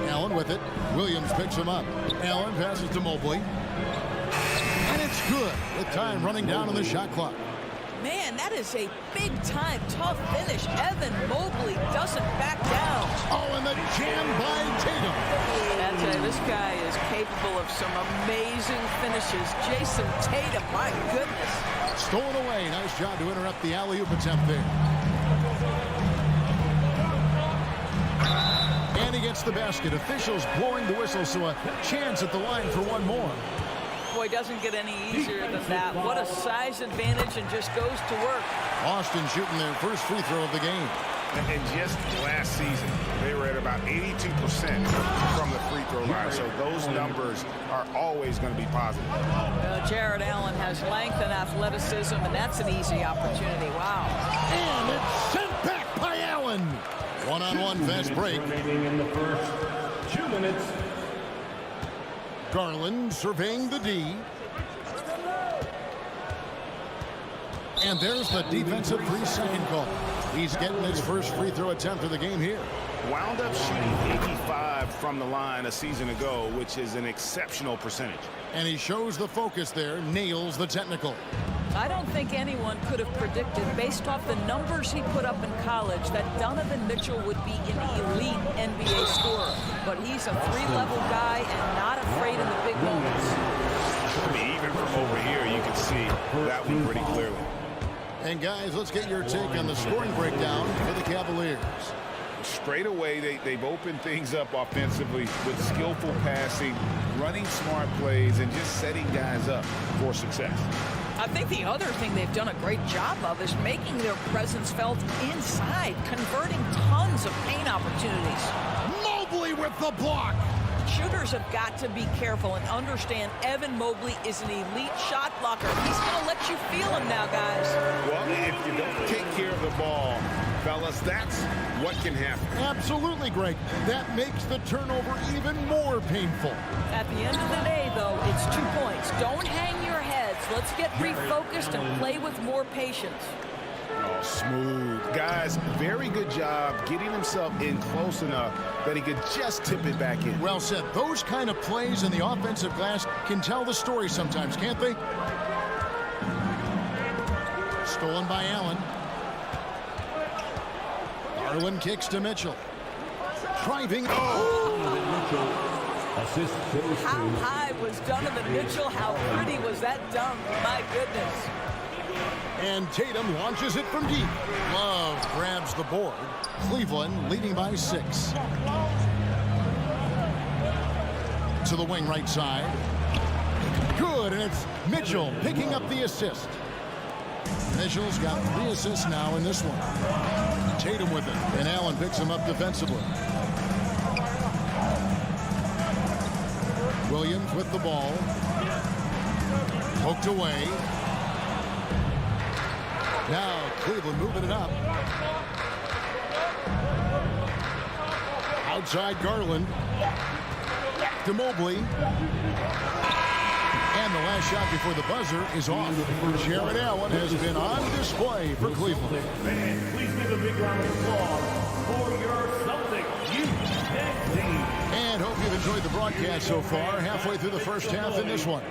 Allen with it. Williams picks him up. Allen passes to Mobley. And it's good with time running down on the shot clock. Man, that is a big-time tough finish. Evan Mobley doesn't back down. Oh, and the jam by Tatum. I tell you, this guy is capable of some amazing finishes. Jason Tatum, my goodness. Stolen away. Nice job to interrupt the alley-oop attempt there. And he gets the basket. Officials blowing the whistle, so a chance at the line for one more. Boy, doesn't get any easier than that. What a size advantage, and just goes to work. Austin shooting their first free throw of the game. And just last season, they were at about 82% from the free throw line. So those numbers are always going to be positive. Jared Allen has length and athleticism, and that's an easy opportunity. Wow. And it's sent back by Allen. One-on-one fast break. Remaining in the first 2 minutes. Garland surveying the D. And there's the defensive 3-second call. He's getting his first free throw attempt of the game here. Wound up shooting 85 from the line a season ago, which is an exceptional percentage. And he shows the focus there, nails the technical. I don't think anyone could have predicted, based off the numbers he put up in college, that Donovan Mitchell would be an elite NBA scorer. But he's a three-level guy and not afraid in the big moments. I mean, even from over here, you can see that one pretty clearly. And guys, let's get your take on the scoring breakdown for the Cavaliers. Straight away, they've opened things up offensively with skillful passing, running smart plays, and just setting guys up for success. I think the other thing they've done a great job of is making their presence felt inside, converting tons of paint opportunities. Mobley with the block. Shooters have got to be careful and understand Evan Mobley is an elite shot blocker. He's going to let you feel him now, guys. Well, if you don't take care of the ball, fellas, that's what can happen. Absolutely, Greg. That makes the turnover even more painful. At the end of the day, though, it's 2 points. Don't hang your heads. Let's get refocused and play with more patience. Oh, smooth. Guys, very good job getting himself in close enough that he could just tip it back in. Well said. Those kind of plays in the offensive glass can tell the story sometimes, can't they? Stolen by Allen. Garland kicks to Mitchell. Driving. How high was Donovan Mitchell? How pretty was that dunk? My goodness. And Tatum launches it from deep. Love grabs the board. Cleveland leading by 6. To the wing right side. Good, and it's Mitchell picking up the assist. Mitchell's got 3 assists now in this one. Tatum with it, and Allen picks him up defensively. Williams with the ball. Poked away. Now Cleveland moving it up. Outside Garland. Back to Mobley. And the last shot before the buzzer is off. Jared Allen has been on display for Cleveland. Fans, please give a big round of applause for your Celtics youth team. And hope you've enjoyed the broadcast so far. Halfway through the first half in this one.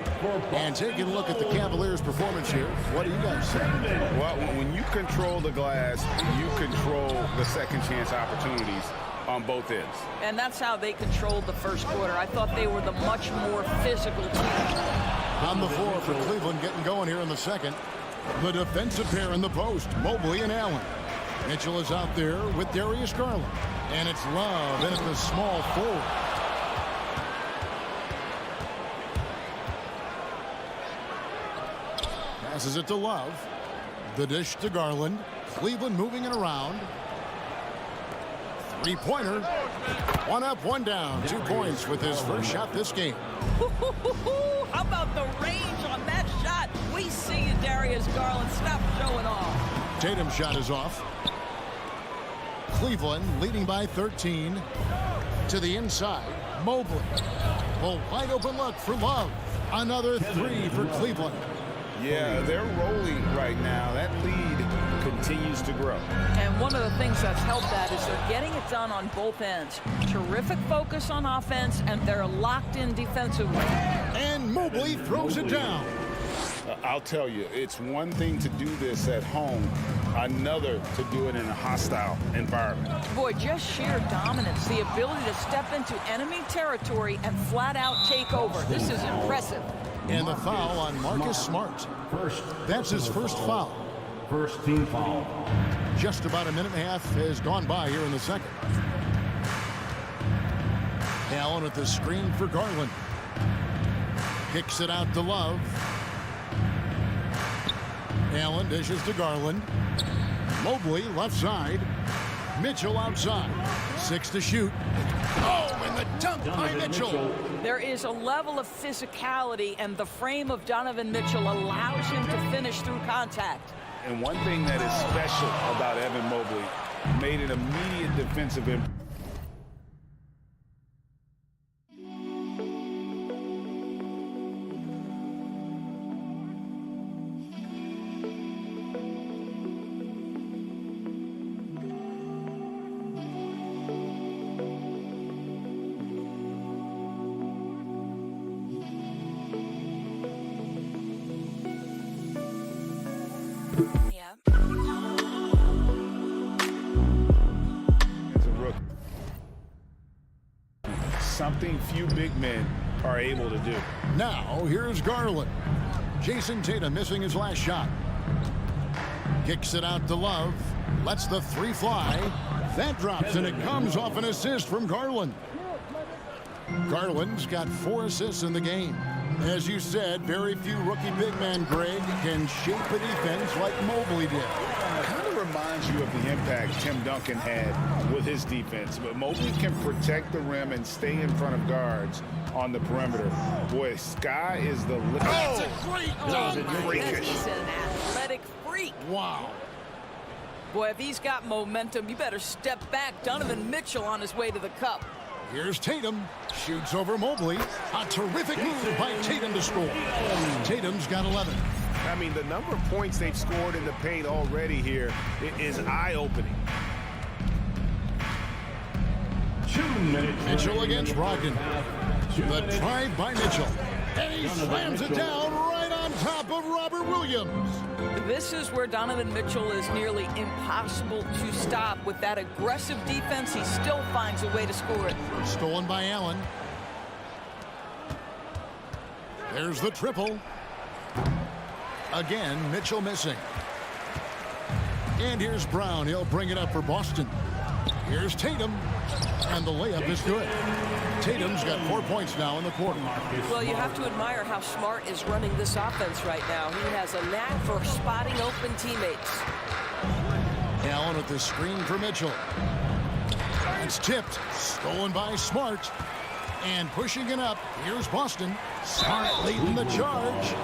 And taking a look at the Cavaliers' performance here, what do you guys say? Well, when you control the glass, you control the second chance opportunities on both ends. And that's how they controlled the first quarter. I thought they were the much more physical team. On the floor for Cleveland, getting going here in the second. The defensive pair in the post, Mobley and Allen. Mitchell is out there with Darius Garland. And it's Love in at the small forward. Passes it to Love. The dish to Garland. Cleveland moving it around. Three-pointer. One up, one down. 2 points with his first shot this game. How about the range on that shot? We see you, Darius Garland. Stop showing off. Tatum's shot is off. Cleveland leading by 13. To the inside. Mobley. A wide open look for Love. Another three for Cleveland. Yeah, they're rolling right now. That lead continues to grow. And one of the things that's helped that is they're getting it done on both ends. Terrific focus on offense, and they're locked in defensively. And Mobley throws it down. I'll tell you, it's one thing to do this at home, another to do it in a hostile environment. Boy, just sheer dominance, the ability to step into enemy territory and flat out take over. This is impressive. And the foul on Marcus Smart. That's his first foul. First team foul. Just about a minute and a half has gone by here in the second. Allen with the screen for Garland. Kicks it out to Love. Allen dishes to Garland. Mobley left side. Mitchell outside. 6 to shoot. Oh, and the dunk by Mitchell. There is a level of physicality, and the frame of Donovan Mitchell allows him to finish through contact. And one thing that is special about Evan Mobley, made an immediate defensive impact. Something few big men are able to do. Now, here's Garland. Jason Tatum missing his last shot. Kicks it out to Love. Lets the three fly. That drops, and it comes off an assist from Garland. Garland's got 4 assists in the game. As you said, very few rookie big men, Greg, can shape a defense like Mobley did. Kind of reminds you of the impact Tim Duncan had with his defense. But Mobley can protect the rim and stay in front of guards on the perimeter. Boy, Sky is the... That's a great dunk. He's an athletic freak. Wow. Boy, if he's got momentum, you better step back. Donovan Mitchell on his way to the cup. Here's Tatum. Shoots over Mobley. A terrific move by Tatum to score. Tatum's got 11. I mean, the number of points they've scored in the paint already here is eye-opening. 2 minutes. Mitchell against Brogdon. The drive by Mitchell. And he slams it down right on top of Robert Williams. This is where Donovan Mitchell is nearly impossible to stop. With that aggressive defense, he still finds a way to score it. Stolen by Allen. There's the triple. Again, Mitchell missing. And here's Brown. He'll bring it up for Boston. Here's Tatum. And the layup is good. Tatum's got 4 points now in the quarter. Well, you have to admire how Smart is running this offense right now. He has a knack for spotting open teammates. Allen with the screen for Mitchell. It's tipped. Stolen by Smart. And pushing it up. Here's Boston. Smart leading the charge.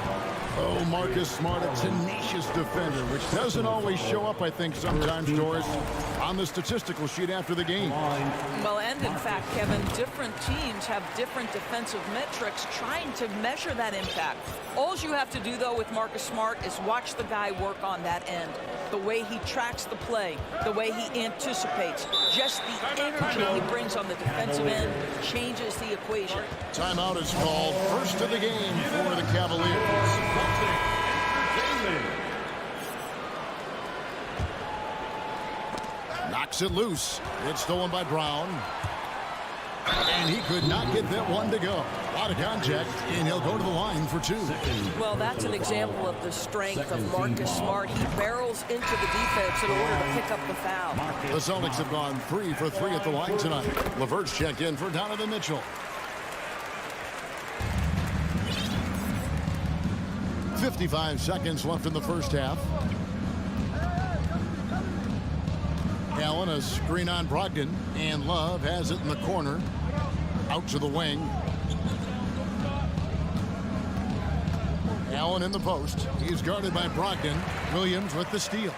Oh, Marcus Smart, a tenacious defender, which doesn't always show up, I think, sometimes, Doris, on the statistical sheet after the game. Well, and in fact, Kevin, different teams have different defensive metrics trying to measure that impact. All you have to do, though, with Marcus Smart is watch the guy work on that end. The way he tracks the play, the way he anticipates, just the energy he brings on the defensive end changes the equation. Timeout is called. First of the game for the Cavaliers. Knocks it loose. It's stolen by Brown. And he could not get that one to go. Out of contact, and he'll go to the line for two. Well, that's an example of the strength of Marcus Smart. He barrels into the defense in order to pick up the foul. The Celtics have gone 3 for 3 at the line tonight. LeVert's checked in for Donovan Mitchell. 55 seconds left in the first half. Allen, a screen on Brogdon, and Love has it in the corner. Out to the wing. Allen in the post. He's guarded by Brogdon. Williams with the steal.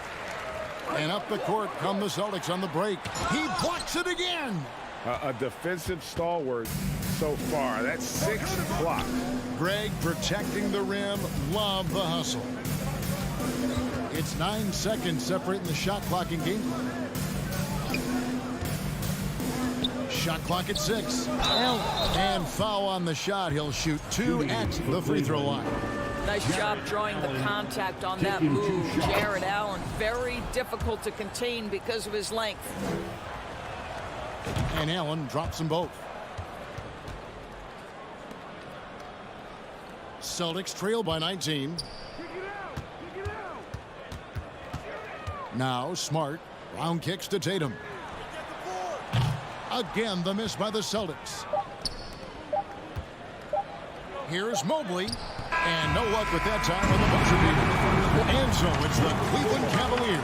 And up the court come the Celtics on the break. He blocks it again. A defensive stalwart so far. That's 6 blocks. Greg protecting the rim. Love the hustle. It's 9 seconds separating the shot clock and game clock. Shot clock at 6. And foul on the shot. He'll shoot 2 at the free throw line. Nice job drawing the contact on that move. Jared Allen, very difficult to contain because of his length. And Allen drops them both. Celtics trail by 19. Now Smart. Round kicks to Tatum. Again, the miss by the Celtics. Here's Mobley. And no luck with that time with the buzzer beater. And so it's the Cleveland Cavaliers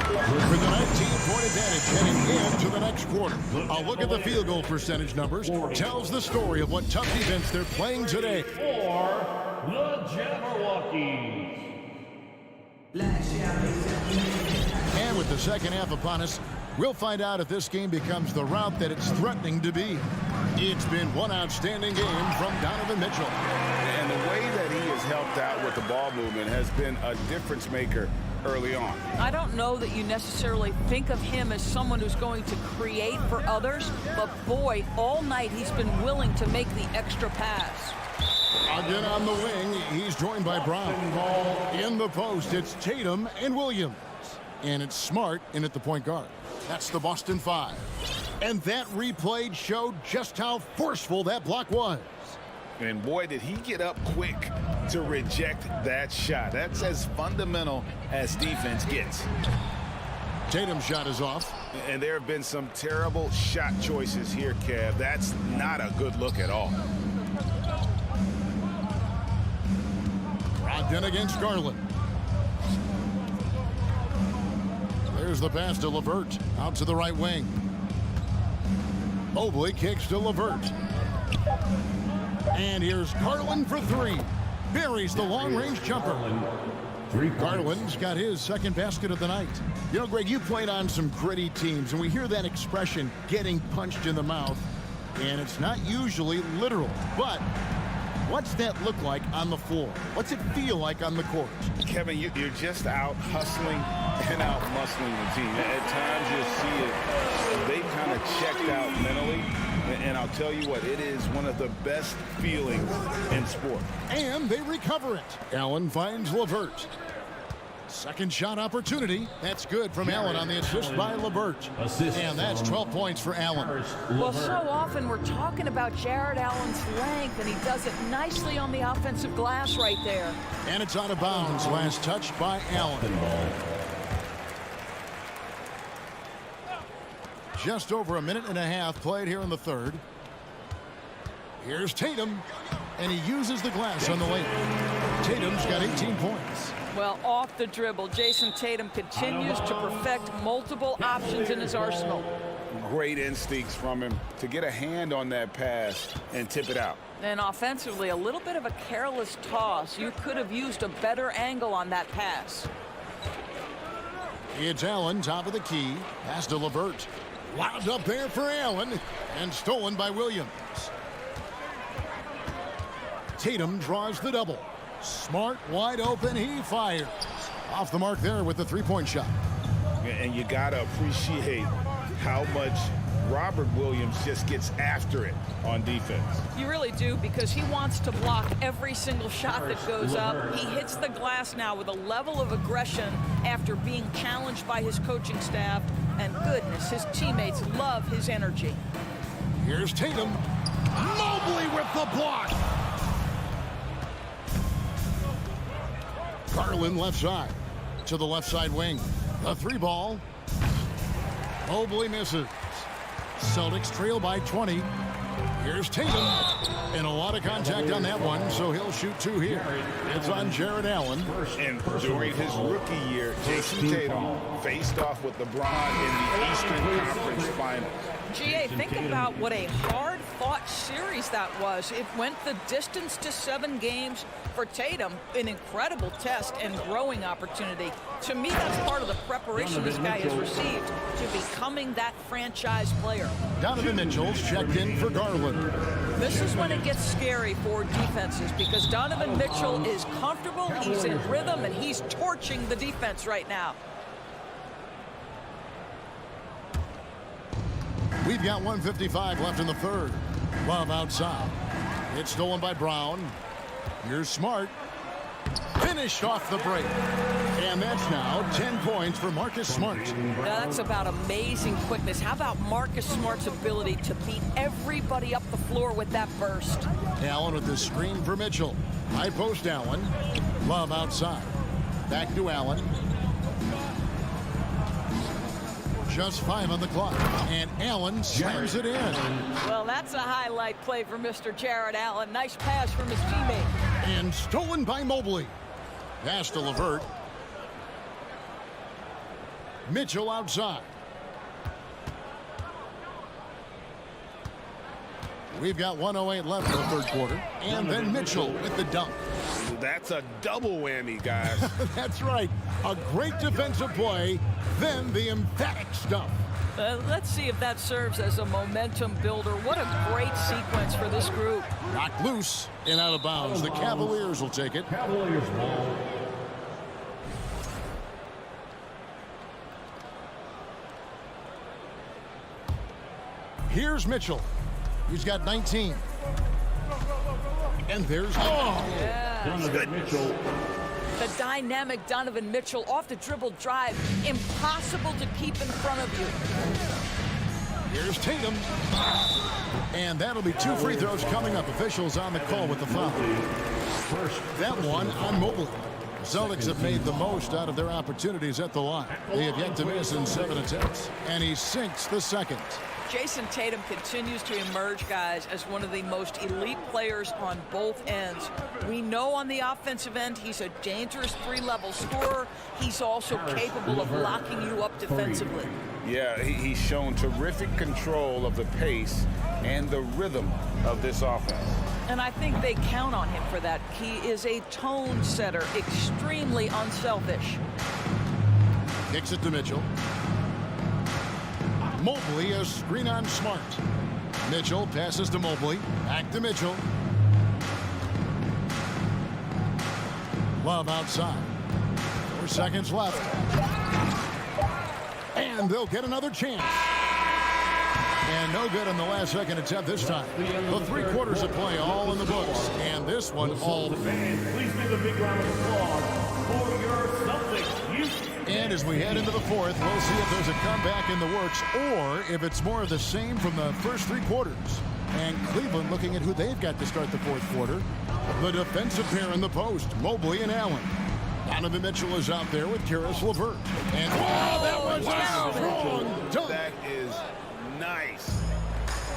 with a 19-point advantage heading into the next quarter. A look at the field goal percentage numbers tells the story of what tough defense they're playing today. For the Jabberwockies. And with the second half upon us, we'll find out if this game becomes the route that it's threatening to be. It's been one outstanding game from Donovan Mitchell. And the way that he has helped out with the ball movement has been a difference maker early on. I don't know that you necessarily think of him as someone who's going to create for others, but boy, all night he's been willing to make the extra pass. Again on the wing, he's joined by Brown. In the post, it's Tatum and Williams. And it's Smart in at the point guard. That's the Boston 5. And that replay showed just how forceful that block was. And boy, did he get up quick to reject that shot. That's as fundamental as defense gets. Tatum's shot is off. And there have been some terrible shot choices here, Kev. That's not a good look at all. Brogdon against Garland. There's the pass to LeVert. Out to the right wing. Mobley kicks to LeVert. And here's Garland for 3. Buries the long-range jumper. Garland's got his second basket of the night. You know, Greg, you played on some gritty teams, and we hear that expression, getting punched in the mouth. And it's not usually literal. But what's that look like on the floor? What's it feel like on the court? Kevin, you're just out hustling and out muscling the team. At times you'll see it. They kind of checked out mentally. And I'll tell you what, it is one of the best feelings in sport. And they recover it. Allen finds LeVert. Second shot opportunity. That's good from Allen on the assist by LeVert. And that's 12 points for Allen. Well, so often we're talking about Jared Allen's length, and he does it nicely on the offensive glass right there. And it's out of bounds. Last touch by Allen. Just over a minute and a half played here in the third. Here's Tatum, and he uses the glass on the lane. Tatum's got 18 points. Well, off the dribble, Jason Tatum continues to perfect multiple options in his arsenal. Great instincts from him to get a hand on that pass and tip it out. And offensively, a little bit of a careless toss. You could have used a better angle on that pass. It's Allen, top of the key. Pass to LeVert. Wound up there for Allen. And stolen by Williams. Tatum draws the double. Smart, wide open, he fires. Off the mark there with the three-point shot. And you got to appreciate how much Robert Williams just gets after it on defense. You really do, because he wants to block every single shot that goes up. He hits the glass now with a level of aggression after being challenged by his coaching staff. And goodness, his teammates love his energy. Here's Tatum. Mobley with the block. Garland left side to the left side wing. The three ball. Mobley misses. Celtics trail by 20. Here's Tatum. And a lot of contact on that one, so he'll shoot two here. It's on Jared Allen. And during his rookie year, Jason Tatum faced off with LeBron in the Eastern Conference Finals. GA, think about what a hard-fought series that was. It went the distance to 7 games for Tatum. An incredible test and growing opportunity. To me, that's part of the preparation this guy has received to becoming that franchise player. Donovan Mitchell's checked in for Garland. This is when it gets scary for defenses, because Donovan Mitchell is comfortable, he's in rhythm, and he's torching the defense right now. We've got 1:55 left in the third. Love outside. It's stolen by Brown. Here's Smart. Finished off the break. And that's now 10 points for Marcus Smart. Now that's about amazing quickness. How about Marcus Smart's ability to beat everybody up the floor with that burst? Allen with the screen for Mitchell. High post Allen. Love outside. Back to Allen. Just 5 on the clock. And Allen slams it in. Well, that's a highlight play for Mr. Jared Allen. Nice pass from his teammate. And stolen by Mobley. Pass to LeVert. Mitchell outside. We've got 1:08 left in the third quarter. And then Mitchell with the dunk. That's a double whammy, guys. That's right. A great defensive play, then the emphatic stuff. Let's see if that serves as a momentum builder. What a great sequence for this group. Knocked loose and out of bounds. The Cavaliers will take it. Cavaliers ball. Here's Mitchell. He's got 19. And there's Donovan Mitchell. The dynamic Donovan Mitchell off the dribble drive. Impossible to keep in front of you. Here's Tatum. And that'll be 2 free throws coming up. Officials on the call with the foul. That one on Mobley. Celtics have made the most out of their opportunities at the line. They have yet to miss in 7 attempts. And he sinks the second. Jason Tatum continues to emerge, guys, as one of the most elite players on both ends. We know on the offensive end he's a dangerous 3-level scorer. He's also capable of locking you up defensively. Yeah, he's shown terrific control of the pace and the rhythm of this offense. And I think they count on him for that. He is a tone setter, extremely unselfish. Kicks it to Mitchell. Mobley, a screen on Smart. Mitchell passes to Mobley. Back to Mitchell. Love outside. 4 seconds left. And they'll get another chance. And no good on the last second attempt this time. The 3 quarters of play all in the books. And this one all. Please give a big round of applause for your Celtics, Houston. And as we head into the fourth, we'll see if there's a comeback in the works or if it's more of the same from the first 3 quarters. And Cleveland looking at who they've got to start the fourth quarter. The defensive pair in the post, Mobley and Allen. Donovan Mitchell is out there with Karis LeVert. And wow, that was a strong dunk. That is nice.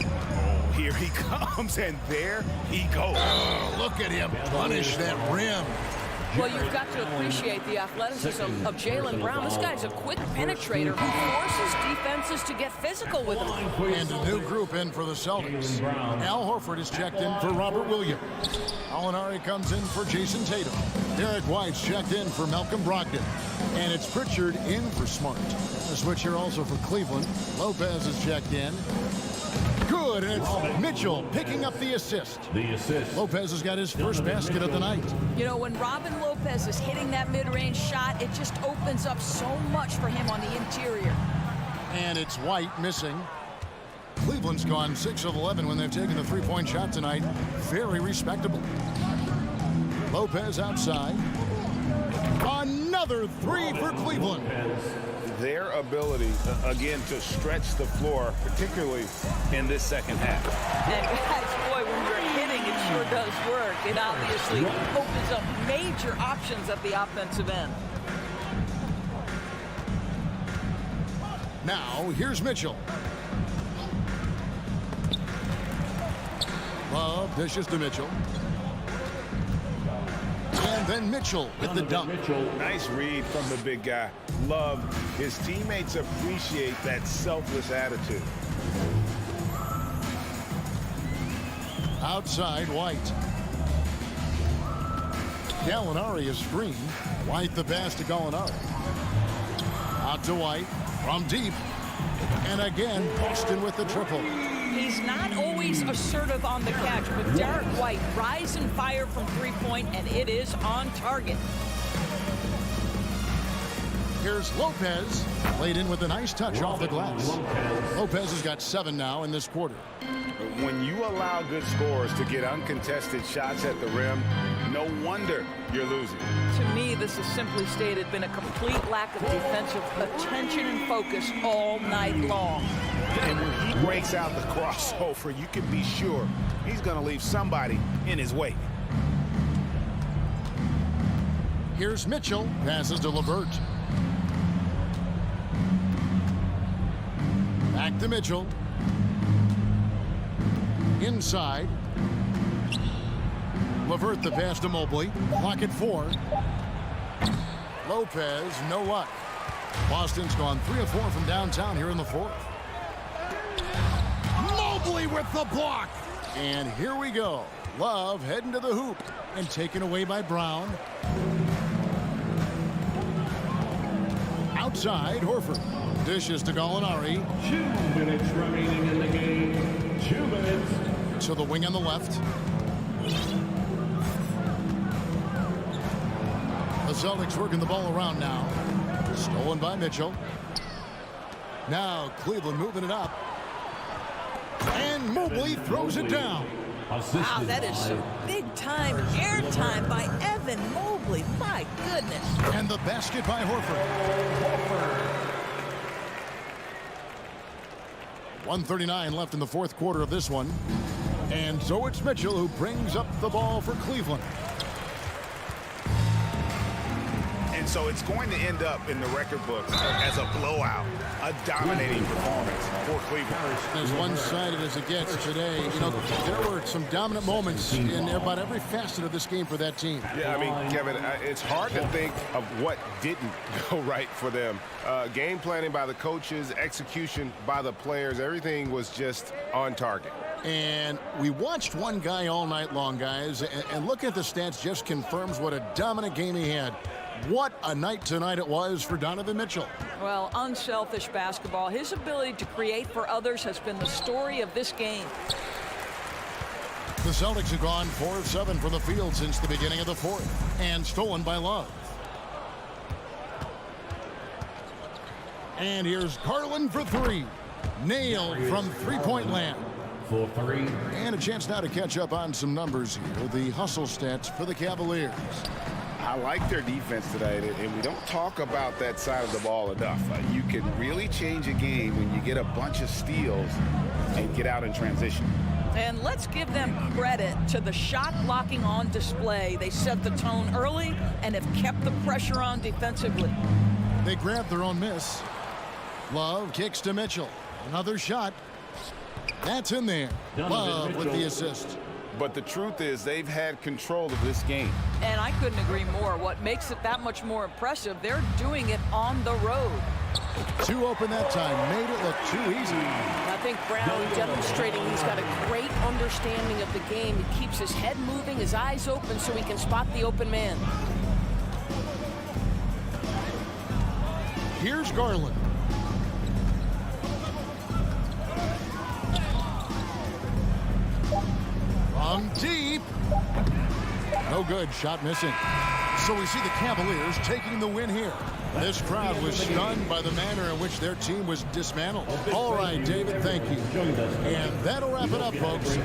Oh, here he comes, and there he goes. Oh, look at him punish that rim. Well, you've got to appreciate the athleticism of Jaylen Brown. This guy's a quick penetrator who forces defenses to get physical with him. And a new group in for the Celtics. Al Horford is checked in for Robert Williams. Gallinari comes in for Jason Tatum. Derek White's checked in for Malcolm Brogdon. And it's Pritchard in for Smart. A switch here also for Cleveland. Lopez is checked in. Good, and it's Mitchell picking up the assist. Lopez has got his first basket of the night. You know, when Robin Lopez is hitting that mid-range shot, it just opens up so much for him on the interior. And it's White missing. Cleveland's gone 6 of 11 when they've taken the three-point shot tonight. Very respectable. Lopez outside. Another three for Cleveland. Their ability, again, to stretch the floor, particularly in this second half. And guys, boy, when you're hitting, it sure does work. It obviously opens up major options at the offensive end. Now, here's Mitchell. Love dishes to Mitchell. And then Mitchell with the dunk. Nice read from the big guy. Love. His teammates appreciate that selfless attitude. Outside, White. Gallinari is screened. White the pass to Gallinari. Out to White from deep. And again, Boston with the triple. He's not always assertive on the catch, but Derek White rise and fire from three-point, and it is on target. Here's Lopez, laid in with a nice touch off the glass. Lopez has got 7 now in this quarter. When you allow good scorers to get uncontested shots at the rim, no wonder you're losing. To me, this has simply stated been a complete lack of defensive attention and focus all night long. And when he breaks out the crossover, you can be sure he's going to leave somebody in his wake. Here's Mitchell, passes to LeVert. Back to Mitchell. Inside. LeVert the pass to Mobley. Clock at 4. Lopez, no luck. Boston's gone 3 of 4 from downtown here in the fourth. Mobley with the block. And here we go. Love heading to the hoop and taken away by Brown. Outside, Horford. Dishes to Gallinari. 2 minutes remaining in the game. 2 minutes. To the wing on the left. The Celtics working the ball around now. Stolen by Mitchell. Now Cleveland moving it up. And Mobley throws it down. Wow, that is some big-time airtime by Evan Mobley. My goodness. And the basket by Horford. 1:39 left in the fourth quarter of this one. And so it's Mitchell who brings up the ball for Cleveland. And so it's going to end up in the record books as a blowout, a dominating performance for Cleveland. As one-sided as it gets today, you know, there were some dominant moments in about every facet of this game for that team. Yeah, I mean, Kevin, it's hard to think of what didn't go right for them. Game planning by the coaches, execution by the players, everything was just on target. And we watched one guy all night long, guys, and looking at the stats just confirms what a dominant game he had. What a night tonight it was for Donovan Mitchell. Well, unselfish basketball. His ability to create for others has been the story of this game. The Celtics have gone 4 of 7 from the field since the beginning of the fourth, and stolen by Love. And here's Garland for 3. Nailed from three-point land. For 3. And a chance now to catch up on some numbers here. The hustle stats for the Cavaliers. I like their defense tonight, and we don't talk about that side of the ball enough. You can really change a game when you get a bunch of steals and get out in transition. And let's give them credit to the shot blocking on display. They set the tone early and have kept the pressure on defensively. They grabbed their own miss. Love kicks to Mitchell. Another shot. That's in there. Love with the assist. But the truth is they've had control of this game. And I couldn't agree more. What makes it that much more impressive, they're doing it on the road. Too open that time, made it look too easy. I think Brown demonstrating he's got a great understanding of the game. He keeps his head moving, his eyes open so he can spot the open man. Here's Garland. From deep. No good, shot missing. So we see the Cavaliers taking the win here. This crowd was stunned by the manner in which their team was dismantled. All right, David, thank you. And that'll wrap it up, folks.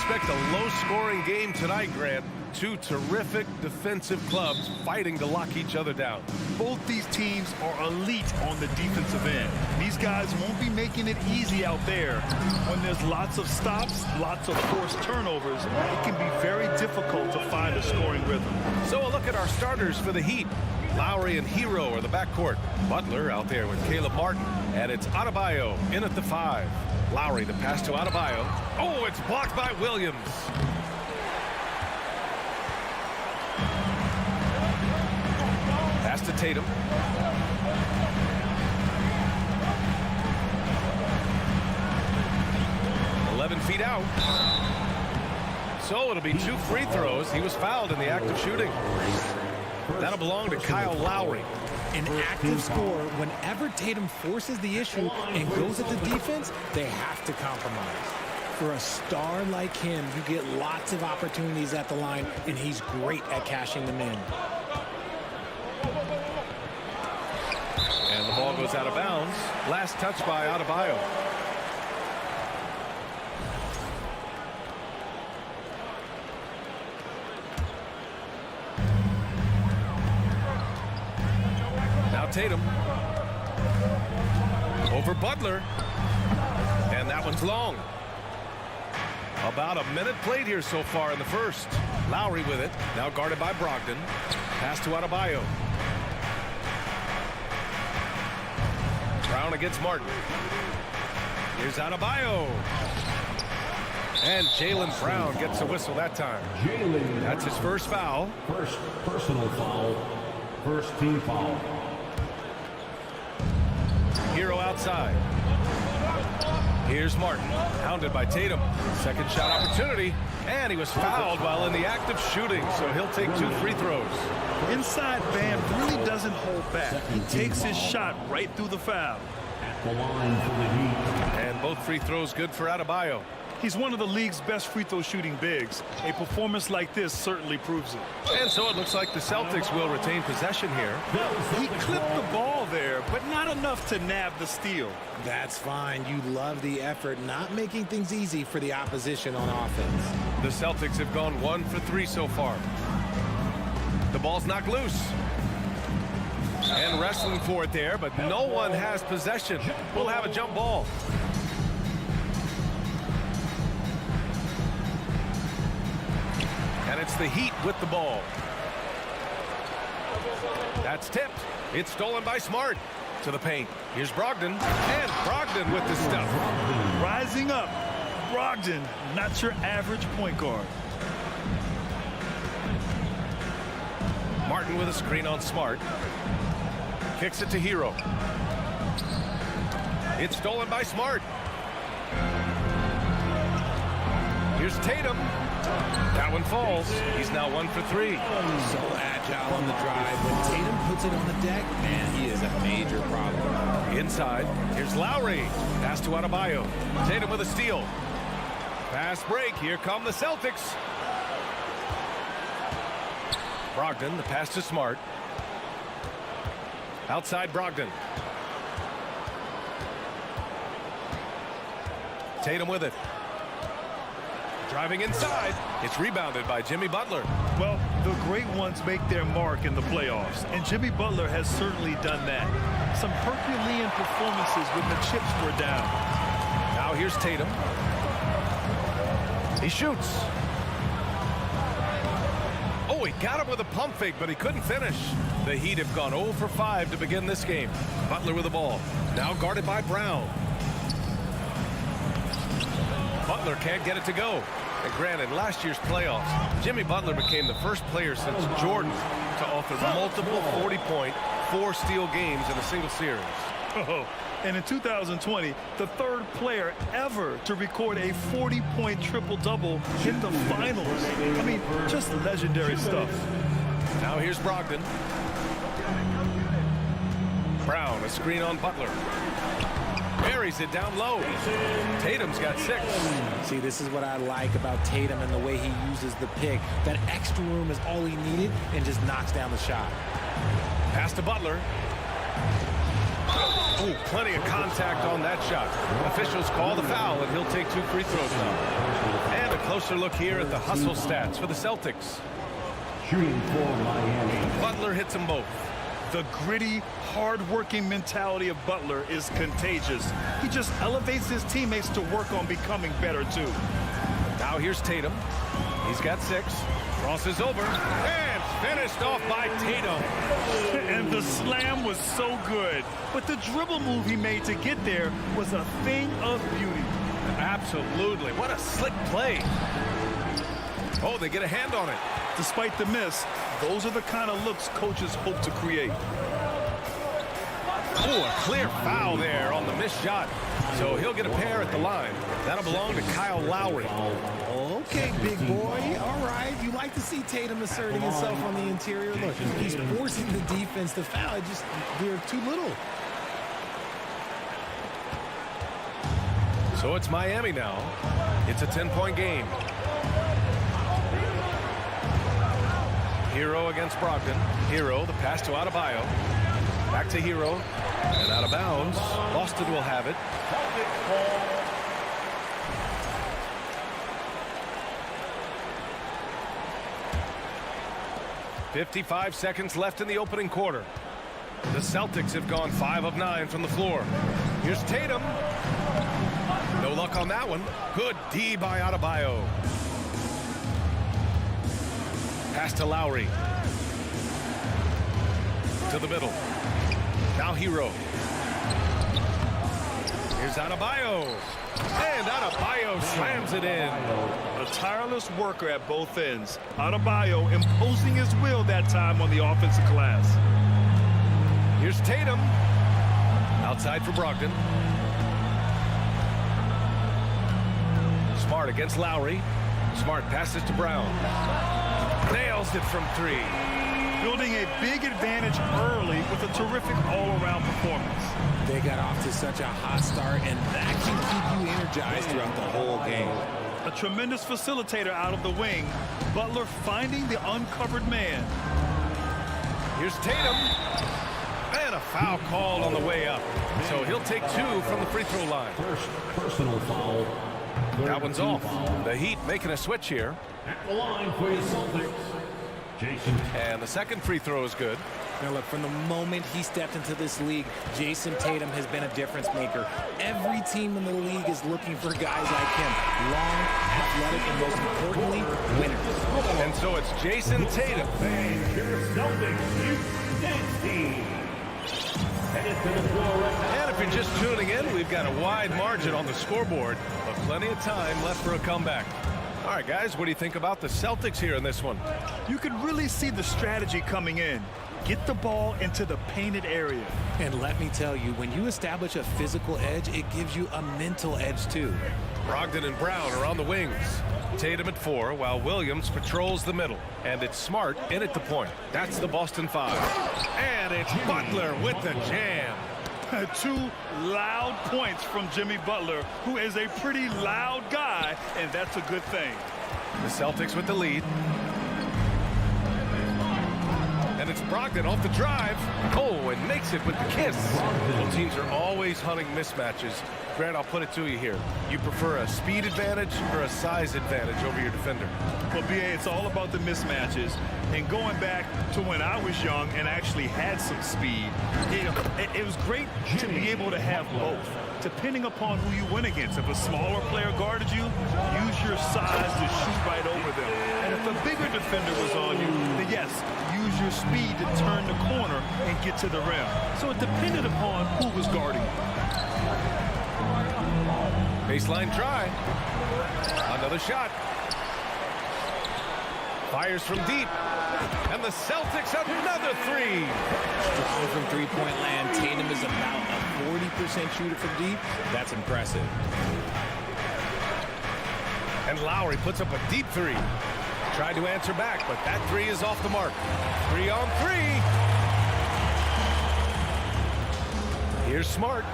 expect a low-scoring game tonight, Grant. Two terrific defensive clubs fighting to lock each other down. Both these teams are elite on the defensive end. These guys won't be making it easy out there. When there's lots of stops, lots of forced turnovers, it can be very difficult to find a scoring rhythm. So a look at our starters for the Heat. Lowry and Hero are the backcourt. Butler out there with Caleb Martin. And it's Adebayo in at the 5. Lowry, the pass to Adebayo. Oh, it's blocked by Williams. Pass to Tatum. Feet out. So it'll be 2 free throws. He was fouled in the act of shooting. That'll belong to Kyle Lowry. An active scorer, whenever Tatum forces the issue and goes at the defense, they have to compromise. For a star like him, you get lots of opportunities at the line, and he's great at cashing them in. And the ball goes out of bounds. Last touch by Adebayo. Tatum over Butler, and that one's long. About a minute played here so far in the first. Lowry with it, now guarded by Brogdon. Pass to Adebayo. Brown against Martin. Here's Adebayo. And Jaylen Brown gets a whistle that time. That's his first foul. First personal foul. First team foul. Hero outside. Here's Martin, hounded by Tatum. Second shot opportunity, and he was fouled while in the act of shooting, so he'll take 2 free throws. Inside Bam really doesn't hold back. He takes his shot right through the foul. At the line for the Heat. And both free throws good for Adebayo. He's one of the league's best free throw shooting bigs. A performance like this certainly proves it. And so it looks like the Celtics will retain possession here. He clipped the ball there, but not enough to nab the steal. That's fine. You love the effort, not making things easy for the opposition on offense. The Celtics have gone 1 for 3 so far. The ball's knocked loose. And wrestling for it there, but no one has possession. We'll have a jump ball. And it's the Heat with the ball. That's tipped. It's stolen by Smart. To the paint. Here's Brogdon. And Brogdon with the stuff. Rising up. Brogdon, not your average point guard. Martin with a screen on Smart. Kicks it to Hero. It's stolen by Smart. Here's Tatum. That one falls. He's now 1 for 3. So agile on the drive. When Tatum puts it on the deck, man, he is a major problem. Inside. Here's Lowry. Pass to Adebayo. Tatum with a steal. Fast break. Here come the Celtics. Brogdon, the pass to Smart. Outside Brogdon. Tatum with it. Driving inside. It's rebounded by Jimmy Butler. Well, the great ones make their mark in the playoffs, and Jimmy Butler has certainly done that. Some Herculean performances when the chips were down. Now here's Tatum. He shoots. Oh, he got him with a pump fake, but he couldn't finish. The Heat have gone 0 for 5 to begin this game. Butler with the ball. Now guarded by Brown. Butler can't get it to go. And granted, last year's playoffs, Jimmy Butler became the first player since Jordan to offer multiple 40-point, 4-steal games in a single series. Oh, and in 2020, the third player ever to record a 40-point triple-double in the finals. I mean, just legendary stuff. Now here's Brogdon. Brown, a screen on Butler. Buries it down low. Tatum's got 6. See, this is what I like about Tatum and the way he uses the pick. That extra room is all he needed and just knocks down the shot. Pass to Butler. Ooh, plenty of contact on that shot. Officials call the foul, and he'll take 2 free throws now. And a a closer look here at the hustle stats for the Celtics. Shooting for Miami. Butler hits them both. The gritty, hard-working mentality of Butler is contagious. He just elevates his teammates to work on becoming better, too. Now here's Tatum. He's got 6. Crosses over. And finished off by Tatum. And the slam was so good. But the dribble move he made to get there was a thing of beauty. Absolutely. What a slick play. Oh, they get a hand on it. Despite the miss, those are the kind of looks coaches hope to create. Oh, a clear foul there on the missed shot. So he'll get a pair at the line. That'll belong to Kyle Lowry. Okay, big boy. All right. You like to see Tatum asserting himself on the interior. Look, he's forcing the defense to foul. Just they're too little. So it's Miami now. It's a 10-point game. Hero against Brogdon. Hero, the pass to Adebayo. Back to Hero. And out of bounds. Boston will have it. 55 seconds left in the opening quarter. The Celtics have gone 5 of 9 from the floor. Here's Tatum. No luck on that one. Good D by Adebayo. Pass to Lowry. To the middle. Now Hero. Here's Adebayo. And Adebayo slams it in. A tireless worker at both ends. Adebayo imposing his will that time on the offensive glass. Here's Tatum. Outside for Brogdon. Smart against Lowry. Smart passes to Brown. Nails it from 3. Building a big advantage early with a terrific all-around performance. They got off to such a hot start, and that can keep you energized throughout the whole game. A tremendous facilitator out of the wing. Butler finding the uncovered man. Here's Tatum. And a foul called on the way up. So he'll take 2 from the free throw line. First personal foul. That one's off. The Heat making a switch here. At the line for the Celtics, Jason. And the second free throw is good. Now look, from the moment he stepped into this league, Jason Tatum has been a difference maker. Every team in the league is looking for guys like him. Long, athletic, and most importantly, winners. And so it's Jason Tatum. And if you're just tuning in, we've got a wide margin on the scoreboard, but plenty of time left for a comeback. All right, guys, what do you think about the Celtics here in this one? You can really see the strategy coming in. Get the ball into the painted area. And let me tell you, when you establish a physical edge, it gives you a mental edge too. Brogdon and Brown are on the wings. Tatum at 4, while Williams patrols the middle. And it's Smart in at the point. That's the Boston 5. And it's Butler with the jam. 2 loud points from Jimmy Butler, who is a pretty loud guy, and that's a good thing. The Celtics with the lead. And it's Brogdon off the drive. Oh, and makes it with the kiss. Both teams are always hunting mismatches. Grant, I'll put it to you here. You prefer a speed advantage or a size advantage over your defender? Well, B.A., it's all about the mismatches. And going back to when I was young and actually had some speed, it was great to be able to have both, depending upon who you went against. If a smaller player guarded you, use your size to shoot right over them. And if a bigger defender was on you, then yes, use your speed to turn the corner and get to the rim. So it depended upon who was guarding you. Baseline try. Another shot. Fires from deep. And the Celtics another 3. Strong from three-point land. Tatum is about a 40% shooter from deep. That's impressive. And Lowry puts up a deep 3. Tried to answer back, but that 3 is off the mark. 3 on 3. Here's Smart.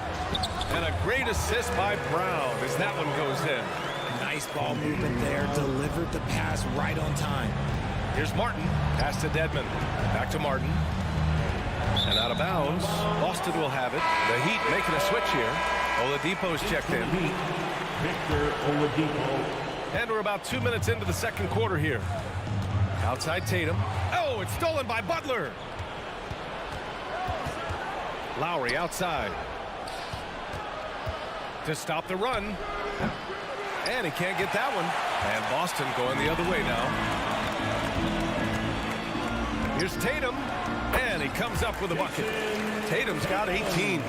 And a great assist by Brown as that one goes in. Nice ball movement there. Delivered the pass right on time. Here's Martin. Pass to Dedmon. Back to Martin. And out of bounds. Boston will have it. The Heat making a switch here. Oladipo's checked in. Victor Oladipo. And we're about 2 minutes into the second quarter here. Outside Tatum. Oh, it's stolen by Butler. Lowry outside. To stop the run. And he can't get that one. And Boston going the other way now. Here's Tatum. And he comes up with a bucket. Tatum's got 18.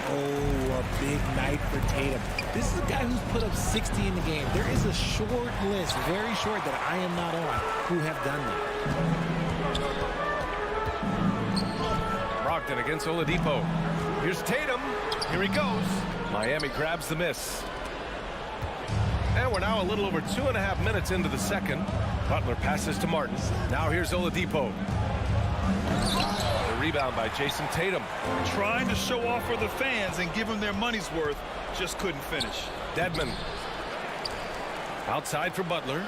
Oh, a big night for Tatum. This is a guy who's put up 60 in the game. There is a short list, very short, that I am not on, who have done that. Brogdon against Oladipo. Here's Tatum. Here he goes. Miami grabs the miss. And we're now a little over 2.5 minutes into the second. Butler passes to Martin. Now here's Oladipo. The rebound by Jason Tatum. Trying to show off for the fans and give them their money's worth. Just couldn't finish. Dedmon. Outside for Butler.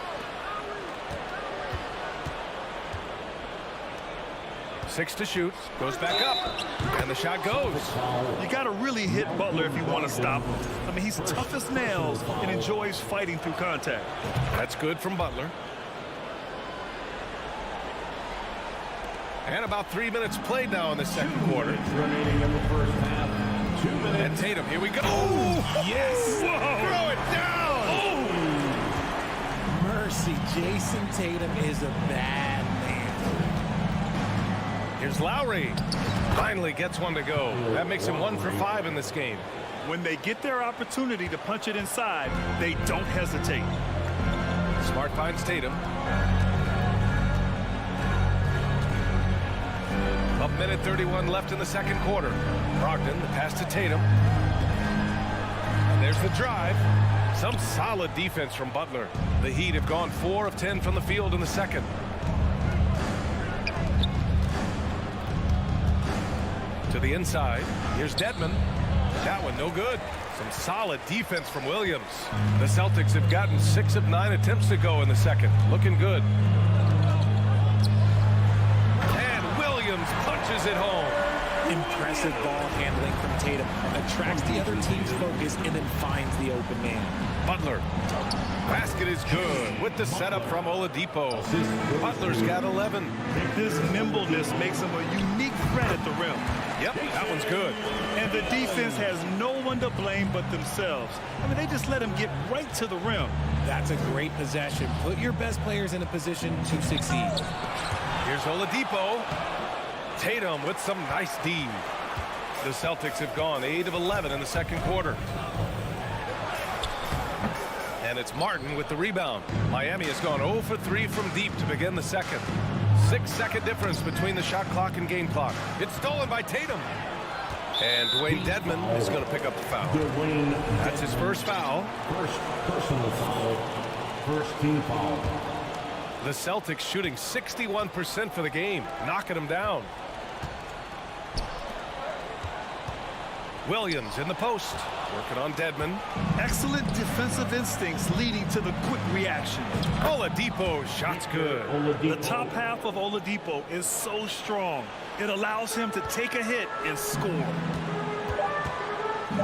6 to shoot. Goes back up. And the shot goes. You got to really hit Butler if you want to stop him. I mean, he's tough as nails and enjoys fighting through contact. That's good from Butler. And about 3 minutes played now in the second quarter. Remaining in the first half. 2 minutes. And Tatum, here we go. Oh, yes. Whoa. Throw it down. Oh. Mercy. Jason Tatum is a bad man. Here's Lowry. Finally gets one to go. That makes him 1 for 5 in this game. When they get their opportunity to punch it inside, they don't hesitate. Smart finds Tatum. A minute 31 left in the second quarter. Brogdon, the pass to Tatum. And there's the drive. Some solid defense from Butler. The Heat have gone 4 of 10 from the field in the second. To the inside. Here's Dedmon. That one no good. Some solid defense from Williams. The Celtics have gotten 6 of 9 attempts to go in the second. Looking good. Punches it home. Impressive ball handling from Tatum. Attracts the other team's focus and then finds the open man. Butler. Basket is good with the setup from Oladipo. Butler's got 11. This nimbleness makes him a unique threat at the rim. Yep, that one's good. And the defense has no one to blame but themselves. I mean, they just let him get right to the rim. That's a great possession. Put your best players in a position to succeed. Here's Oladipo. Tatum with some nice D. The Celtics have gone 8 of 11 in the second quarter. And it's Martin with the rebound. Miami has gone 0 for 3 from deep to begin the second. 6-second difference between the shot clock and game clock. It's stolen by Tatum. And Dwayne Dedmon is going to pick up the foul. That's his first foul. First personal foul. First team foul. The Celtics shooting 61% for the game, knocking them down. Williams in the post, working on Dedmon. Excellent defensive instincts leading to the quick reaction. Oladipo, shot's good. The top half of Oladipo is so strong. It allows him to take a hit and score.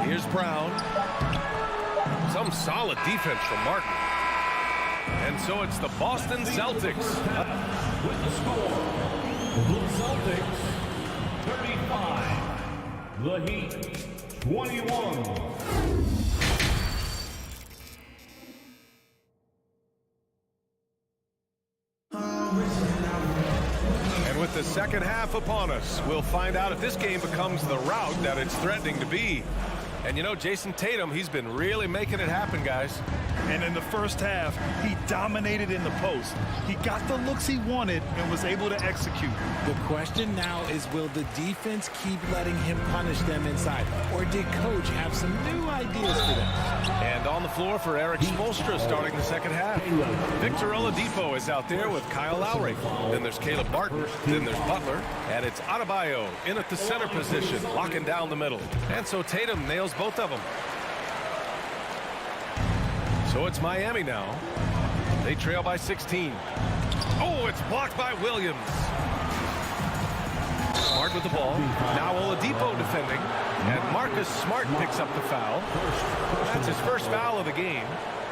Here's Brown. Some solid defense from Martin. And so it's the Boston Celtics. With the score, the Celtics 35, the Heat 21. And with the second half upon us, we'll find out if this game becomes the rout that it's threatening to be. And you know, Jason Tatum, he's been really making it happen, guys. And in the first half, he dominated in the post. He got the looks he wanted and was able to execute. The question now is, will the defense keep letting him punish them inside? Or did Coach have some new ideas for them? And on the floor for Eric Spoelstra starting the second half. Victor Oladipo is out there with Kyle Lowry. Then there's Caleb Martin. Then there's Butler. And it's Adebayo in at the center position, locking down the middle. And so Tatum nails both of them. So it's Miami now. They trail by 16. Oh, it's blocked by Williams. Smart with the ball. Now Oladipo defending. And Marcus Smart picks up the foul. That's his first foul of the game.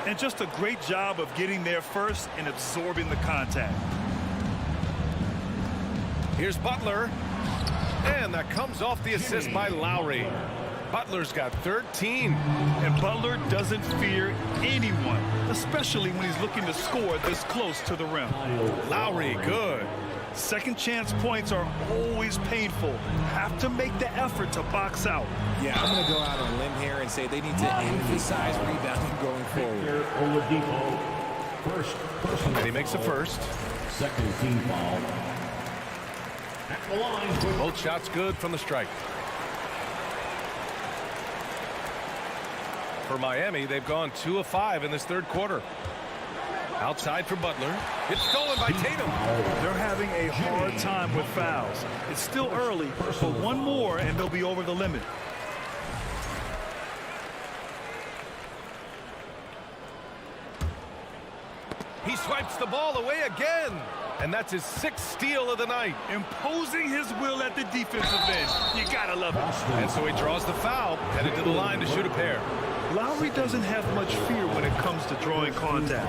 And just a great job of getting there first and absorbing the contact. Here's Butler. And that comes off the assist by Lowry. Butler's got 13. And Butler doesn't fear anyone, especially when he's looking to score this close to the rim. Lowry, good. Second chance points are always painful. Have to make the effort to box out. Yeah, I'm going to go out on a limb here and say they need to emphasize rebounding going forward. And he makes a first. Second team foul. At the line. Both shots good from the stripe. For Miami, they've gone 2 of 5 in this third quarter. Outside for Butler. It's stolen by Tatum. They're having a hard time with fouls. It's still early, but one more and they'll be over the limit. He swipes the ball away again. And that's his 6th steal of the night. Imposing his will at the defensive end. You gotta love it. And so he draws the foul, headed to the line to shoot a pair. Lowry doesn't have much fear when it comes to drawing contact.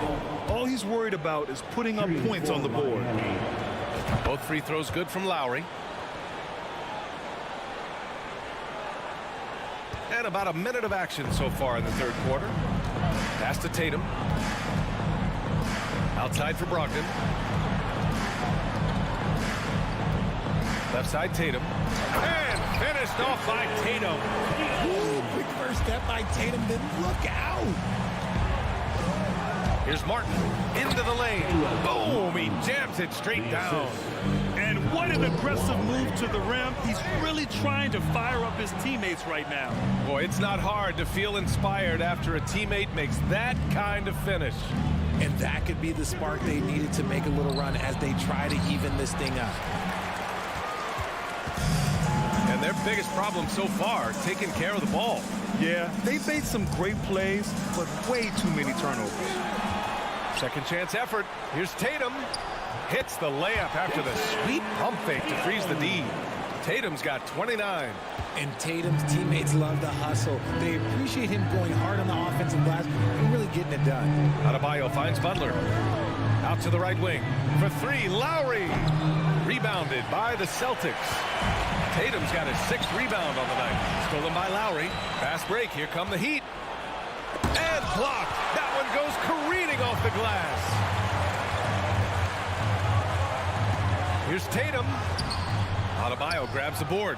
All he's worried about is putting up points on the board. Both free throws good from Lowry. And about a minute of action so far in the third quarter. Pass to Tatum. Outside for Brogdon. Left side Tatum. And finished off by Tatum. Ooh, quick first step by Tatum, then look out. Here's Martin into the lane. Boom! He jams it straight down. And what an aggressive move to the rim. He's really trying to fire up his teammates right now. Boy, it's not hard to feel inspired after a teammate makes that kind of finish. And that could be the spark they needed to make a little run as they try to even this thing up. And their biggest problem so far, taking care of the ball. Yeah, they've made some great plays, but way too many turnovers. Second chance effort. Here's Tatum. Hits the layup after the sweet pump fake to freeze the D. Tatum's got 29. And Tatum's teammates love the hustle. They appreciate him going hard on the offensive glass and really getting it done. Adebayo finds Butler. Out to the right wing. For 3, Lowry. Rebounded by the Celtics. Tatum's got his 6th rebound on the night. Stolen by Lowry. Fast break. Here come the Heat. And blocked. That one goes careening off the glass. Here's Tatum. Adebayo grabs the board.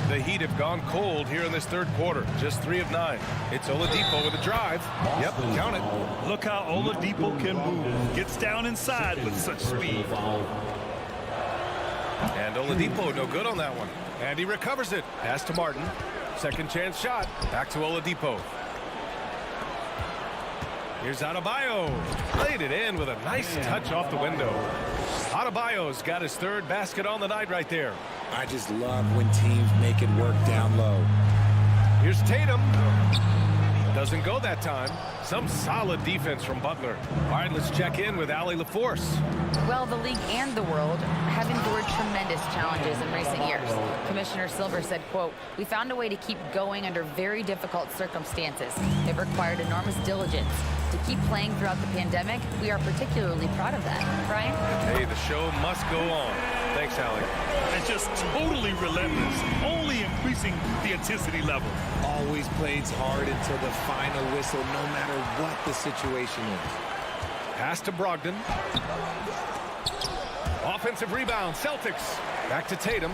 The Heat have gone cold here in this third quarter. Just 3 of 9. It's Oladipo with a drive. Yep, count it. Look how Oladipo can move. Gets down inside with such speed. And Oladipo no good on that one. And he recovers it. Pass to Martin. Second chance shot. Back to Oladipo. Here's Adebayo. Played it in with a nice touch off the window. Adebayo's got his 3rd basket on the night right there. I just love when teams make it work down low. Here's Tatum. Doesn't go that time. Some solid defense from Butler. All right, let's check in with Allie LaForce. Well, the league and the world have endured tremendous challenges in recent years. Commissioner Silver said, quote, "We found a way to keep going under very difficult circumstances. It required enormous diligence. To keep playing throughout the pandemic, we are particularly proud of that." Brian? Hey, the show must go on. Thanks, Allie. And just totally relentless, only increasing the intensity level. Always plays hard until the final whistle, no matter what the situation is. Pass to Brogdon. Offensive rebound, Celtics. Back to Tatum.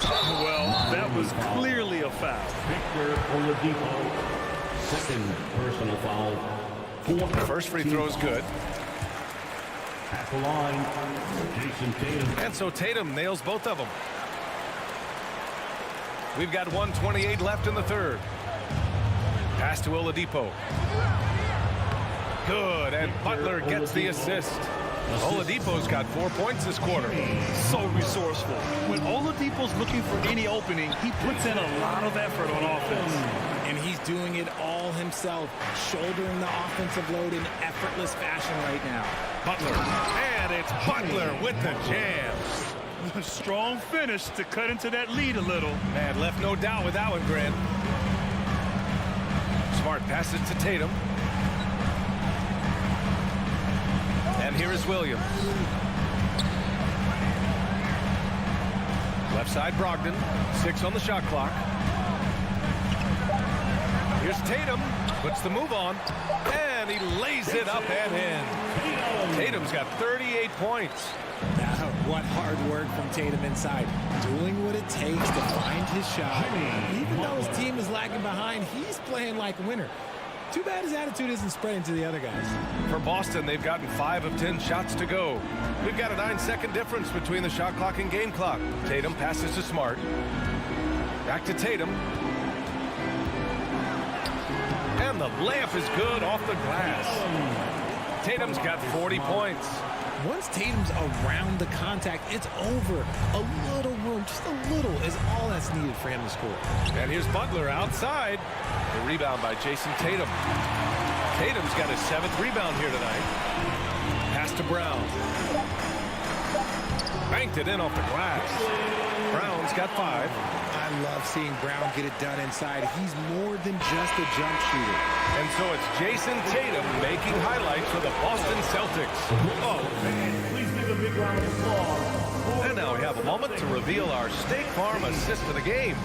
Well, that was clearly a foul. Victor Oladipo, 2nd personal foul. First free throw is good. At the line, Jason Tatum. And so Tatum nails both of them. We've got 1:28 left in the third. Pass to Oladipo. Good, and Butler gets the assist. Oladipo's got 4 points this quarter. So resourceful. When Oladipo's looking for any opening, he puts in a lot of effort on offense. And he's doing it all himself, shouldering the offensive load in effortless fashion right now. Butler, and it's Butler with the jam. A strong finish to cut into that lead a little. Man, left no doubt with that one, Grant. Smart passes to Tatum. And here is Williams. Left side Brogdon. 6 on the shot clock. Here's Tatum. Puts the move on. And he lays it up and in. Tatum's got 38 points. Now, what hard work from Tatum inside. Doing what it takes to find his shot. Even though his team is lagging behind, he's playing like a winner. Too bad his attitude isn't spreading to the other guys. For Boston, they've gotten 5 of 10 shots to go. We've got a 9-second difference between the shot clock and game clock. Tatum passes to Smart. Back to Tatum. And the layup is good off the glass. Tatum's got 40 points. Once Tatum's around the contact, it's over. A little room, just a little, is all that's needed for him to score. And here's Butler outside. The rebound by Jason Tatum. Tatum's got his 7th rebound here tonight. Pass to Brown. Banked it in off the glass. Brown's got 5. I love seeing Brown get it done inside. He's more than just a jump shooter. And so it's Jason Tatum making highlights for the Boston Celtics. Oh, Please give a big round of applause. And now we have a moment to reveal our State Farm assist of the game.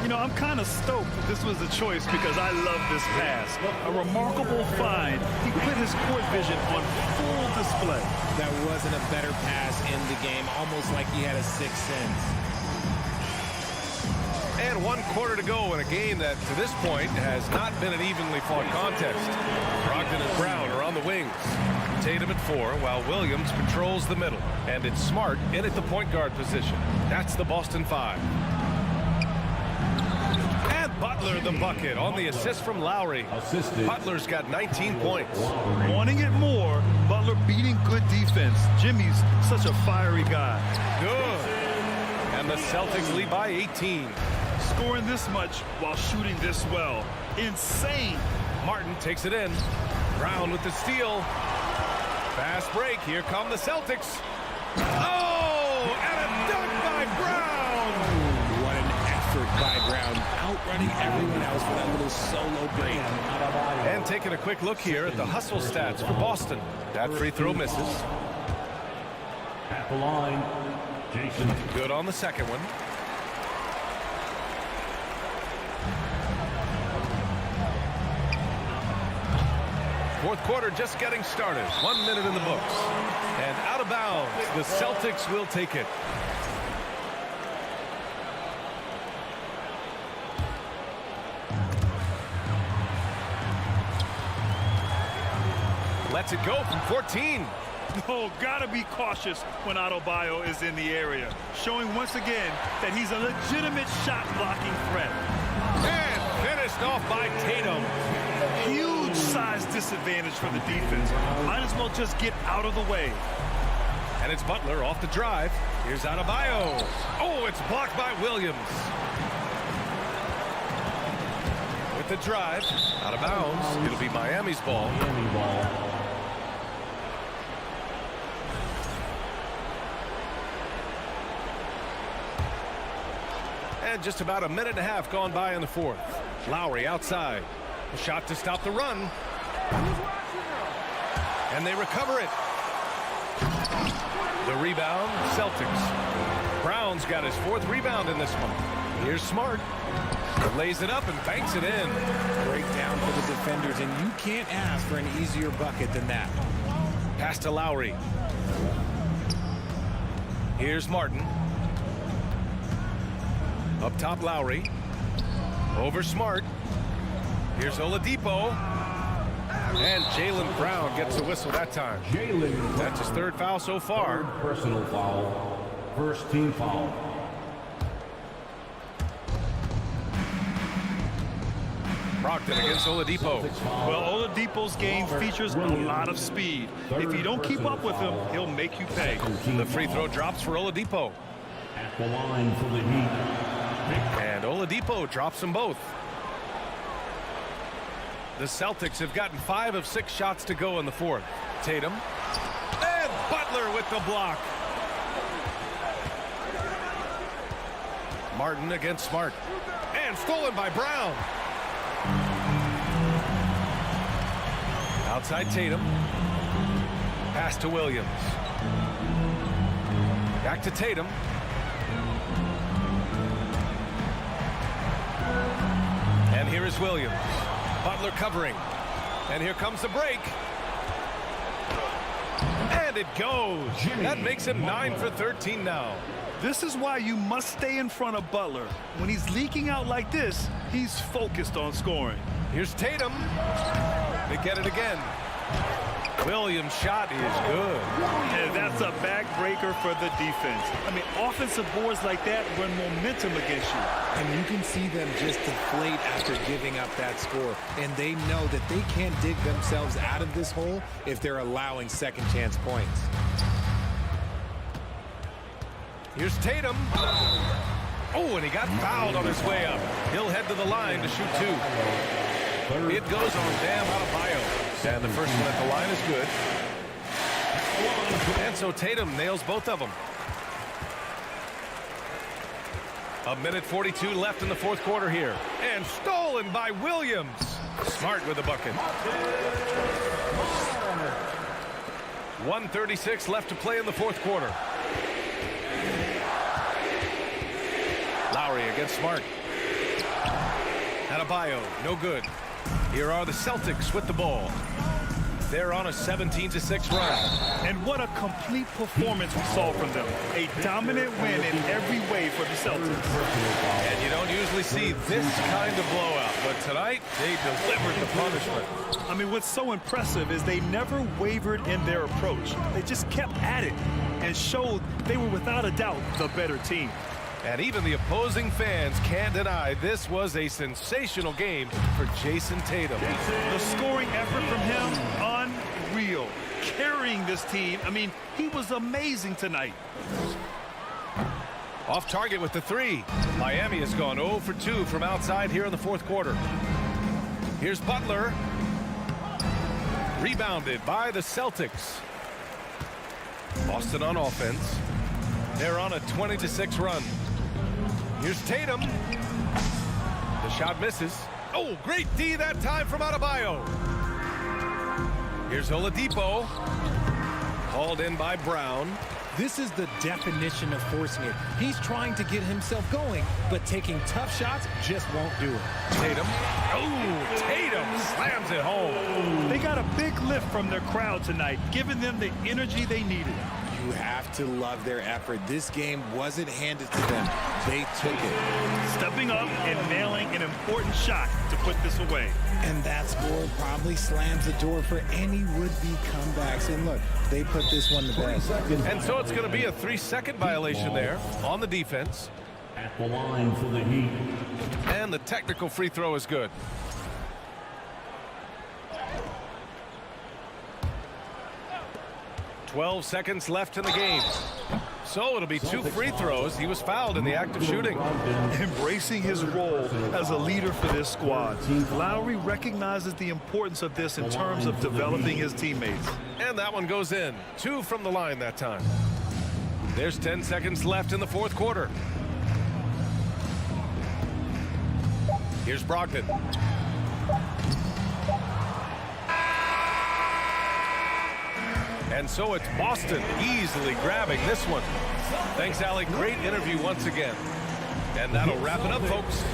You know, I'm kind of stoked that this was the choice because I love this pass. A remarkable find. He put his court vision on full display. That wasn't a better pass in the game, almost like he had a 6th sense. And 1 quarter to go in a game that, to this point, has not been an evenly fought contest. Brogdon and Brown are on the wings. Tatum at 4, while Williams patrols the middle. And it's Smart in at the point guard position. That's the Boston 5. And Butler the bucket on the assist from Lowry. Butler's got 19 points. Wanting it more, Butler beating good defense. Jimmy's such a fiery guy. Good. And the Celtics lead by 18. Scoring this much while shooting this well. Insane. Martin takes it in. Brown with the steal. Fast break. Here come the Celtics. Oh, and a dunk by Brown. What an effort by Brown. Outrunning everyone else for that little solo break. And taking a quick look here at the hustle stats for Boston. That free throw misses. At the line, Jason. Good on the second one. Fourth quarter just getting started. 1 minute in the books. And out of bounds, the Celtics will take it. Lets it go from 14. Oh, gotta be cautious when Adebayo is in the area. Showing once again that he's a legitimate shot-blocking threat. And finished off by Tatum. Huge size disadvantage for the defense. Might as well just get out of the way. And it's Butler off the drive. Here's Adebayo. Oh, it's blocked by Williams. With the drive, out of bounds. It'll be Miami's ball. And just about a minute and a half gone by in the fourth. Lowry outside. A shot to stop the run. And they recover it. The rebound, Celtics. Brown's got his 4th rebound in this one. Here's Smart. Lays it up and banks it in. Breakdown for the defenders, and you can't ask for an easier bucket than that. Pass to Lowry. Here's Martin. Up top, Lowry. Over Smart. Here's Oladipo. And Jaylen Brown gets the whistle that time. That's his 3rd foul so far. Personal foul. First team foul. Brogdon against Oladipo. Well, Oladipo's game features a lot of speed. If you don't keep up with him, he'll make you pay. The free throw drops for Oladipo. At the line for the Heat. And Oladipo drops them both. The Celtics have gotten 5 of 6 shots to go in the fourth. Tatum. And Butler with the block. Martin against Smart. And stolen by Brown. Outside Tatum. Pass to Williams. Back to Tatum. And here is Williams. Butler covering. And here comes the break. And it goes. That makes him 9 for 13 now. This is why you must stay in front of Butler. When he's leaking out like this, he's focused on scoring. Here's Tatum. They get it again. Williams' shot is good. And that's a backbreaker for the defense. I mean, offensive boards like that run momentum against you. And you can see them just deflate after giving up that score. And they know that they can't dig themselves out of this hole if they're allowing second chance points. Here's Tatum. Oh, and he got fouled on his way up. He'll head to the line to shoot 2. It goes on Bam Adebayo. And the first one at the line is good. And so Tatum nails both of them. 1:42 left in the fourth quarter here. And stolen by Williams. Smart with the bucket. 1:36 left to play in the fourth quarter. Lowry against Smart. Adebayo, no good. Here are the Celtics with the ball. They're on a 17-6 run. And what a complete performance we saw from them. A dominant win in every way for the Celtics. And you don't usually see this kind of blowout, but tonight they delivered the punishment. I mean, what's so impressive is they never wavered in their approach. They just kept at it and showed they were without a doubt the better team. And even the opposing fans can't deny this was a sensational game for Jason Tatum. The scoring effort from him, unreal. Carrying this team, I mean, he was amazing tonight. Off target with the 3. Miami has gone 0 for 2 from outside here in the fourth quarter. Here's Butler. Rebounded by the Celtics. Boston on offense. They're on a 20-6 run. Here's Tatum. The shot misses. Oh, great D that time from Adebayo. Here's Oladipo. Called in by Brown. This is the definition of forcing it. He's trying to get himself going, but taking tough shots just won't do it. Tatum. Oh, Tatum slams it home. They got a big lift from their crowd tonight, giving them the energy they needed. You have to love their effort. This game wasn't handed to them. They took it. Stepping up and nailing an important shot to put this away. And that score probably slams the door for any would-be comebacks. And look, they put this one to bed. And so it's going to be a 3-second violation there on the defense. At the line for the Heat. And the technical free throw is good. "12 seconds left in the game. So it'll be 2 free throws. He was fouled in the act of shooting. Embracing his role as a leader for this squad. Lowry recognizes the importance of this in terms of developing his teammates. And that one goes in. 2 from the line that time. There's 10 seconds left in the fourth quarter. Here's Brogdon. And so it's Boston easily grabbing this one. Thanks, Alec. Great interview once again. And that'll wrap it up, folks.